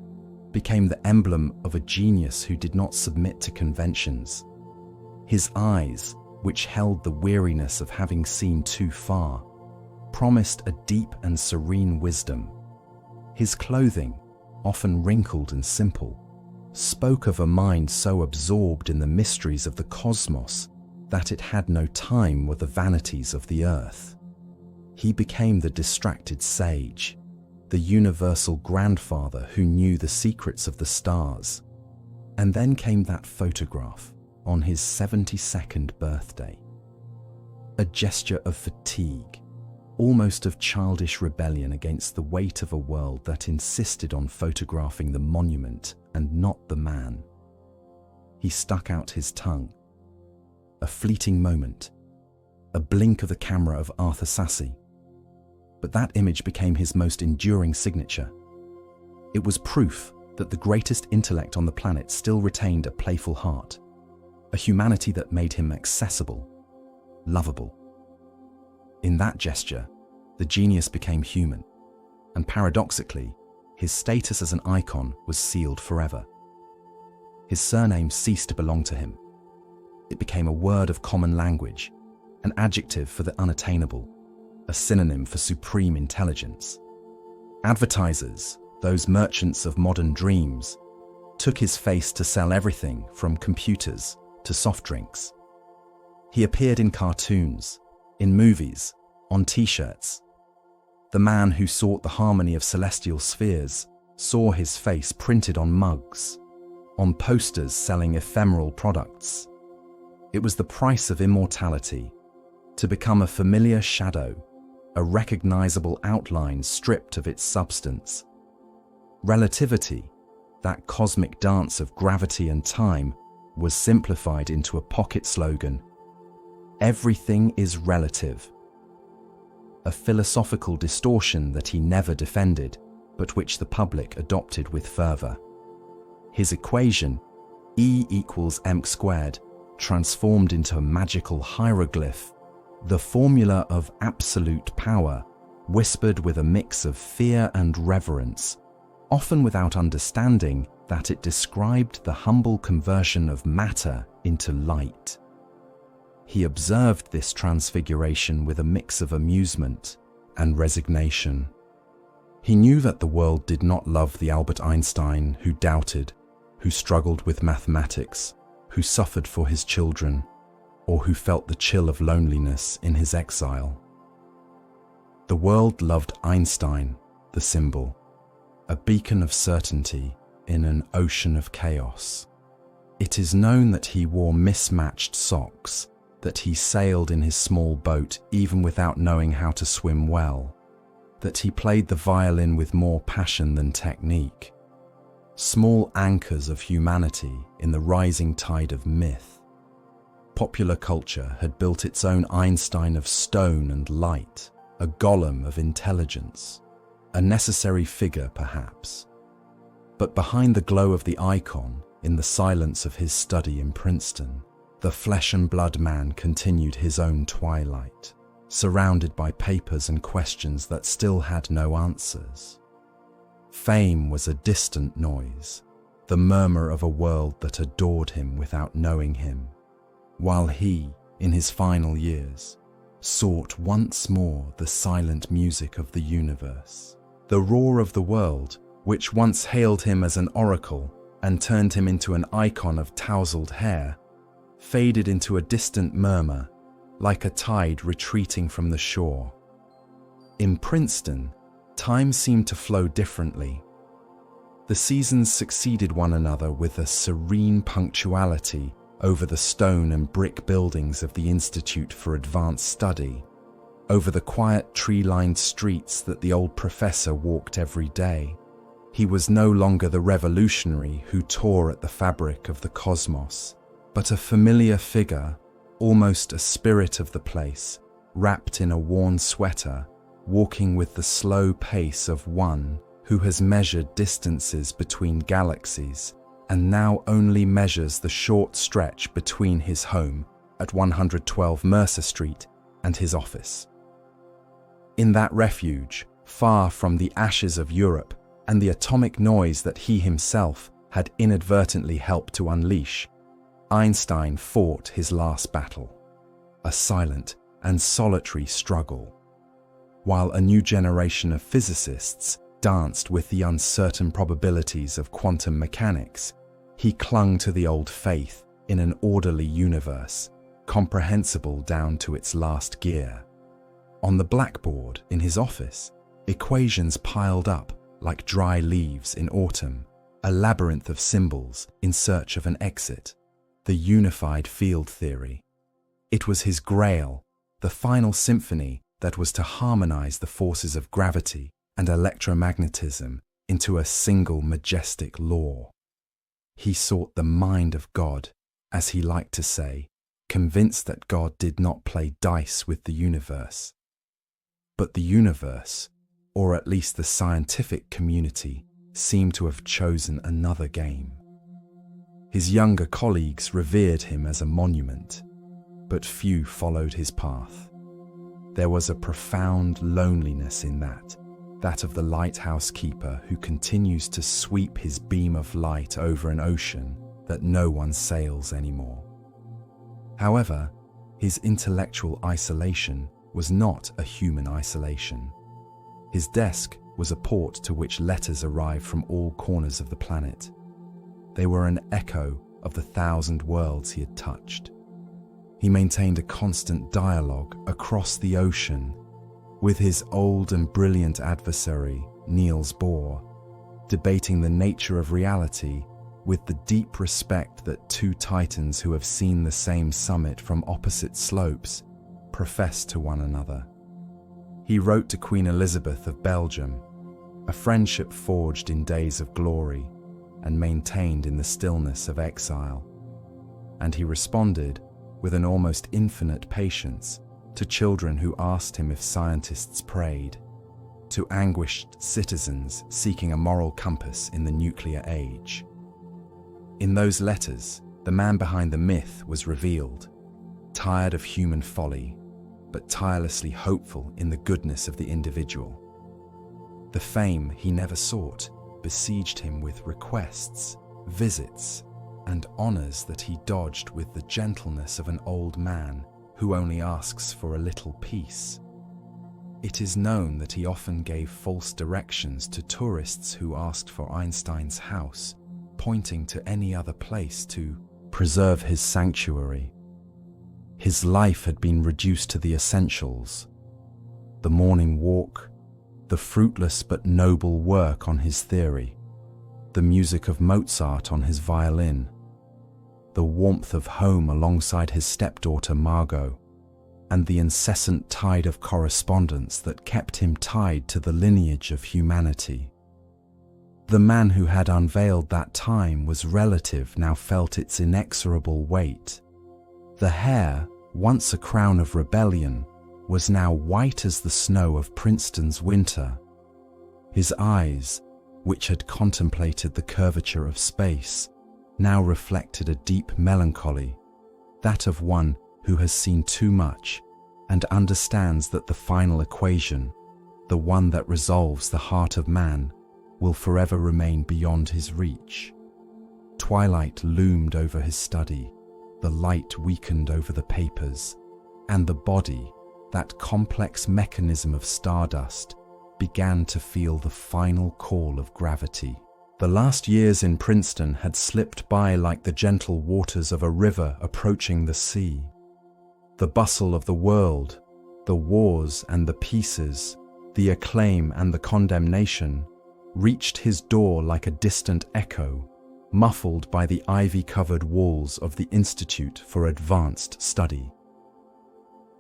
became the emblem of a genius who did not submit to conventions. His eyes, which held the weariness of having seen too far, promised a deep and serene wisdom. His clothing, often wrinkled and simple, spoke of a mind so absorbed in the mysteries of the cosmos that it had no time with the vanities of the earth. He became the distracted sage, the universal grandfather who knew the secrets of the stars. And then came that photograph on his 72nd birthday. A gesture of fatigue, almost of childish rebellion against the weight of a world that insisted on photographing the monument and not the man. He stuck out his tongue. A fleeting moment, a blink of the camera of Arthur Sasse. But that image became his most enduring signature. It was proof that the greatest intellect on the planet still retained a playful heart, a humanity that made him accessible, lovable. In that gesture, the genius became human, and paradoxically, his status as an icon was sealed forever. His surname ceased to belong to him. It became a word of common language, an adjective for the unattainable, a synonym for supreme intelligence. Advertisers, those merchants of modern dreams, took his face to sell everything from computers to soft drinks. He appeared in cartoons, in movies, on t-shirts. The man who sought the harmony of celestial spheres saw his face printed on mugs, on posters selling ephemeral products. It was the price of immortality, to become a familiar shadow, a recognizable outline stripped of its substance. Relativity, that cosmic dance of gravity and time, was simplified into a pocket slogan. Everything is relative. A philosophical distortion that he never defended, but which the public adopted with fervor. His equation, E equals mc squared, transformed into a magical hieroglyph, the formula of absolute power, whispered with a mix of fear and reverence, often without understanding that it described the humble conversion of matter into light. He observed this transfiguration with a mix of amusement and resignation. He knew that the world did not love the Albert Einstein who doubted, who struggled with mathematics, who suffered for his children, or who felt the chill of loneliness in his exile. The world loved Einstein, the symbol, a beacon of certainty in an ocean of chaos. It is known that he wore mismatched socks, that he sailed in his small boat even without knowing how to swim well, that he played the violin with more passion than technique. Small anchors of humanity in the rising tide of myth. Popular culture had built its own Einstein of stone and light, a golem of intelligence, a necessary figure perhaps. But behind the glow of the icon, in the silence of his study in Princeton, the flesh and blood man continued his own twilight, surrounded by papers and questions that still had no answers. Fame was a distant noise, the murmur of a world that adored him without knowing him, while he, in his final years, sought once more the silent music of the universe. The roar of the world, which once hailed him as an oracle and turned him into an icon of tousled hair, faded into a distant murmur, like a tide retreating from the shore. In Princeton, time seemed to flow differently. The seasons succeeded one another with a serene punctuality over the stone and brick buildings of the Institute for Advanced Study, over the quiet tree-lined streets that the old professor walked every day. He was no longer the revolutionary who tore at the fabric of the cosmos, but a familiar figure, almost a spirit of the place, wrapped in a worn sweater, walking with the slow pace of one who has measured distances between galaxies and now only measures the short stretch between his home at 112 Mercer Street and his office. In that refuge, far from the ashes of Europe and the atomic noise that he himself had inadvertently helped to unleash, Einstein fought his last battle, a silent and solitary struggle, while a new generation of physicists danced with the uncertain probabilities of quantum mechanics. He clung to the old faith in an orderly universe, comprehensible down to its last gear. On the blackboard in his office, equations piled up like dry leaves in autumn, a labyrinth of symbols in search of an exit, the unified field theory. It was his grail, the final symphony that was to harmonize the forces of gravity and electromagnetism into a single majestic law. He sought the mind of God, as he liked to say, convinced that God did not play dice with the universe. But the universe, or at least the scientific community, seemed to have chosen another game. His younger colleagues revered him as a monument, but few followed his path. There was a profound loneliness in that of the lighthouse keeper who continues to sweep his beam of light over an ocean that no one sails anymore. However, his intellectual isolation was not a human isolation. His desk was a port to which letters arrived from all corners of the planet. They were an echo of the 1,000 worlds he had touched. He maintained a constant dialogue across the ocean with his old and brilliant adversary, Niels Bohr, debating the nature of reality with the deep respect that two titans who have seen the same summit from opposite slopes profess to one another. He wrote to Queen Elizabeth of Belgium, a friendship forged in days of glory and maintained in the stillness of exile. And he responded with an almost infinite patience to children who asked him if scientists prayed, to anguished citizens seeking a moral compass in the nuclear age. In those letters, the man behind the myth was revealed, tired of human folly, but tirelessly hopeful in the goodness of the individual. The fame he never sought besieged him with requests, visits, and honors that he dodged with the gentleness of an old man who only asks for a little peace. It is known that he often gave false directions to tourists who asked for Einstein's house, pointing to any other place to preserve his sanctuary. His life had been reduced to the essentials: the morning walk, the fruitless but noble work on his theory, the music of Mozart on his violin, the warmth of home alongside his stepdaughter Margot, and the incessant tide of correspondence that kept him tied to the lineage of humanity. The man who had unveiled that time was relative now felt its inexorable weight. The hair, once a crown of rebellion, was now white as the snow of Princeton's winter. His eyes, which had contemplated the curvature of space, now reflected a deep melancholy, that of one who has seen too much and understands that the final equation, the one that resolves the heart of man, will forever remain beyond his reach. Twilight loomed over his study, the light weakened over the papers, and the body, that complex mechanism of stardust, began to feel the final call of gravity. The last years in Princeton had slipped by like the gentle waters of a river approaching the sea. The bustle of the world, the wars and the peaces, the acclaim and the condemnation, reached his door like a distant echo, muffled by the ivy-covered walls of the Institute for Advanced Study.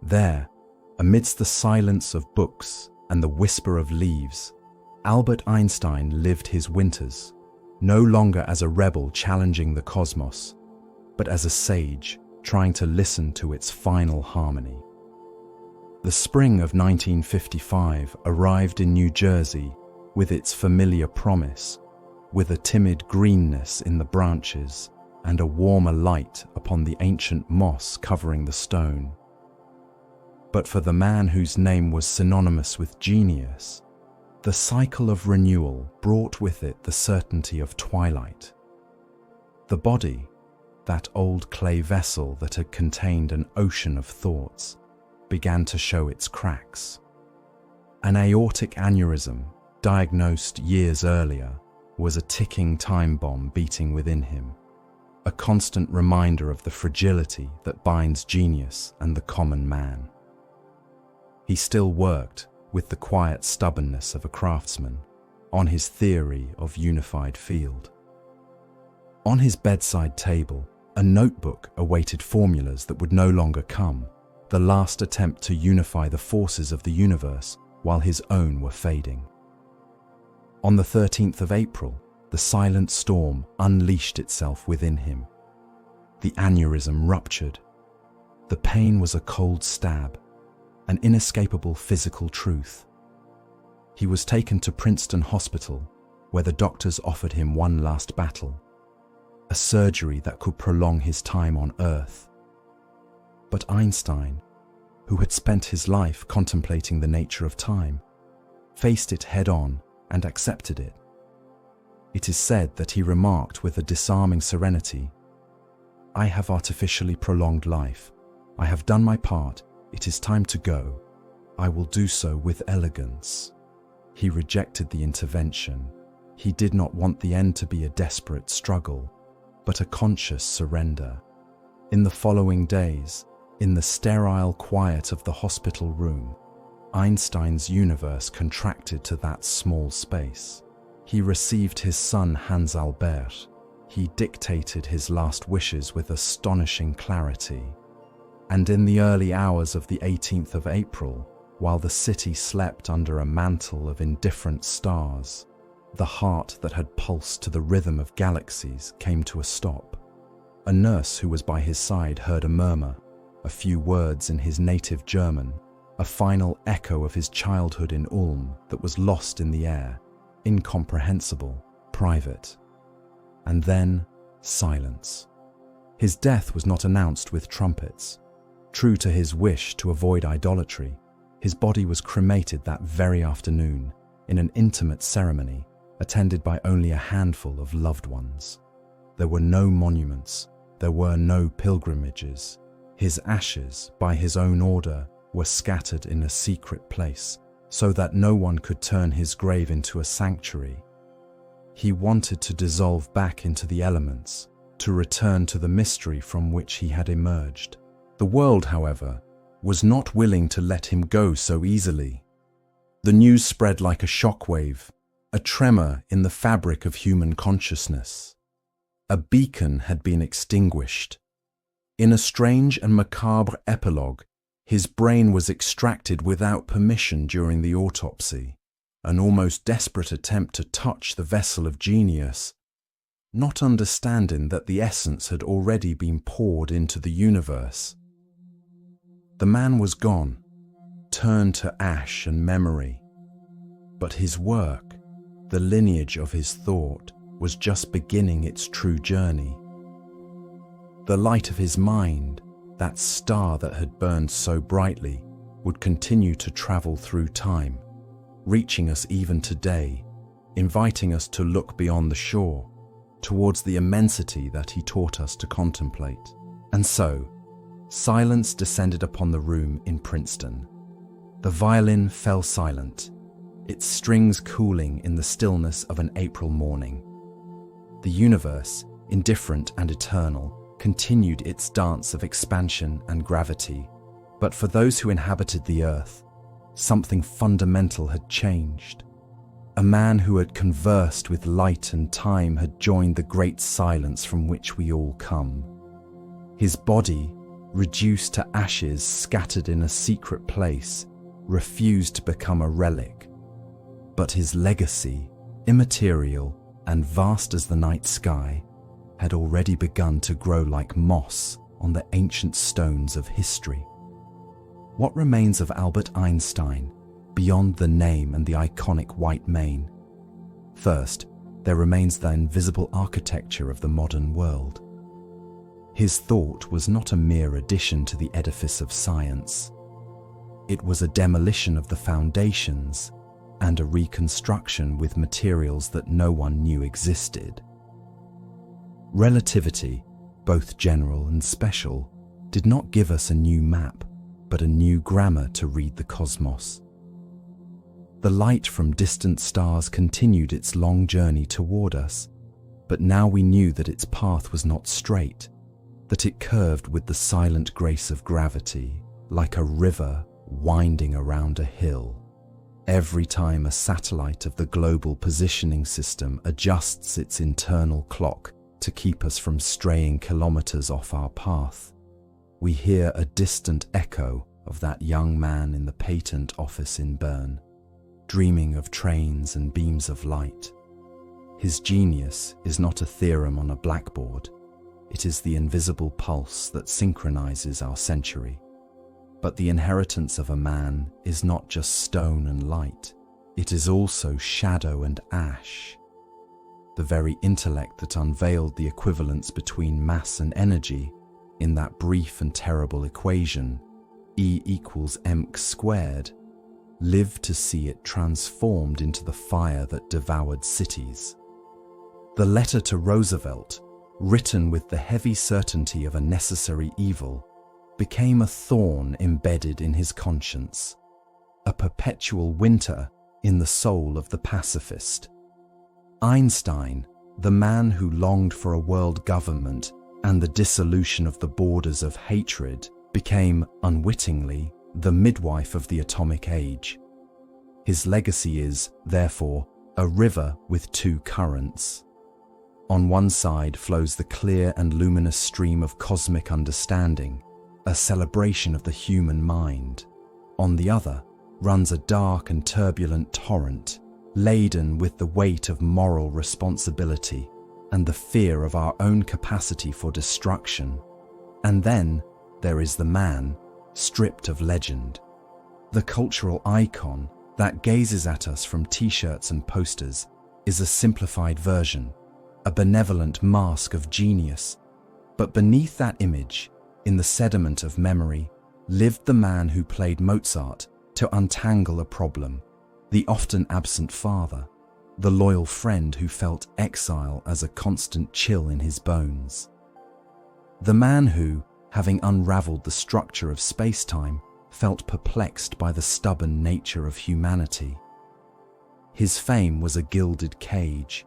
There, amidst the silence of books and the whisper of leaves, Albert Einstein lived his winters, no longer as a rebel challenging the cosmos, but as a sage trying to listen to its final harmony. The spring of 1955 arrived in New Jersey with its familiar promise, with a timid greenness in the branches and a warmer light upon the ancient moss covering the stone. But for the man whose name was synonymous with genius, the cycle of renewal brought with it the certainty of twilight. The body, that old clay vessel that had contained an ocean of thoughts, began to show its cracks. An aortic aneurysm, diagnosed years earlier, was a ticking time bomb beating within him. a constant reminder of the fragility that binds genius and the common man. He still worked, with the quiet stubbornness of a craftsman, on his theory of unified field. On his bedside table, a notebook awaited formulas that would no longer come, the last attempt to unify the forces of the universe while his own were fading. On the 13th of April, the silent storm unleashed itself within him. The aneurysm ruptured. The pain was a cold stab, an inescapable physical truth. He was taken to Princeton Hospital, where the doctors offered him one last battle, a surgery that could prolong his time on Earth. But Einstein, who had spent his life contemplating the nature of time, faced it head-on and accepted it. It is said that he remarked with a disarming serenity, "I have artificially prolonged life. I have done my part. It is time to go. I will do so with elegance." He rejected the intervention. He did not want the end to be a desperate struggle, but a conscious surrender. In the following days, in the sterile quiet of the hospital room, Einstein's universe contracted to that small space. He received his son Hans Albert. He dictated his last wishes with astonishing clarity. And in the early hours of the 18th of April, while the city slept under a mantle of indifferent stars, the heart that had pulsed to the rhythm of galaxies came to a stop. A nurse who was by his side heard a murmur, a few words in his native German, a final echo of his childhood in Ulm that was lost in the air, incomprehensible, private. And then, silence. His death was not announced with trumpets. True to his wish to avoid idolatry, his body was cremated that very afternoon in an intimate ceremony attended by only a handful of loved ones. There were no monuments, there were no pilgrimages. His ashes, by his own order, were scattered in a secret place so that no one could turn his grave into a sanctuary. He wanted to dissolve back into the elements, to return to the mystery from which he had emerged. The world, however, was not willing to let him go so easily. The news spread like a shockwave, a tremor in the fabric of human consciousness. A beacon had been extinguished. In a strange and macabre epilogue, his brain was extracted without permission during the autopsy, an almost desperate attempt to touch the vessel of genius, not understanding that the essence had already been poured into the universe. The man was gone, turned to ash and memory. But his work, the lineage of his thought, was just beginning its true journey. The light of his mind, that star that had burned so brightly, would continue to travel through time, reaching us even today, inviting us to look beyond the shore, towards the immensity that he taught us to contemplate. And so, silence descended upon the room in Princeton. The violin fell silent, its strings cooling in the stillness of an April morning. The universe, indifferent and eternal, continued its dance of expansion and gravity, but for those who inhabited the earth, something fundamental had changed. A man who had conversed with light and time had joined the great silence from which we all come. His body, reduced to ashes scattered in a secret place, refused to become a relic. But his legacy, immaterial and vast as the night sky, had already begun to grow like moss on the ancient stones of history. What remains of Albert Einstein, beyond the name and the iconic white mane? First, there remains the invisible architecture of the modern world. His thought was not a mere addition to the edifice of science. It was a demolition of the foundations and a reconstruction with materials that no one knew existed. Relativity, both general and special, did not give us a new map, but a new grammar to read the cosmos. The light from distant stars continued its long journey toward us, But now we knew that its path was not straight, that it curved with the silent grace of gravity, like a river winding around a hill. Every time a satellite of the global positioning system adjusts its internal clock to keep us from straying kilometers off our path, we hear a distant echo of that young man in the patent office in Bern, dreaming of trains and beams of light. His genius is not a theorem on a blackboard. It is the invisible pulse that synchronizes our century. But the inheritance of a man is not just stone and light. It is also shadow and ash. The very intellect that unveiled the equivalence between mass and energy in that brief and terrible equation, E equals mc squared, lived to see it transformed into the fire that devoured cities. The letter to Roosevelt, written with the heavy certainty of a necessary evil, became a thorn embedded in his conscience, a perpetual winter in the soul of the pacifist. Einstein, the man who longed for a world government and the dissolution of the borders of hatred, became, unwittingly, the midwife of the atomic age. His legacy is, therefore, a river with two currents. On one side flows the clear and luminous stream of cosmic understanding, a celebration of the human mind. On the other runs a dark and turbulent torrent, laden with the weight of moral responsibility and the fear of our own capacity for destruction. And then there is the man, stripped of legend, the cultural icon that gazes at us from t-shirts and posters is a simplified version, a benevolent mask of genius. But beneath that image, in the sediment of memory, lived the man who played Mozart to untangle a problem, the often absent father, the loyal friend who felt exile as a constant chill in his bones. The man who, having unraveled the structure of space-time, felt perplexed by the stubborn nature of humanity. His fame was a gilded cage.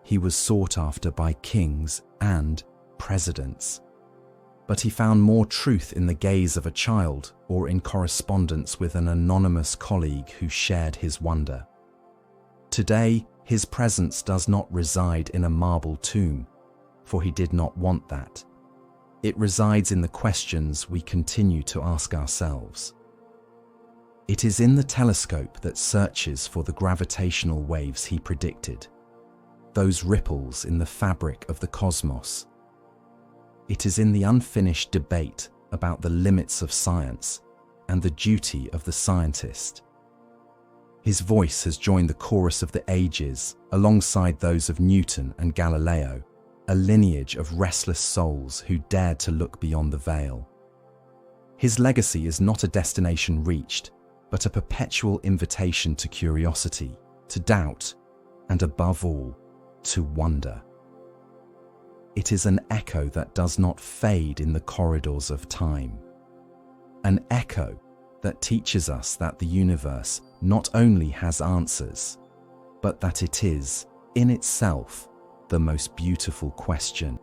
He was sought after by kings and presidents. But he found more truth in the gaze of a child or in correspondence with an anonymous colleague who shared his wonder. Today, his presence does not reside in a marble tomb, for he did not want that. It resides in the questions we continue to ask ourselves. It is in the telescope that searches for the gravitational waves he predicted, those ripples in the fabric of the cosmos. It is in the unfinished debate about the limits of science and the duty of the scientist. His voice has joined the chorus of the ages alongside those of Newton and Galileo, a lineage of restless souls who dared to look beyond the veil. His legacy is not a destination reached, but a perpetual invitation to curiosity, to doubt, and above all, to wonder. It is an echo that does not fade in the corridors of time. An echo that teaches us that the universe not only has answers, but that it is, in itself, the most beautiful question.